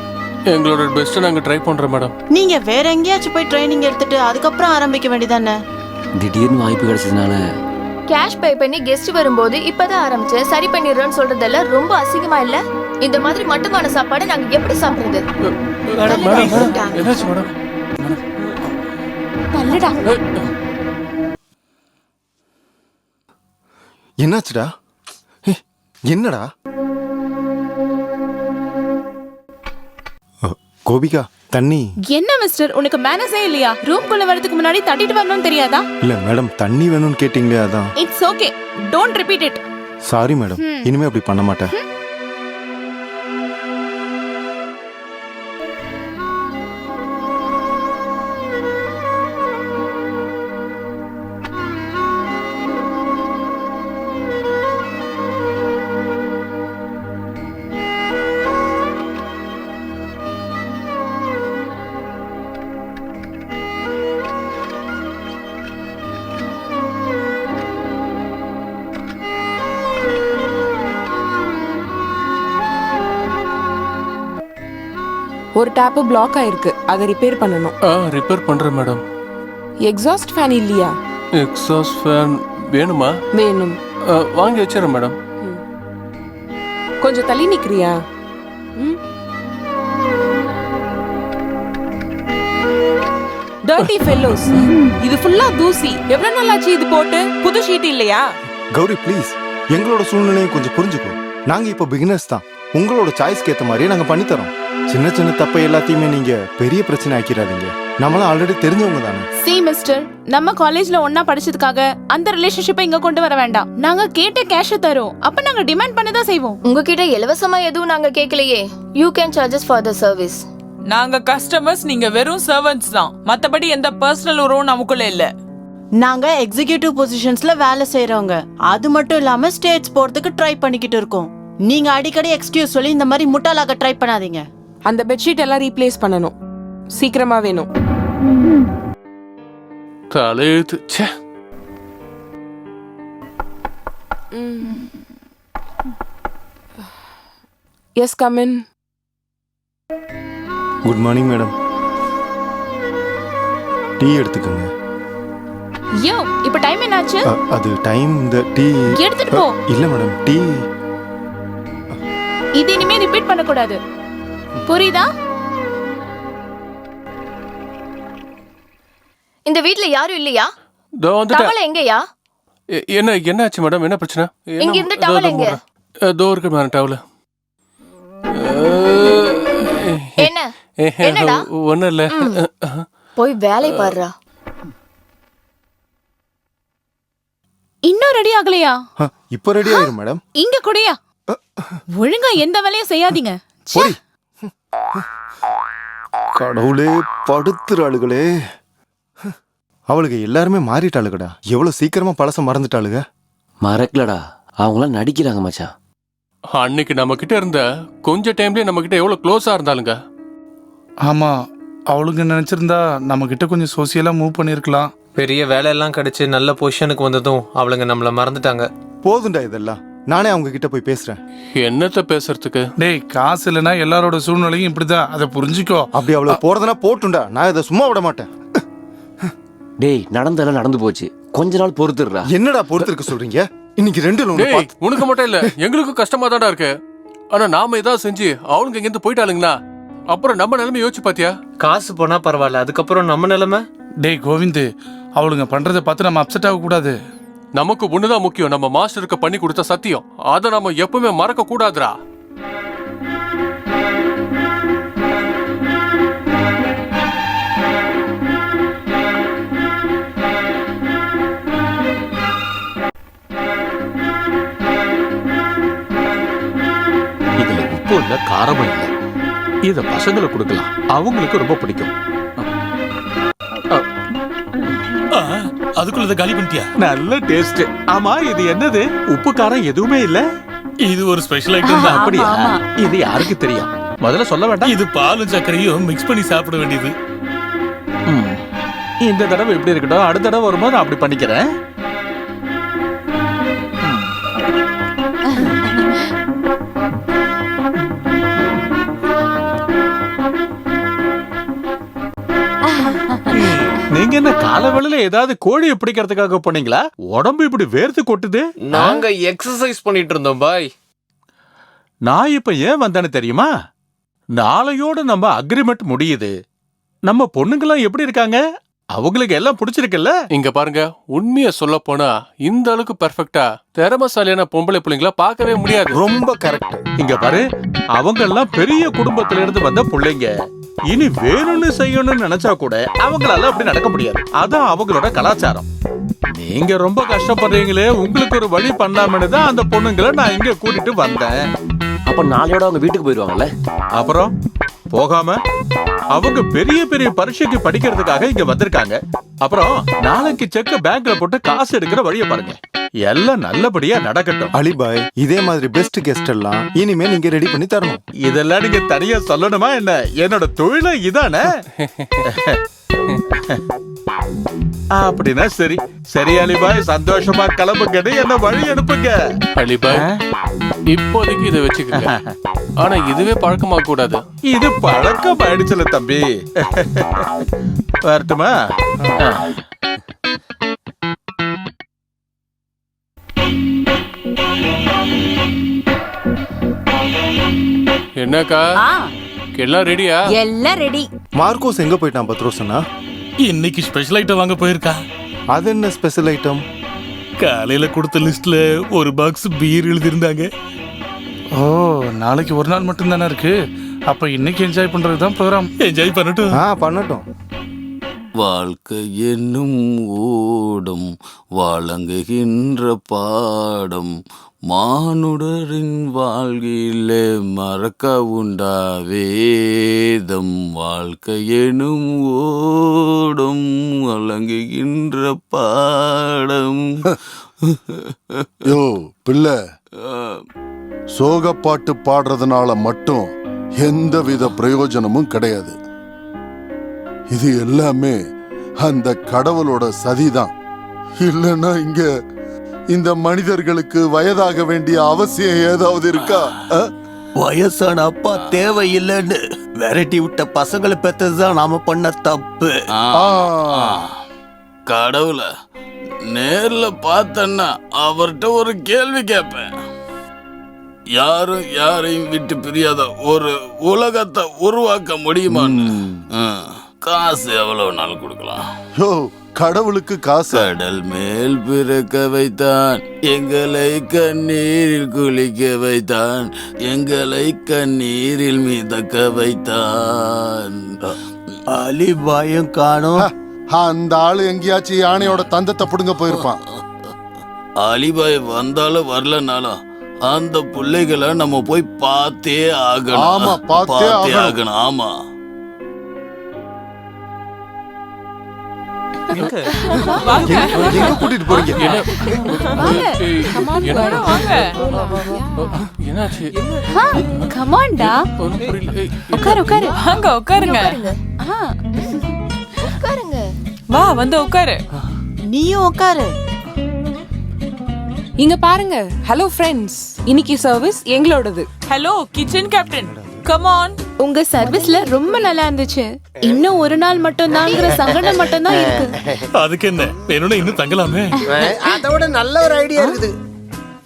Speaker 5: எங்களோட பெஸ்ட்டை நாங்கள் ட்ரை பண்ணுறோம் மேடம்.
Speaker 15: நீங்க வேற எங்கேயாச்சும் போய் ட்ரைனிங் எடுத்துட்டு அதுக்கப்புறம் ஆரம்பிக்க வேண்டியதானே?
Speaker 6: திடீர்னு வாய்ப்பு கிடைச்சதுனால
Speaker 13: கேஷ் பே பண்ணி கெஸ்ட் வரும்போது இப்பதான் ஆரம்பிச்சேன் சரி பண்ணிடுறேன்னு சொல்றதெல்லாம் ரொம்ப அசிங்கமா இல்ல? இந்த மாதிரி மட்டுமான சாப்பாடு நாங்க எப்படி சாப்பிடுறது?
Speaker 5: என்னாச்சு மேடம்?
Speaker 9: நல்லடா.
Speaker 4: என்னாச்சுடா? என்னடா? கோபிகா, தண்ணி.
Speaker 9: என்ன மிஸ்டர், உனக்கு மேனஸே இல்லையா? ரூம்குள்ள வரதுக்கு முன்னாடி தட்டிட்டு வரணும்னு தெரியாதா?
Speaker 4: இல்ல மேடம், தண்ணி வேணும்னு கேட்டீங்களே அதான்.
Speaker 9: It's okay, don't repeat it.
Speaker 4: Sorry madam, இனிமே அப்படி பண்ண மாட்டேன்.
Speaker 20: ஒரு டேப்பு பிளாக் ஆயிருக்கு, அதை ரிப்பேர் பண்ணணும்.
Speaker 5: ரிப்பேர் பண்ணுறேன் மேடம்.
Speaker 20: எக்ஸாஸ்ட் ஃபேன் இல்லையா?
Speaker 5: எக்ஸாஸ்ட் ஃபேன் வேணுமா?
Speaker 20: வேணும்.
Speaker 5: வாங்கி வச்சிடறேன் மேடம்.
Speaker 20: கொஞ்சம் தள்ளி நிக்கிறியா? டர்ட்டி ஃபெல்லோஸ், இது ஃபுல்லா தூசி. எவ்வளவு நாளாச்சு இது போட்டு? புது ஷீட் இல்லையா?
Speaker 4: கௌரி ப்ளீஸ், எங்களோட சூழ்நிலையும் கொஞ்சம் புரிஞ்சுக்கோ. நாங்க இப்போ பிகினர்ஸ் தான், உங்களோட சாய்ஸ்க்கு ஏற்ற மாதிரியே நாங்க பண்ணி தரோம். சின்ன சின்ன தப்பை எல்லாத்தையுமே நீங்க பெரிய பிரச்சனை ஆக்கிடாதீங்க. நம்மளாம் ஆல்ரெடி தெரிஞ்சவங்க தானே.
Speaker 9: சி மிஸ்டர், நம்ம காலேஜ்ல ஒண்ணா படிச்சதுக்காக அந்த ரிலேஷன்ஷிப்பை இங்க கொண்டு வர வேண்டாம். நாங்க கேட்ட கேஷ் தரோம், அப்ப நாங்க டிமாண்ட் பண்ணதான் செய்வோம்.
Speaker 13: உங்ககிட்ட இலவசமா எதுவும் நாங்க கேட்கலையே. You can charges for the service.
Speaker 22: நாங்க கஸ்டமர்ஸ், நீங்க வெறும் சர்வன்ட்ஸ் தான். மத்தபடி எந்த பர்சனல் உறவும் நமக்குள்ள இல்ல.
Speaker 15: நாங்க எக்ஸிகியூட்டிவ் பொசிஷன்ஸ்ல வேலை செய்யறவங்க. அது மட்டும் இல்லாம ஸ்டேட்ஸ் போறதுக்கு ட்ரை பண்ணிக்கிட்டு இருக்கோம். நீங்க அடிக்கடி எக்ஸ்கியூஸ் சொல்லி இந்த மாதிரி முட்டாளாக ட்ரை பண்ணாதீங்க.
Speaker 20: அந்த பெட்ஷீட் எல்லாம் ரீப்ளேஸ் பண்ணணும், சீக்கிரமா வேணும்.
Speaker 5: தலையெழுத்து. ச்சே.
Speaker 20: Yes, come in.
Speaker 4: Good morning madam. Tea எடுத்துக்கோங்க.
Speaker 9: யோ, இப்ப டைம் என்னாச்சு?
Speaker 4: அது டைம், இந்த டீ
Speaker 9: எடுத்துட்டு போ.
Speaker 4: இல்ல மேடம், டீ
Speaker 9: இது இனிமே ரிப்பீட் பண்ண கூடாது, புரியுதா?
Speaker 13: இந்த வீட்ல யாரும் இல்லையா?
Speaker 5: வந்துட்டேன்.
Speaker 13: டவல் எங்கயா?
Speaker 5: என்னாச்சு மேடம்? என்ன பிரச்சனை?
Speaker 13: இங்க இருந்து டவல் எங்க?
Speaker 5: தோ இருக்கு மேடம் டவல்.
Speaker 13: என்ன? என்னடா?
Speaker 5: ஒண்ணும் இல்ல.
Speaker 13: போய் வேலை பாருடா.
Speaker 9: இன்னும் ரெடி ஆகலையா?
Speaker 4: இப்போ ரெடி ஆயிரும் மேடம்.
Speaker 9: இங்க குடியா. ஒழுங்கா எந்த வேலையும் செய்யாதீங்க.
Speaker 4: கடவுளே, படுத்துறாளுகளே. அவளுக்கு எல்லாருமே மாறிட்டாளுகடா. எவ்வளவு சீக்கிரமா பழச மறந்துட்டாளுக.
Speaker 6: மறக்கலடா, அவங்களாம் நடிக்கிறாங்க மச்சான்.
Speaker 5: அன்னைக்கு நம்ம கிட்ட இருந்த கொஞ்ச டைம்லயே நம்ம கிட்ட எவ்வளவு க்ளோஸா இருந்தாலுங்க.
Speaker 2: ஆமா, அவளுங்க நினைச்சிருந்தா நம்ம கிட்ட கொஞ்சம் சோசியலா மூவ் பண்ணிருக்கலாம்.
Speaker 8: பெரிய வேலை எல்லாம் கிடைச்சு நல்ல பொசிஷனுக்கு வந்ததும் அவளுங்க நம்மள மறந்துட்டாங்க.
Speaker 4: போதுண்டா இதெல்லாம், நானே அவங்க கிட்ட போய் பேசுறேன்.
Speaker 5: என்னத்த பேசுறதுக்கு?
Speaker 2: டேய், காசு இல்லைன்னா எல்லாரோட சூழ்நிலையும் இப்படிதான், அதை புரிஞ்சுக்கோ.
Speaker 4: அப்படி அவளை போறதுனா போட்டுண்டா, நான் இதை சும்மா விட மாட்டேன்.
Speaker 6: டேய், நடந்தெல்லாம் நடந்து போச்சு, கொஞ்ச நாள் பொறுத்துடுறா.
Speaker 4: என்னடா பொறுத்திருக்க சொல்றீங்க? இன்னைக்கு ரெண்டு
Speaker 5: உனக்கு மட்டும் இல்ல, எங்களுக்கும் கஷ்டமா தான்டா இருக்கு. ஆனா நாம ஏதாவது செஞ்சு அவனுங்க இங்க இருந்து போயிட்டாளுங்களா, அப்புறம் நம்ம நிலைமை யோசிச்சு பாத்தியா?
Speaker 8: காசு போனா பரவாயில்ல, அதுக்கப்புறம் நம்ம நிலைமை.
Speaker 2: டேய் கோவிந்த், அவளுங்க பண்றதை பார்த்து நம்ம அப்செட் ஆக கூடாது.
Speaker 5: நமக்கு ஒண்ணுதான் முக்கியம், நம்ம மாஸ்டருக்கு பண்ணி கொடுத்த சத்தியம். அதை நம்ம எப்பவுமே மறக்க கூடாதுரா.
Speaker 10: காரமும் இல்லை. இத பசங்களுக்கு கொடுக்கலாம், அவங்களுக்கு ரொம்ப பிடிக்கும்.
Speaker 1: அதுக்குள்ள காலி பண்ணிட்டியா?
Speaker 10: நல்ல டேஸ்ட். ஆமா, இது என்னது? உப்பு காரம் எதுவுமே இல்ல.
Speaker 1: இது ஒரு ஸ்பெஷல் ஐட்டம் தான்.
Speaker 10: அப்படியா? இது யாருக்கு தெரியும்? முதல்ல சொல்ல வேண்டாம்.
Speaker 1: இது பாலும் சர்க்கரையும் மிக்ஸ் பண்ணி சாப்பிட வேண்டியது.
Speaker 10: இந்த தடவை எப்படி இருக்கட்டும், அடுத்த தடவை வரும்போது நான் அப்படி பண்ணிக்கிறேன். நீங்க என்ன காலவேளையில ஏதாவது கோழியை பிடிக்கிறதுக்காக போனீங்களா? உடம்பு இப்படி வேர்த்து கொட்டுது.
Speaker 8: நாங்க எக்ஸசைஸ் பண்ணிட்டு இருந்தோம் பாய்.
Speaker 10: நான் இப்ப ஏன் வந்தேன்னு தெரியுமா? நாளையோட நம்ம அக்ரிமெண்ட் முடியுது. நம்ம பொண்ணுங்கெல்லாம் எப்படி இருக்காங்க? அவங்களுக்கு எல்லாம் பிடிச்சிருக்குல்ல?
Speaker 5: இங்க பாருங்க, உண்மைய சொல்ல போனா இந்த அளவுக்கு பெர்ஃபெக்ட்டா திறமசாலியான பொம்பளை பிள்ளைங்கள பார்க்கவே முடியாது.
Speaker 4: ரொம்ப கரெக்ட்.
Speaker 10: இங்க பாரு, அவங்க எல்லாம் பெரிய குடும்பத்தில இருந்து வந்த பிள்ளைங்க. இனி வேணும்னு செய்யணும்னு நினைச்சா கூட அவங்களால அப்படி நடக்க முடியாது. அதான் அவங்களோட கலாச்சாரம். நீங்க ரொம்ப கஷ்டப்படுறீங்களே, உங்களுக்கு ஒரு வழி பண்ணலாம்னு தான் அந்த பொண்ணுங்களை நான் இங்க கூட்டிட்டு வந்தேன்.
Speaker 6: அப்ப நாளையோட அவங்க வீட்டுக்கு போயிடுவாங்கல்ல?
Speaker 10: அப்புறம் போகாம அவங்க பெரிய பெரிய பரீட்சைக்கு படிக்கிறதுக்காக இங்க வந்திருக்காங்க. அப்புறம் நாளைக்கு செக் பேங்க்ல போட்டு காசு எடுக்கிற வழியை பாருங்க. எல்லாம் நல்லபடியா நடக்கட்டும்.
Speaker 4: அலிபாய், இதே மாதிரி பெஸ்ட் கெஸ்ட் எல்லாம் இனிமே நீங்க ரெடி பண்ணி தரணும்.
Speaker 10: இதெல்லாம் நீங்க தனியா சொல்லணுமா என்ன? என்னோட தொழில இதானே. அப்படின்னா சரி சரி அலிபாய், சந்தோஷமா கிளம்புங்க, என்ன வழி அனுப்புங்க.
Speaker 5: அலிபாய், இப்போதைக்கு இதை வச்சுக்கோங்க. ஆனா இதுவே பழக்கமாக கூடாது.
Speaker 10: இது பழக்கம் ஆயிடுச்சுல தம்பி. வரட்டுமா?
Speaker 5: என்னக்கா, எல்லாம் ரெடியா?
Speaker 14: எல்லாம் ரெடி.
Speaker 4: மார்க்கோஸ் எங்க போயிட்டான் பத்ரோசனா?
Speaker 1: இன்னைக்கு ஸ்பெஷல் ஐட்டம் வாங்க போயிருக்கா.
Speaker 4: அது என்ன ஸ்பெஷல் ஐட்டம்?
Speaker 1: காலையில கொடுத்த லிஸ்ட்ல ஒரு பாக்ஸ் பீர் எழுதிருந்தாங்க.
Speaker 2: ஓ, நாளைக்கு ஒரு நாள் மட்டும் தானே இருக்கு. அப்ப இன்னைக்கு என்ஜாய் பண்றதுதான் ப்ரோக்ராம்.
Speaker 1: என்ஜாய் பண்ணட்டும்.
Speaker 4: பண்ணட்டும்.
Speaker 12: வாழ்க்கை என்னும் ஓடும் வழங்குகின்ற பாடம் மானுடரின் வாழ்கிலே மறக்க உண்டா வேதம். வாழ்க்கை எனும் ஓடும் வழங்குகின்ற பாடம்.
Speaker 11: யோ பிள்ளை, சோகப்பாட்டு பாடுறதுனால மட்டும் எந்தவித பிரயோஜனமும் கிடையாது. இது எல்லாமே அந்த கடவுளோட சதிதான். இல்லைன்னா இங்க இந்த மனிதர்களுக்கு வயதாக வேண்டிய அவசியம் ஏதாவது இருக்கா?
Speaker 3: வயசான அப்பா தேவையில்லைன்னு விரட்டி விட்ட பசங்களை பெற்றதுதான் நாம பண்ண தப்பு.
Speaker 12: கடவுளை நேர்ல பார்த்தன்னா அவர்கிட்ட ஒரு கேள்வி கேட்பேன். யாரும் யாரையும் விட்டு பிரியாத ஒரு உலகத்தை உருவாக்க முடியுமான்னு. காசு எவ்வளவு நாள் கொடுக்கலாம்?
Speaker 11: யோ, கடவுளுக்கு காசு.
Speaker 12: கடல் மேல் பிறக்க வைத்தான், எங்களை கண்ணீரில் குளிக்க வைத்தான், எங்களை கண்ணீரில் மிதக்க வைத்தான்.
Speaker 3: அலிபாயும் காணோம்.
Speaker 11: அந்த ஆளு எங்கேயாச்சும் யானையோட தந்தத்தை புடுங்க போயிருப்பான்.
Speaker 12: அலிபாய் வந்தாலும் வரலனாலும் அந்த பிள்ளைகளை நம்ம போய் பார்த்தே ஆகணும்.
Speaker 11: ஆமா, பார்த்தே
Speaker 12: ஆகணும். ஆமா.
Speaker 11: கூட்டிட்டு போறீங்க?
Speaker 5: என்னாச்சு?
Speaker 9: கமான்டா, உட்காரு உட்காரு.
Speaker 22: வாங்க உட்காருங்க.
Speaker 13: உட்காருங்க.
Speaker 22: வா வந்து உட்காரு.
Speaker 15: நீயும் உட்காரு.
Speaker 20: இங்க பாருங்க. ஹலோ ஃப்ரெண்ட்ஸ், இன்னைக்கு சர்வீஸ் எங்களோடது.
Speaker 22: Hello kitchen captain, come on.
Speaker 9: உங்க சர்வீஸ்ல ரொம்ப நல்லா இருந்துச்சு. இன்னும் ஒரு நாள் மட்டும் தான்ங்கிற சங்கடம் மட்டும் தான் இருக்கு.
Speaker 1: அதுக்கு என்ன வேணும்னா இன்னும் தங்கலாமே.
Speaker 18: அதோட நல்ல ஒரு ஐடியா இருக்குது.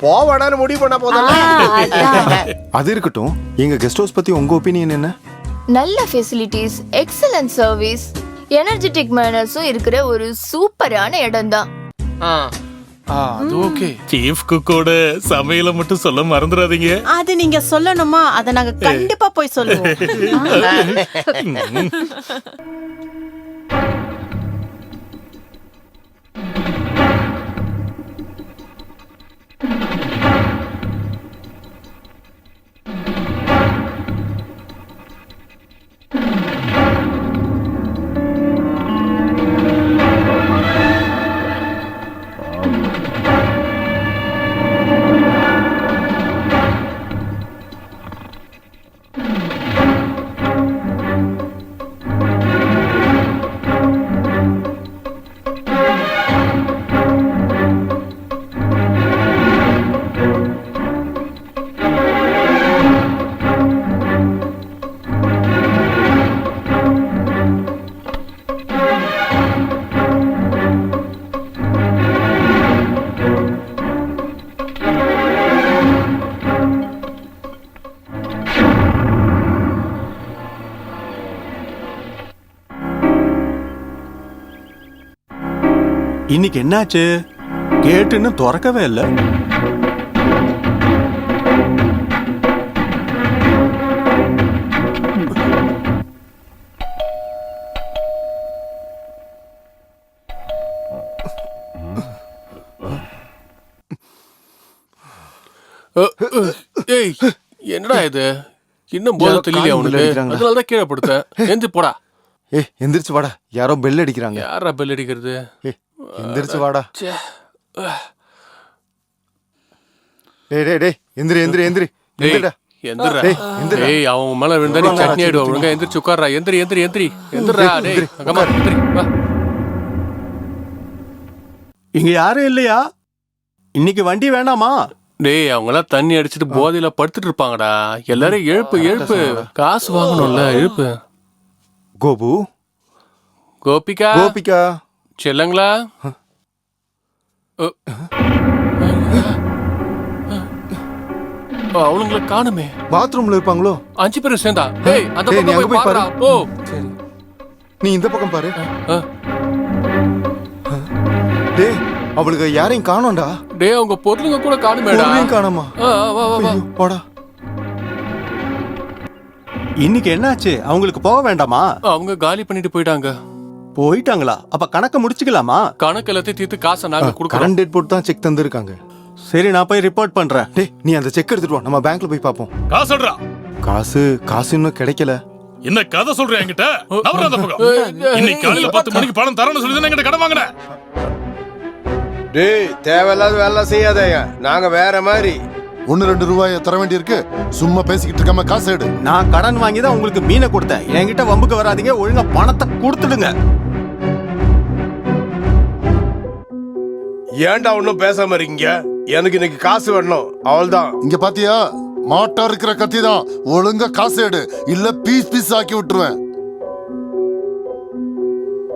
Speaker 18: போவாடான்னு முடிவு பண்ண போதல்ல.
Speaker 4: அது இருக்கட்டும். எங்க கெஸ்ட் ஹவுஸ் பத்தி உங்க ஒப்பீனியன் என்ன?
Speaker 13: நல்ல ஃபெசிலிட்டிஸ், எக்ஸலன்ட் சர்வீஸ், எனர்ஜெட்டிக் மேனர்ஸும் இருக்கிற ஒரு சூப்பரான இடம் தான்.
Speaker 2: அது ஓகே.
Speaker 1: சீஃப் குக்கோட சமையல மட்டும் சொல்ல மறந்துடாதீங்க.
Speaker 15: அது நீங்க சொல்லணுமா? அத நாங்க கண்டிப்பா போய் சொல்லுவோம்.
Speaker 3: இன்னைக்கு என்னாச்சு? கேட்டுன்னு திறக்கவே இல்லை.
Speaker 5: ஏய் என்னடா இது? இன்னும் போத தெரியல அவனுக்கு. அதனாலதான் கீழே படுத்த. எந்திரி போடா.
Speaker 4: எந்திரிச்சு வாடா. யாரோ பெல் அடிக்கிறாங்க.
Speaker 5: யாரா பெல் அடிக்கிறது?
Speaker 4: எந்திரிச்சு வாடா. டேய் எந்திரி எந்திரி எந்திரி. எந்திரிடா.
Speaker 5: எந்திரா. ஏய் அவன் மேல விழுந்தா நீ சட்னி ஆயிடுவா. ஒழுங்கா எந்திரிச்சு உட்கார்றா. எந்திரி எந்திரி எந்திரி எந்திரா. டேய் அங்கம்மா எந்திரி வா.
Speaker 3: இங்க யாரும் இல்லையா? இன்னைக்கு வண்டி வேணாமா?
Speaker 5: டேய் அவங்களாம் தண்ணி அடிச்சிட்டு போதையில படுத்துட்டு இருப்பாங்கடா. எல்லாரும் எழுப்பு எழுப்பு. காசு வாங்கணும்ல, எழுப்பு.
Speaker 4: கோபு,
Speaker 5: கோபிகா,
Speaker 4: கோபிகா
Speaker 5: செல்லங்களா? அவனுங்களை காணுமே.
Speaker 4: பாத்ரூம்ல இருப்பாங்களோ?
Speaker 5: 5 பேரும் சேர்ந்தா. டேய் அந்த பக்கம் போய் பாரு. போ.
Speaker 4: சரி. நீ இந்த பக்கம் பாரு. டேய் அவளுக்கு யாரையும் காணோம்டா.
Speaker 5: டேய் அவங்க பொருளுங்க கூட காணுமேடா.
Speaker 4: பொருளையும் காணோமா?
Speaker 5: வா வா வா.
Speaker 3: போடா. இன்னைக்கு என்னாச்சு? அவங்களுக்கு போக வேண்டாமா?
Speaker 5: அவங்க காலி பண்ணிட்டு போயிட்டாங்க.
Speaker 3: போயிட்டாங்களா? அப்ப கணக்க முடிச்சுக்கலாமா?
Speaker 5: கணக்கு எல்லாத்தையும் தீர்த்து காசை நாங்க கொடுக்கறோம்.
Speaker 4: கரண்ட் டேட் போட்டு தான் செக் தந்திருக்காங்க.
Speaker 3: சரி நான் போய் ரிப்போர்ட் பண்றேன்.
Speaker 4: டேய் நீ அந்த செக் எடுத்துட்டு வா. நம்ம பேங்க்ல போய் பாப்போம்.
Speaker 1: காசுடா.
Speaker 4: காசு இன்னும் கிடைக்கல.
Speaker 1: என்ன கதை சொல்றேன் என்கிட்ட? நவரா அந்த பக்கம். இன்னைக்கு காலையில 10 மணிக்கு பணம் தரணும்னு சொல்லி தான் என்கிட்ட கடன் வாங்குனேன்.
Speaker 18: டேய் தேவையில்லாத வேலை செய்யாதேங்க. நாங்க வேற மாதிரி
Speaker 11: 1-2 ரூபாயை தர வேண்டி இருக்கு. சும்மா பேசிக்கிட்டு இருக்காம காசு எடு.
Speaker 3: நான் கடன் வாங்கி தான் உங்களுக்கு மீனை கொடுத்தேன். என்கிட்ட வம்புக்கு வராதீங்க. ஒழுங்கா பணத்தை கொடுத்துடுங்க.
Speaker 18: ஏன்டா ஒன்னும் பேசாம இருக்கீங்க? எனக்கு இன்னைக்கு காசு வேணும். அவள்தான்.
Speaker 11: இங்க பாத்தியா? மாட்டா இருக்கிற கத்தி தான். ஒழுங்கா காசு எடு, இல்ல பீஸ் பீஸ் ஆக்கி விட்டுருவேன்.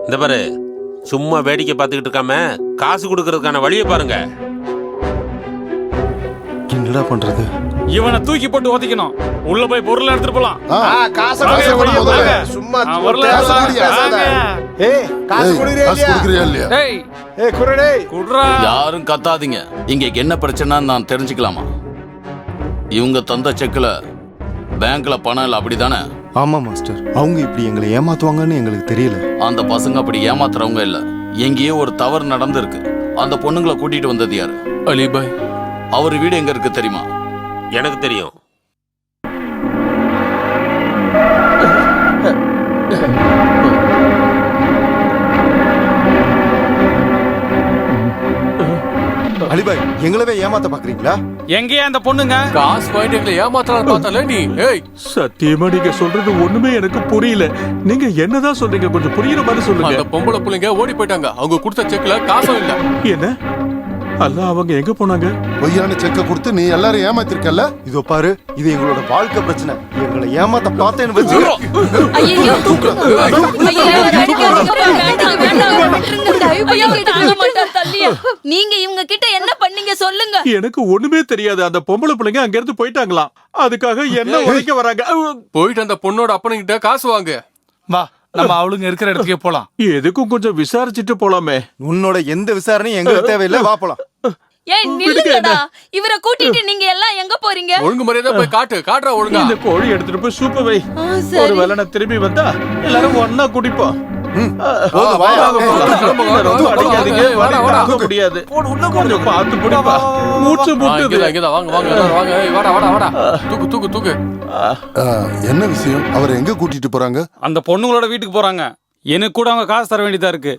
Speaker 7: இந்த பாரு, சும்மா வேடிக்கை பார்த்துக்கிட்டு இருக்காம காசு கொடுக்கறதுக்கான வழியை பாருங்க.
Speaker 4: என்னடா பண்றது?
Speaker 19: இவனை தூக்கி போட்டு ஒதிக்கணும். உள்ள போய் பொருள் எடுத்துட்டு போலாம்.
Speaker 18: காசு கொடுங்க. சும்மா ஏய் காசு
Speaker 11: கொடுக்கறியா இல்லையா?
Speaker 19: டேய்
Speaker 18: ஏய் குறடே
Speaker 19: குட்ரா.
Speaker 12: யாரும் கத்தாதீங்க. இங்க என்ன பிரச்சனைன்னு நான் தெரிஞ்சுக்கலாமா? இவங்க தந்த செக்ல பேங்க்ல பணம் இல்ல, அப்படிதானே?
Speaker 4: ஆமா மாஸ்டர். அவங்க இப்படி எங்களை ஏமாத்துவாங்கன்னு எங்களுக்கு தெரியல.
Speaker 12: அந்த பசங்க அப்படி ஏமாத்துறவங்க இல்ல. எங்கேயோ ஒரு தவறு நடந்திருக்கு. அந்த பொண்ணுங்களை கூட்டிட்டு வந்தது யாரு?
Speaker 5: அலிபாய்.
Speaker 12: அவர் வீடு எங்க இருக்கு தெரியுமா?
Speaker 7: எனக்கு தெரியும்.
Speaker 4: அலிபாய் எங்களவே ஏமாத்த பாக்குறீங்களா?
Speaker 19: எங்கேயா அந்த பொண்ணுங்க?
Speaker 5: காசு வாங்கிட்டு எங்களை ஏமாத்தலாம் பார்த்தாலே நீ. ஏய்
Speaker 10: சத்தியமா நீங்க சொல்றது ஒண்ணுமே எனக்கு புரியல. நீங்க என்னதான் சொல்றீங்க? கொஞ்சம் புரியுற மாதிரி சொல்லுங்க.
Speaker 5: அந்த பொம்பளை பிள்ளைங்க ஓடி போயிட்டாங்க. அவங்க கொடுத்த செக்ல காசும் இல்ல.
Speaker 10: என்ன? அல்ல அவங்க எங்க போனாங்க?
Speaker 11: பொய்யான செக்க கொடுத்து நீ எல்லாரும் ஏமாத்திருக்கல.
Speaker 4: இதோ பாரு, இது எங்களோட வாழ்க்கை பிரச்சனை. எங்களை ஏமாத்த பார்த்தேன்னு வச்சு
Speaker 14: நீங்க இவங்க கிட்ட என்ன பண்ணீங்க சொல்லுங்க.
Speaker 10: எனக்கு ஒண்ணுமே தெரியாது. அந்த பொம்பளை பிள்ளைங்க அங்க இருந்து போயிட்டாங்களாம். அதுக்காக என்ன உழைக்க வராங்க.
Speaker 5: போயிட்டு அந்த பொண்ணோட அப்பனுங்கிட்ட காசு வாங்க.
Speaker 2: வா நம்ம அவளுங்க இருக்கிற இடத்துக்கே போலாம்.
Speaker 10: எதுக்கும் கொஞ்சம் விசாரிச்சுட்டு போலாமே.
Speaker 4: உன்னோட எந்த விசாரணையும் எங்களுக்கு தேவையில்லை. வா போலாம்.
Speaker 14: ஏய் நில்லுங்கடா. இவரை கூட்டிட்டு நீங்க எல்லாம் எங்க போறீங்க?
Speaker 5: ஒழுங்கு மரியாதை போய் காட்டுறா ஒழுங்கா.
Speaker 10: இந்த கோழி எடுத்துட்டு போய் சூப்ப வை. ஒரு வேளை நான் திரும்பி வந்தா எல்லாரும் ஒண்ணா குடிப்போம். முடியாது. கொஞ்சம் பார்த்து பிடிப்பா. மூச்சு முட்டுது.
Speaker 5: தூக்கு.
Speaker 11: என்ன விஷயம்? அவர் எங்க கூட்டிட்டு போறாங்க?
Speaker 19: அந்த பொண்ணுங்களோட வீட்டுக்கு போறாங்க. எனக்கு கூட அவங்க காசு தர வேண்டியதா இருக்கு.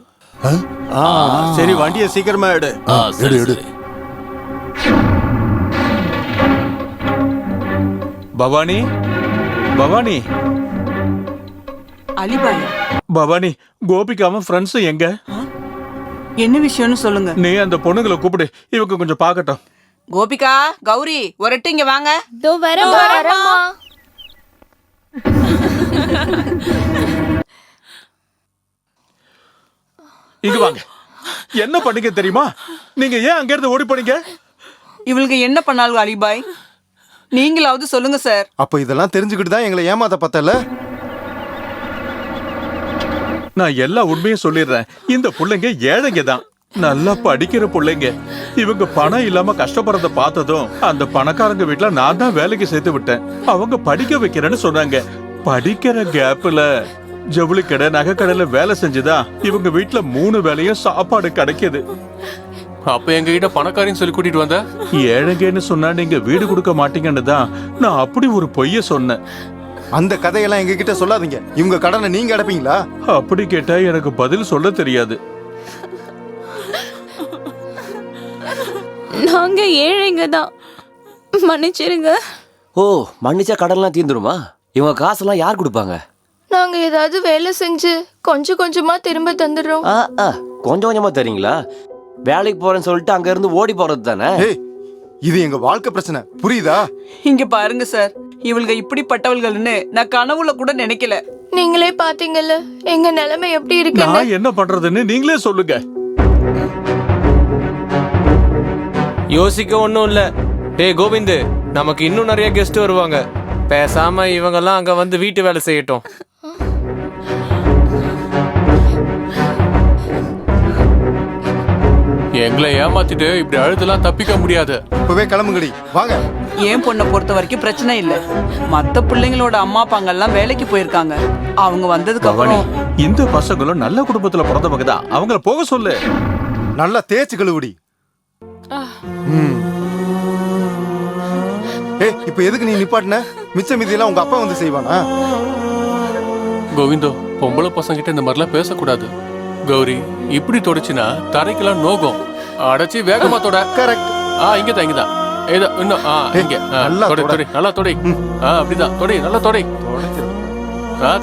Speaker 3: சரி வண்டியை சீக்கிரமா எடு.
Speaker 11: எடு.
Speaker 10: பவானி, பவானி,
Speaker 20: அலிபாய்.
Speaker 10: பவானி, கோபிகாவும் ஃப்ரெண்ட்ஸும் எங்க?
Speaker 20: என்ன விஷயம்னு சொல்லுங்க.
Speaker 10: நீ அந்த பொண்ணுங்களை கூப்பிடு. இவங்க கொஞ்சம் பார்க்கட்டும்.
Speaker 20: கோபிகா, கௌரி, ஒரட்டு இங்க வாங்க.
Speaker 9: தோ வரமா.
Speaker 10: இங்க வாங்க. என்ன பண்ணீங்க தெரியுமா? நீங்க ஏன் அங்க இருந்து ஓடி போனீங்க?
Speaker 20: இவளுக்கு என்ன பண்ணாலும் அலிபாய் நீங்களாவது சொல்லுங்க சார்.
Speaker 4: அப்ப இதெல்லாம் தெரிஞ்சுக்கிட்டு தான் எங்களை ஏமாத்த பார்த்தல.
Speaker 10: நான் எல்லா உண்மையும் சொல்லிடுறேன். இந்த பிள்ளைங்க ஏழைங்க தான். நல்லா படிக்கிற பிள்ளைங்க. இவங்க பணம் இல்லாம கஷ்டப்படுறத பார்த்ததும் அந்த பணக்காரங்க வீட்டுல நான் தான் வேலைக்கு சேர்த்து விட்டேன். அவங்க படிக்க வைக்கிறேன்னு சொன்னாங்க. படிக்கிற கேப்ல ஜவுளி கடை, நகை கடையில வேலை செஞ்சுதான் இவங்க வீட்டுல 3 வேளையும் சாப்பாடு கிடைக்குது.
Speaker 5: அப்ப எங்க கிட்ட பணக்காரின்னு சொல்லி கூட்டிட்டு வந்த?
Speaker 10: ஏழைங்கன்னு சொன்னா நீங்க வீடு கொடுக்க மாட்டீங்கன்னு தான் நான் அப்படி ஒரு பொய்ய சொன்னேன்.
Speaker 4: அந்த கதையெல்லாம் எங்க கிட்ட சொல்லாதீங்க. இவங்க கடனை நீங்க அடைப்பீங்களா?
Speaker 10: அப்படி கேட்டா எனக்கு பதில் சொல்ல தெரியாது.
Speaker 9: நாங்க ஏழைங்க தான், மன்னிச்சிருங்க.
Speaker 6: ஓ, மன்னிச்சா கடன்லாம் தீந்துருமா? இவங்க காசெல்லாம் யார் கொடுப்பாங்க?
Speaker 13: நாங்க ஏதாவது வேலை செஞ்சு கொஞ்சம் கொஞ்சமா திரும்ப தந்துடுறோம்.
Speaker 6: கொஞ்சம் கொஞ்சமா தரீங்களா? வேலைக்கு போறேன்னு சொல்லிட்டு அங்க இருந்து ஓடி போறது தானே.
Speaker 4: இது எங்க வாழ்க்கை பிரச்சனை, புரியுதா?
Speaker 20: இங்க பாருங்க சார், இவளுங்க இப்படிப்பட்டவள்கள்னு நான் கனவுல கூட நினைக்கல.
Speaker 13: நீங்களே பாத்தீங்கல்ல எங்க நிலைமை எப்படி இருக்கு.
Speaker 10: நான் என்ன பண்றதுன்னு நீங்களே சொல்லுங்க.
Speaker 8: யோசிக்க ஒண்ணும் இல்ல. டேய் கோவிந்த், நமக்கு இன்னும் நிறைய கெஸ்ட் வருவாங்க. பேசாம இவங்கெல்லாம் அங்க வந்து வீட்டு வேலை செய்யட்டும்.
Speaker 5: எங்களை ஏமாத்திட்டு இப்படி அழுதெல்லாம் தப்பிக்க முடியாது.
Speaker 4: இப்பவே கிளம்புங்கடி, வாங்க.
Speaker 20: என் பொண்ணை பொறுத்த வரைக்கும் பிரச்சனை இல்ல. மத்த பிள்ளைங்களோட அம்மா அப்பாங்க எல்லாம் வேலைக்கு போயிருக்காங்க. அவங்க வந்ததுக்கு அப்புறம்
Speaker 10: இந்த பசங்களும் நல்ல குடும்பத்துல பிறந்தவங்க தான். அவங்கள போக சொல்லு.
Speaker 4: நல்லா தேய்ச்சி கழுவுடி. இப்ப எதுக்கு நீ நிப்பாட்டின? மிச்ச மீதியெல்லாம் உங்க அப்பா வந்து செய்வானா?
Speaker 5: கோவிந்தோ, பொம்பளை பசங்கிட்ட இந்த மாதிரிலாம் பேசக்கூடாது. கௌரி, இப்படி தொடச்சுனா தரைக்கெல்லாம் நோகம். அடைச்சி வேகமா தொட.
Speaker 4: கரெக்ட்.
Speaker 5: இங்கதான் இங்கதான். ஏதோ இன்னும் இங்க தொடி தொடி, நல்லா தொடி. அப்படிதான் தொடி, நல்லா தொடி.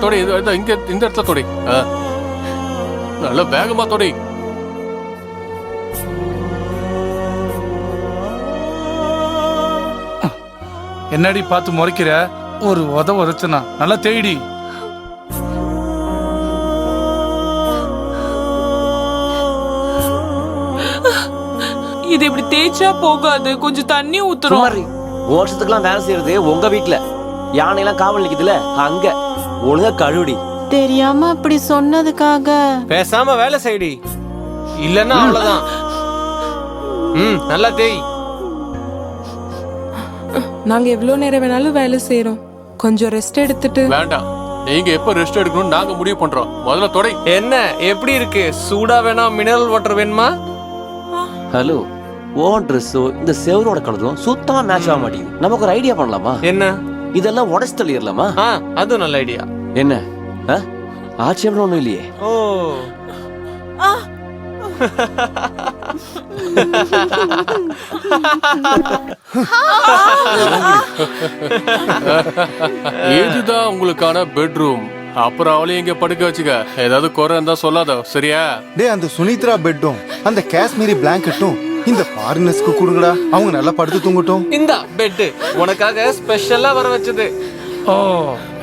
Speaker 5: தொடி, இங்க இந்த இடத்துல தொடி. நல்லா வேகமா தொடி.
Speaker 2: என்னடி பார்த்து முறைக்கிற? ஒரு உதச்சுனா நல்லா தேடி.
Speaker 22: இது இப்படி தேய்ச்சா போகாது, கொஞ்சம் தண்ணி ஊத்துறோம்.
Speaker 6: வருஷத்துக்குலாம் வேலை செய்யறது உங்க வீட்டுல. யானையெல்லாம் காவல் நிக்குதுல, அங்க ஒழுங்கா கழுவுடி.
Speaker 15: தெரியாம அப்படி சொன்னதுக்காக
Speaker 8: பேசாம வேலை செய்டி, இல்லன்னா அவ்வளவுதான். நல்லா தேய்.
Speaker 20: நாங்க எவ்வளவு நேரம் வேணாலும் வேலை செய்யறோம். கொஞ்சம் ரெஸ்ட் எடுத்துட்டு.
Speaker 5: வேண்டாம், நீங்க எப்ப ரெஸ்ட் எடுக்கணும் நாங்க முடிவு பண்றோம். முதல்ல தொடை.
Speaker 8: என்ன எப்படி இருக்கு? சூடா வேணா மினரல் வாட்டர் வேணுமா?
Speaker 6: ஹலோ, ஓன் ட்ரெஸ்ஸோ இந்த செவரோட கலரும் சுத்தமா மேட்ச் ஆக மாட்டேங்குது. நமக்கு ஒரு ஐடியா பண்ணலாமா?
Speaker 8: என்ன?
Speaker 6: இதெல்லாம் உடச்சு தள்ளிடலாமா?
Speaker 8: அது நல்ல ஐடியா.
Speaker 6: என்ன ஆட்சேபம் ஒண்ணும் இல்லையே.
Speaker 8: ஓ,
Speaker 5: இதுதான் உங்களுக்கான பெட்ரூம். அப்புறம் அவளையும் இங்க படுக்க வச்சுக்க. ஏதாவது குறை இருந்தா சொல்லாத, சரியா?
Speaker 4: டேய், அந்த சுனித்ரா பெட்டும் அந்த காஷ்மீரி பிளாங்கெட்டும் இந்த ஃபாரினர்ஸ்க்கு கொடுங்கடா. அவங்க நல்லா படுத்து தூங்கட்டும்.
Speaker 8: இந்த பெட் உனக்காக ஸ்பெஷலா வர வச்சது.
Speaker 2: ஓ,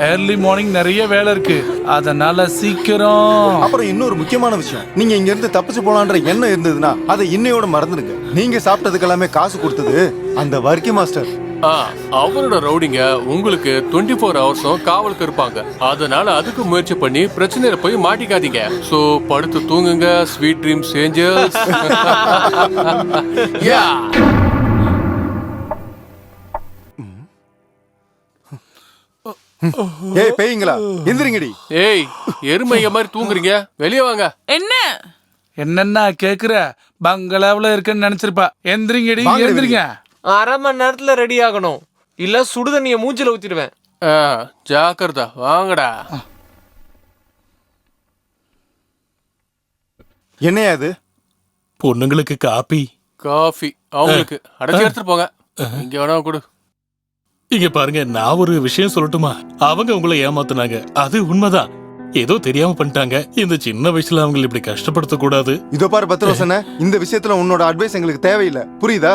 Speaker 2: ஏர்லி மார்னிங் நிறைய வேலை இருக்கு, அதனால சீக்கிரம்.
Speaker 4: அப்புறம் இன்னொரு முக்கியமான விஷயம், நீங்க இங்க இருந்து தப்பிச்சு போலான்ற எண்ணம் இருந்ததுன்னா அதை இன்னையோட மறந்துடுங்க. நீங்க சாப்பிட்டதுக்கு எல்லாமே காசு கொடுத்தது அந்த வர்க்கி மாஸ்டர்.
Speaker 5: அவரோட ரவுடிங்க உங்களுக்கு 24 ஹவர்ஸும் காவலுக்கு இருப்பாங்க. அதனால அதுக்கு முயற்சி பண்ணி பிரச்சனையில போய் மாட்டிக்காதீங்க. சோ படுத்து தூங்குங்க. Sweet dreams angels.
Speaker 4: ஏய் பேய்ங்களா, எந்திரிங்கடி.
Speaker 5: ஏய், எருமைங்க மாதிரி தூங்குறீங்க, வெளியே வாங்க.
Speaker 22: என்ன
Speaker 2: என்னன்னா கேக்குற? பங்களாவுல இருக்குன்னு நினைச்சிருப்பா. எந்திரிங்கடி, எந்திரிங்க.
Speaker 8: அரை மணி நேரத்துல ரெடி ஆகணும், இல்ல சுடுதண்ணிய மூஞ்சில ஊத்திடுவேன்.
Speaker 5: ஜாக்கிரதா, வாங்கடா.
Speaker 4: என்னையா அது?
Speaker 1: பொண்ணுங்களுக்கு காபி.
Speaker 5: காஃபி அவங்களுக்கு அடைச்சி எடுத்துட்டு போங்க. இங்க வேணா கொடு.
Speaker 1: இங்க பாருங்க, நான் ஒரு விஷயம் சொல்லட்டுமா? அவங்க உங்களை ஏமாத்துனாங்க, அது உண்மைதான். ஏதோ தெரியாம பண்ணிட்டாங்க. இந்த சின்ன வயசுல அவங்க இப்படி கஷ்டப்படுத்த கூடாது.
Speaker 4: இதோ பாரு பத்ரோசன, இந்த விஷயத்துல உன்னோட அட்வைஸ் எங்களுக்கு தேவையில்லை, புரியுதா?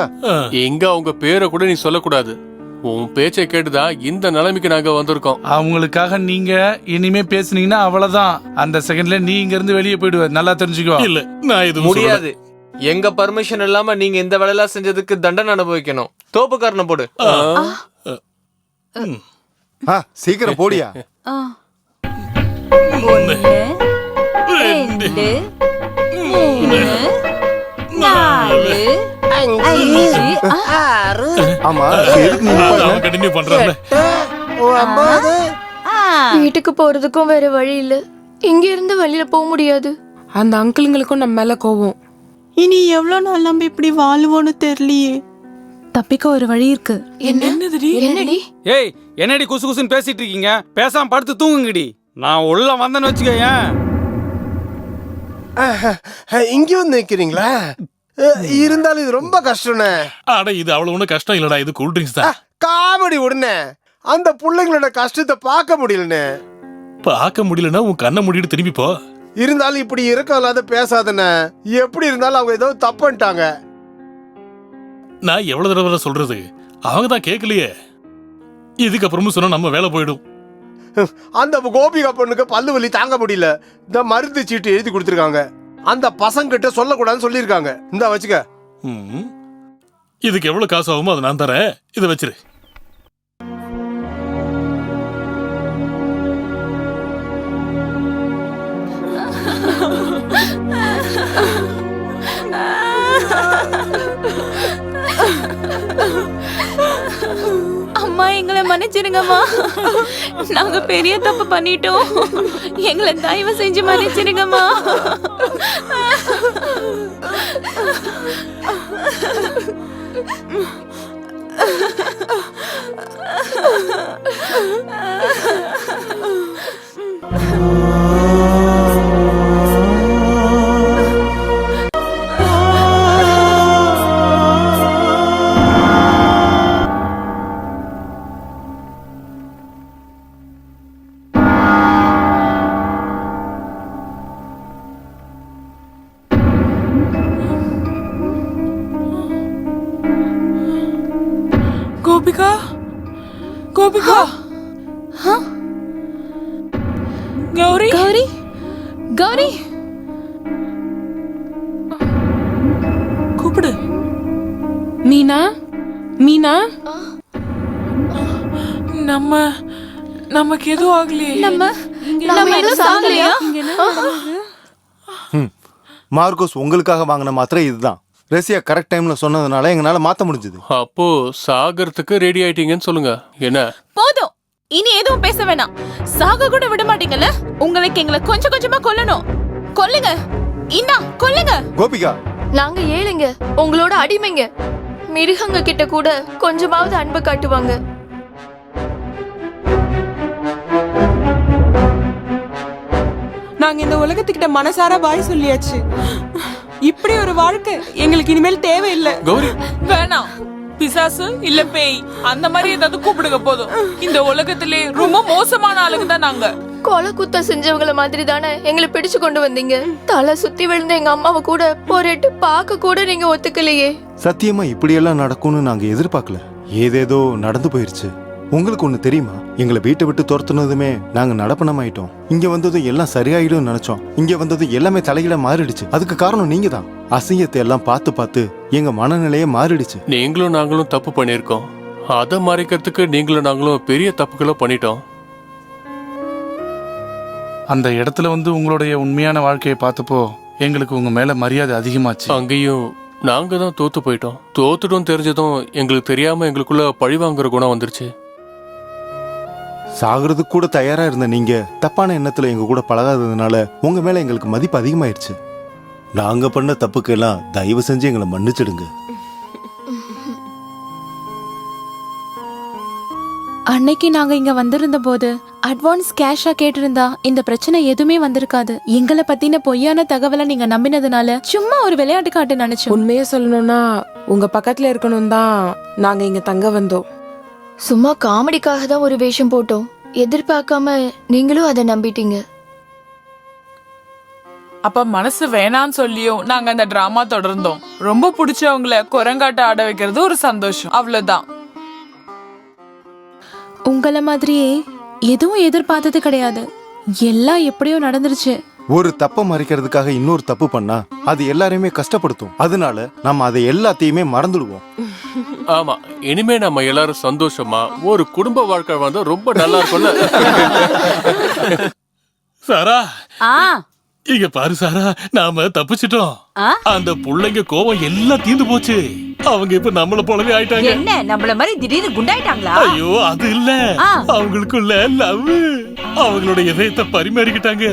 Speaker 5: எங்க அவங்க பேரை கூட நீ சொல்லக்கூடாது. உன் பேச்சை கேட்டுதான் இந்த நிலைமைக்கு நாங்க வந்திருக்கோம்.
Speaker 2: அவங்களுக்காக நீங்க இனிமே பேசுனீங்கன்னா அவ்வளவுதான். அந்த செகண்ட்ல நீ இங்க இருந்து வெளியே போயிடுவ, நல்லா தெரிஞ்சுக்கோ.
Speaker 1: இல்ல, நான் இது
Speaker 8: முடியாது. எங்க பர்மிஷன் இல்லாம நீங்க இந்த வேலையெல்லாம் செஞ்சதுக்கு தண்டனை அனுபவிக்கணும். தோப்புக்காரனை போடு.
Speaker 4: சீக்கிரம் போடியா.
Speaker 14: 1 2 3
Speaker 9: 4 5
Speaker 4: ஆமா
Speaker 1: அவன் கண்டினியூ பண்றான்ல.
Speaker 13: வீட்டுக்கு போறதுக்கும் வேற வழி இல்ல. இங்க இருந்து வெளியில போக முடியாது.
Speaker 20: அந்த அங்கிளுங்களுக்கும் நம்ம மேல கோவம்.
Speaker 15: இனி எவ்வளவு நாள் நம்ம இப்படி வாழுவோன்னு தெரியலையே.
Speaker 9: தப்பிக்க ஒரு வழி இருக்கு.
Speaker 13: என்னடி?
Speaker 19: ஏய் என்னடி குசு குசுன்னு பேசிட்டு இருக்கீங்க? பேசாம படுத்து தூங்குங்கடி. நான் உள்ள வந்தேன்னு வச்சுக்க.
Speaker 18: இங்க வந்து நிக்கிறீங்களா? இருந்தாலும் இது ரொம்ப கஷ்டம்ண்ணே.
Speaker 1: அட இது அவ்வளவு ஒன்றும் கஷ்டம் இல்லடா, இது கூல் ட்ரிங்க்ஸ் தான்.
Speaker 18: காமெடி உடனே அந்த பிள்ளைங்களோட கஷ்டத்தை பார்க்க முடியலண்ணே.
Speaker 1: பார்க்க முடியலன்னா உன் கண்ணை மூடிட்டு திரும்பி போ.
Speaker 18: இருந்தாலும் இப்படி இருக்க இல்லாத பேசாதண்ணே. எப்படி இருந்தாலும் அவங்க ஏதோ தப்பு பண்ணிட்டாங்க.
Speaker 1: நான் எவ்வளவு தடவை சொல்றது, அவங்க தான் கேட்கலையே. இதுக்கப்புறமும் சொன்னா நம்ம வேலை போயிடும்.
Speaker 18: அந்த கோபிகா பொண்ணுக்கு பல்லு வலி தாங்க முடியல. இந்த மருந்து சீட்டு எழுதி கொடுத்துருக்காங்க. அந்த பசங்க கிட்ட சொல்லக்கூடாதுன்னு சொல்லியிருக்காங்க. இந்த வச்சுக்க.
Speaker 1: இதுக்கு எவ்வளவு காசு ஆகுமோ அதை நான் தரேன். இதை வச்சிரு.
Speaker 9: அம்மா எங்களை மன்னிச்சிருங்கம்மா. நாங்க பெரிய தப்பு பண்ணிட்டோம். எங்களை தயவு செஞ்சு மன்னிச்சிருங்கம்மா.
Speaker 20: கோபிகா, கோபிகா, கௌரி,
Speaker 9: கௌரி, கௌரி,
Speaker 20: கூப்பிடு. மீனா, மீனா, நமக்கு எதுவும் ஆகலையே.
Speaker 9: நம்ம எதுவும் சாகலையா?
Speaker 4: மார்கோஸ் உங்களுக்காக வாங்கின மாத்திரை இதுதான். ரஷ்யா கரெக்ட் டைம்ல சொன்னதுனால எங்களால மாத்த முடிஞ்சது.
Speaker 5: அப்போ சாகறதுக்கு ரெடி ஆயிட்டீங்கன்னு சொல்லுங்க. என்ன
Speaker 9: போதும், இனி எதுவும் பேச வேணாம். சாக கூட விட மாட்டீங்கல்ல? உங்களுக்கு எங்களை கொஞ்சம் கொஞ்சமா கொல்லணும். கொல்லுங்க, இன்னா கொல்லுங்க.
Speaker 4: கோபிகா,
Speaker 13: நாங்க ஏழைங்க, உங்களோட அடிமைங்க. மிருகங்க கிட்ட கூட கொஞ்சமாவது அன்பு காட்டுவாங்க.
Speaker 20: நாங்க இந்த உலகத்துக்கிட்ட மனசார பாய் சொல்லியாச்சு. இப்படி ஒரு வாழ்க்கை எங்களுக்கு இனிமேல் தேவையில்லை.
Speaker 5: கௌரி,
Speaker 22: வேணாம். பிசாசு இல்ல பேய் அந்த மாதிரி ஏதாவது கூப்பிடுங்க போதும். இந்த உலகத்திலே ரொம்ப மோசமான ஆளுங்க தான் நாங்க.
Speaker 13: கொலை குத்த செஞ்சவங்கள மாதிரி தானே எங்களை பிடிச்சு கொண்டு வந்தீங்க. தலை சுத்தி விழுந்த எங்க அம்மாவை கூட ஒரு எட்டு பார்க்க கூட நீங்க ஒத்துக்கலையே.
Speaker 4: சத்தியமா இப்படியெல்லாம் நடக்கும்னு நாங்க எதிர்பார்க்கல. ஏதேதோ நடந்து போயிருச்சு. உங்களுக்கு ஒண்ணு தெரியுமா? எங்களை வீட்டை விட்டு துரத்துனதுமே நாங்க நடப்பணமாயிட்டோம். இங்க வந்ததும் எல்லாம் சரியாயிடும் நினைச்சோம். இங்க வந்ததும் எல்லாமே தலையில மாறிடுச்சு. அதுக்கு காரணம் நீங்க தான். அசிங்கத்தை எல்லாம் பார்த்து பார்த்து எங்க மனநிலையே மாறிடுச்சு.
Speaker 5: நீங்களும் நாங்களும் தப்பு பண்ணியிருக்கோம். அதை மறைக்கிறதுக்கு நீங்களும் நாங்களும் பெரிய தப்புகளை பண்ணிட்டோம்.
Speaker 2: அந்த இடத்துல வந்து உங்களுடைய உண்மையான வாழ்க்கையை பார்த்தப்போ எங்களுக்கு உங்க மேல மரியாதை அதிகமாச்சு.
Speaker 5: அங்கேயும் நாங்க தான் தோத்து போயிட்டோம். தோத்துட்டும் தெரிஞ்சதும் எங்களுக்கு தெரியாம எங்களுக்குள்ள பழி வாங்குற குணம் வந்துருச்சு.
Speaker 4: சாகிறதுக்கு கூட தயாரா இருந்த நீங்க தப்பான எண்ணத்துல எங்க கூட பழகாததுனால உங்க மேல எங்களுக்கு மதிப்பு அதிகமாயிருச்சு. நாங்க பண்ண தப்புக்கு எல்லாம் தயவு செஞ்சு எங்களை மன்னிச்சிடுங்க.
Speaker 9: அன்னைக்கு நாங்க இங்க வந்திருந்த போது அட்வான்ஸ் கேஷா கேட்டிருந்தா இந்த பிரச்சனை எதுவுமே வந்திருக்காது. எங்களை பத்தின பொய்யான தகவலை நீங்க நம்பினதுனால சும்மா ஒரு விளையாட்டு காட்டு நினைச்சோம்.
Speaker 20: உண்மையா சொல்லணும்னா உங்க பக்கத்துல இருக்கணும் தான் நாங்க இங்க தங்க வந்தோம்.
Speaker 13: சும்மா காமெடிக்காக தான் ஒரு வேஷம் போட்டோம். எதிர்பார்க்காம நீங்களும் அதை நம்பிட்டீங்க.
Speaker 22: அப்ப மனசு வேணான்னு சொல்லியும் நாங்க அந்த டிராமா தொடர்ந்தோம். ரொம்ப பிடிச்சவங்கள குரங்காட்ட ஆட வைக்கிறது ஒரு சந்தோஷம், அவ்வளவுதான்.
Speaker 9: உங்களை மாதிரியே எதுவும் எதிர்பார்த்தது கிடையாது. எல்லாம் எப்படியோ நடந்துருச்சு.
Speaker 4: ஒரு தப்பை மறைக்கிறதுக்காக இன்னொரு தப்பு பண்ணா அது எல்லாரையுமே கஷ்டப்படுத்தும். அதனால நம்ம அதை எல்லாத்தையுமே மறந்துடுவோம்.
Speaker 5: ஆமா, இனிமே நம்ம எல்லாரும் சந்தோஷமா ஒரு குடும்ப வாழ்க்கை வந்து ரொம்ப நல்லா இருக்கும்ல.
Speaker 1: சாரா, இங்க பாரு சாரா, நாம தப்பிச்சிட்டோம்.
Speaker 14: ஆ?
Speaker 1: அந்த புள்ளைங்க கோவம் எல்லாம் தீர்ந்து போச்சு. அவங்க இப்ப நம்மள போலவே ஆயிட்டாங்க.
Speaker 14: என்ன நம்மள மாதிரி திடீர்னு குண்டாயிட்டாங்களா?
Speaker 1: ஐயோ அது இல்ல, அவங்களுக்குள்ள லவ். அவங்களோட இதயத்தை பரிமாறிக்கிட்டாங்க.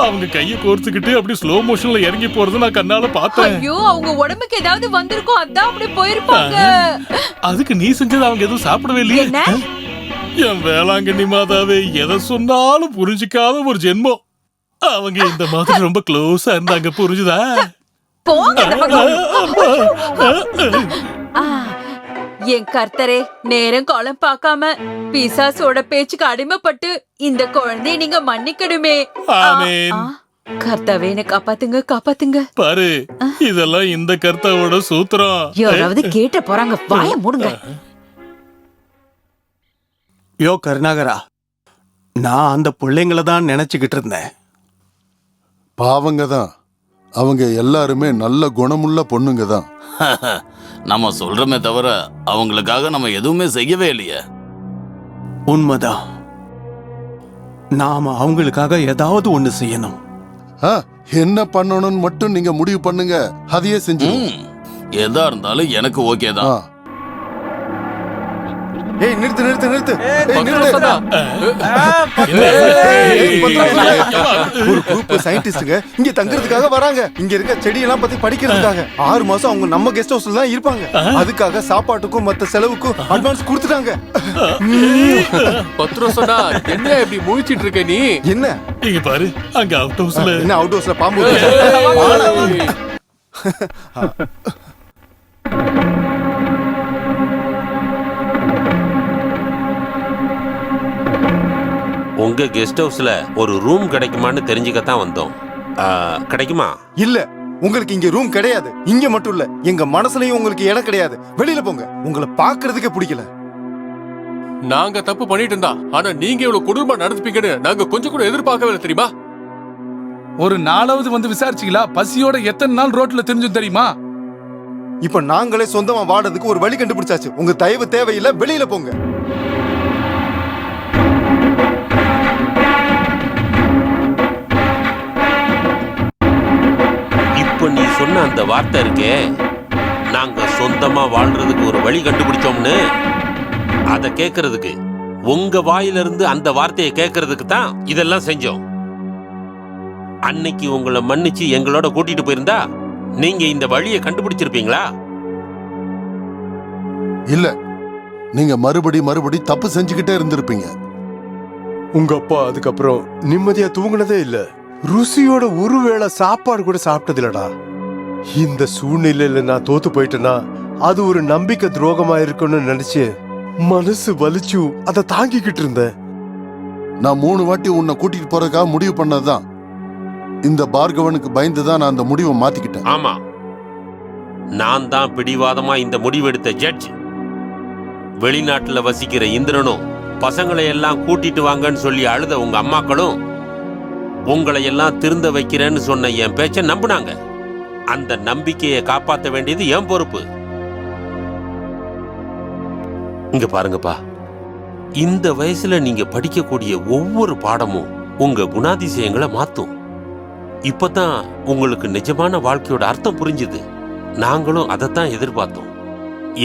Speaker 1: அவங்க கைய கோர்த்துக்கிட்டு அப்படி ஸ்லோ மோஷன்ல இறங்கி போறத நான் கண்ணால பார்த்தேன்.
Speaker 20: ஐயோ அவங்க உடம்புக்கு ஏதாவது வந்திருக்கும், அதான் அப்படி போயிருப்பாங்க.
Speaker 1: அதுக்கு நீ செஞ்சது அவங்க எதுவும் சாப்பிடவே இல்லையே. என் வேளாங்கண்ணி மாதாவே, எதை சொன்னாலும் புரிஞ்சுக்காத ஒரு ஜென்மம். அவங்க இந்த மாதிரி ரொம்ப க்ளோஸா இருந்தாங்க, புரிஞ்சுதா?
Speaker 14: போங்க இந்த பக்கம். என் கர்த்தரே, நேரம் காலம் பார்க்காம பிசாசோட பேச்சுக்கு அடிமைப்பட்டு இந்த குழந்தைய நீங்க மன்னிக்கணுமே.
Speaker 1: ஆமென்.
Speaker 14: கர்த்தாவே, என்ன காப்பாத்துங்க, காப்பாத்துங்க.
Speaker 1: பாரு, இதெல்லாம் இந்த கர்த்தாவோட சூத்திரம்.
Speaker 14: யாராவது கேட்ட போறாங்க, வாய மூடுங்க.
Speaker 3: யோ கருணாகரா, நான் அந்த பிள்ளைங்கள தான் நினைச்சுக்கிட்டு இருந்தேன்.
Speaker 11: பாவங்க தான். அவங்க எல்லாருமே நல்ல குணமுள்ள பொண்ணுங்க தான்.
Speaker 12: நம்ம சொல்றோமே தவிர அவங்களுக்காக நம்ம எதுவுமே செய்யவே இல்லையே.
Speaker 3: உண்மைதான். நாம அவங்களுக்காக ஏதாவது ஒண்ணு செய்யணும்.
Speaker 11: என்ன பண்ணணும்னு மட்டும் நீங்க முடிவு பண்ணுங்க, அதையே செஞ்சு.
Speaker 12: எதா இருந்தாலும் எனக்கு ஓகே தான்.
Speaker 4: ஏய் நிறுத்து நிறுத்து நிறுத்து. ஒரு குரூப் சயின்டிஸ்டுங்க இங்க தங்குறதுக்காக வராங்க. இங்க இருக்க செடியெல்லாம் பத்தி படிக்கிறதுக்காக 6 மாசம் அவங்க நம்ம கெஸ்ட் ஹவுஸ்ல தான் இருப்பாங்க. அதுக்காக சாப்பாட்டுக்கும் மத்த செலவுக்கும் அட்வான்ஸ் கொடுத்துட்டாங்க.
Speaker 5: பத்ரோசனா, என்ன இப்படி முழிச்சிட்டு இருக்க நீ?
Speaker 4: என்ன
Speaker 1: இங்க பாரு, அங்க அவுட் ஹவுஸ்ல
Speaker 4: என்ன அவுட் ஹவுஸ்ல பாம்பு?
Speaker 7: உங்க கெஸ்ட் ஹவுஸ்ல ஒரு ரூம் கிடைக்குமான்னு தெரிஞ்சுக்கத்தான் வந்தோம். கிடைக்குமா?
Speaker 4: இல்ல, உங்களுக்கு இங்க ரூம் கிடையாது. இங்க மட்டும் இல்ல, எங்க மனசுலயும் உங்களுக்கு இடம் கிடையாது. வெளியில போங்க. உங்களை பாக்குறதுக்கே பிடிக்கல.
Speaker 5: நாங்க தப்பு பண்ணிட்டு இருந்தா, ஆனா நீங்க இவ்வளவு கொடூரமா நடந்துப்பீங்கன்னு நாங்க கொஞ்சம் கூட எதிர்பார்க்கவே தெரியுமா?
Speaker 2: ஒரு நாளாவது வந்து விசாரிச்சீங்களா? பசியோட எத்தனை நாள் ரோட்ல தெரிஞ்சும் தெரியுமா?
Speaker 4: இப்ப நாங்களே சொந்தமா வாடுறதுக்கு ஒரு வழி கண்டுபிடிச்சாச்சு. உங்க தயவு தேவையில்லை, வெளியில போங்க.
Speaker 7: இப்ப நீ சொன்ன அந்த வார்த்தை இருக்கே, நாங்க சொந்தமா வாழ்றதுக்கு ஒரு வழி கண்டுபிடிச்சோம்னு, அத கேக்குறதுக்கு, உங்க வாயிலிருந்து அந்த வார்த்தையை கேக்குறதுக்கு தான் இதெல்லாம் செஞ்சோம். அன்னைக்கு உங்களை மன்னிச்சு எங்களோட கூட்டிட்டு போயிருந்தா நீங்க இந்த வழியை கண்டுபிடிச்சிருப்பீங்களா?
Speaker 11: இல்ல, நீங்க மறுபடி தப்பு செஞ்சுக்கிட்டே இருந்திருப்பீங்க.
Speaker 18: உங்க அப்பா அதுக்கப்புறம் நிம்மதியா தூங்குனதே இல்ல. ருசியோட ஒருவேளை சாப்பாடு கூட சாப்பிட்டது இல்லடா. இந்த சூழ்நிலையில நான் தோத்து போயிட்டேன்னா அது ஒரு நம்பிக்கை துரோகமா இருக்கும்னு நினைச்சு மனசு வலிச்சு அதை தாங்கிக்கிட்டு இருந்தேன்.
Speaker 11: நான் 3 வாட்டி உன்னை கூட்டிட்டு போறதுக்காக முடிவு பண்ணதுதான். இந்த பார்கவனுக்கு பயந்துதான் நான் அந்த முடிவை மாத்திக்கிட்டேன்.
Speaker 7: ஆமா, நான் தான் பிடிவாதமா இந்த முடிவெடுத்த ஜட்ஜ். வெளிநாட்டுல வசிக்கிற இந்திரனும் பசங்களை எல்லாம் கூட்டிட்டு வாங்கன்னு சொல்லி அழுத உங்க அம்மாக்களும் உங்களை எல்லாம் திருந்த வைக்கிறேன்னு சொன்ன என் பேச்ச நம்பினாங்க. அந்த நம்பிக்கையை காப்பாற்ற வேண்டியது என் பொறுப்பு. இங்க பாருங்கப்பா, இந்த வயசுல நீங்க படிக்கக்கூடிய ஒவ்வொரு பாடமும் உங்க குணாதிசயங்களை மாத்தும். இப்பதான் உங்களுக்கு நிஜமான வாழ்க்கையோட அர்த்தம் புரிஞ்சுது. நாங்களும் அதைத்தான் எதிர்பார்த்தோம்.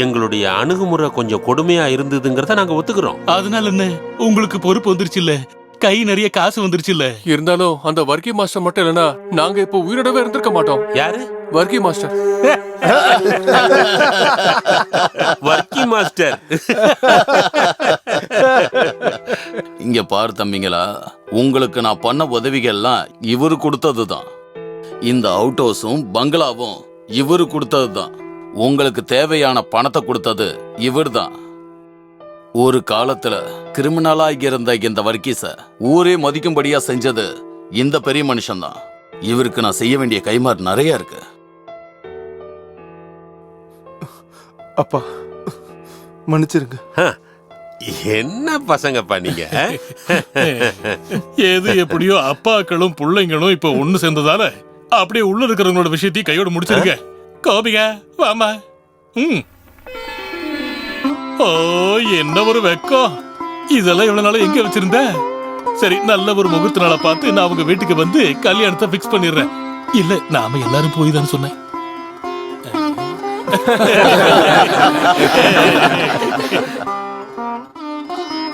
Speaker 7: எங்களுடைய அணுகுமுறை கொஞ்சம் கொடுமையா இருந்ததுங்கிறத நாங்க ஒத்துக்கிறோம்.
Speaker 1: அதனால என்ன, உங்களுக்கு பொறுப்பு வந்துருச்சு இல்ல, கை நிறைய காசு வந்துருச்சு இல்ல.
Speaker 5: இருந்தாலும் அந்த வர்க்கி மாஸ்டர் மட்டும் இல்லைன்னா நாங்க இப்போ உயிரோடவே இருந்திருக்க மாட்டோம்.
Speaker 7: யாரு?
Speaker 5: வர்க்கி மாஸ்டர்.
Speaker 7: வர்க்கி மாஸ்டர்.
Speaker 12: இங்க பாரு தம்பிங்களா, உங்களுக்கு நான் பண்ண உதவிகள்லாம் இவரு கொடுத்ததுதான். இந்த அவுட் ஹவுஸும் பங்களாவும் இவரு கொடுத்ததுதான். உங்களுக்கு தேவையான பணத்தை கொடுத்தது இவர்தான். ஒரு காலத்துல கிரிமினலா இருந்த இந்த வர்க்கீஸ ஊரே மதிக்கும்படியா செஞ்சது இந்த பெரிய மனுஷன் தான். இவருக்கு நான் செய்ய வேண்டிய கைமாறு நிறைய இருக்கு.
Speaker 18: அப்பா மன்னிச்சிருங்க.
Speaker 7: என்ன பசங்கப்பா நீங்க?
Speaker 1: எது எப்படியோ அப்பாக்களும் பிள்ளைங்களும் இப்ப ஒண்ணு சேர்ந்ததால அப்படியே உள்ள இருக்கிறவங்களோட விஷயத்தையும் கையோட முடிச்சிருக்க. கோபிகா வாமா. ஓ, என்ன ஒரு வெக்கம். இதெல்லாம் இவ்வளவு நாள எங்க வச்சிருந்த? சரி, நல்ல ஒரு முகூர்த்த நாளை பார்த்து நான் உங்க வீட்டுக்கு வந்து கல்யாணத்தை ஃபிக்ஸ் பண்ணிடுறேன். இல்ல, நாம எல்லாரும் போய் தான் சொன்னேன்.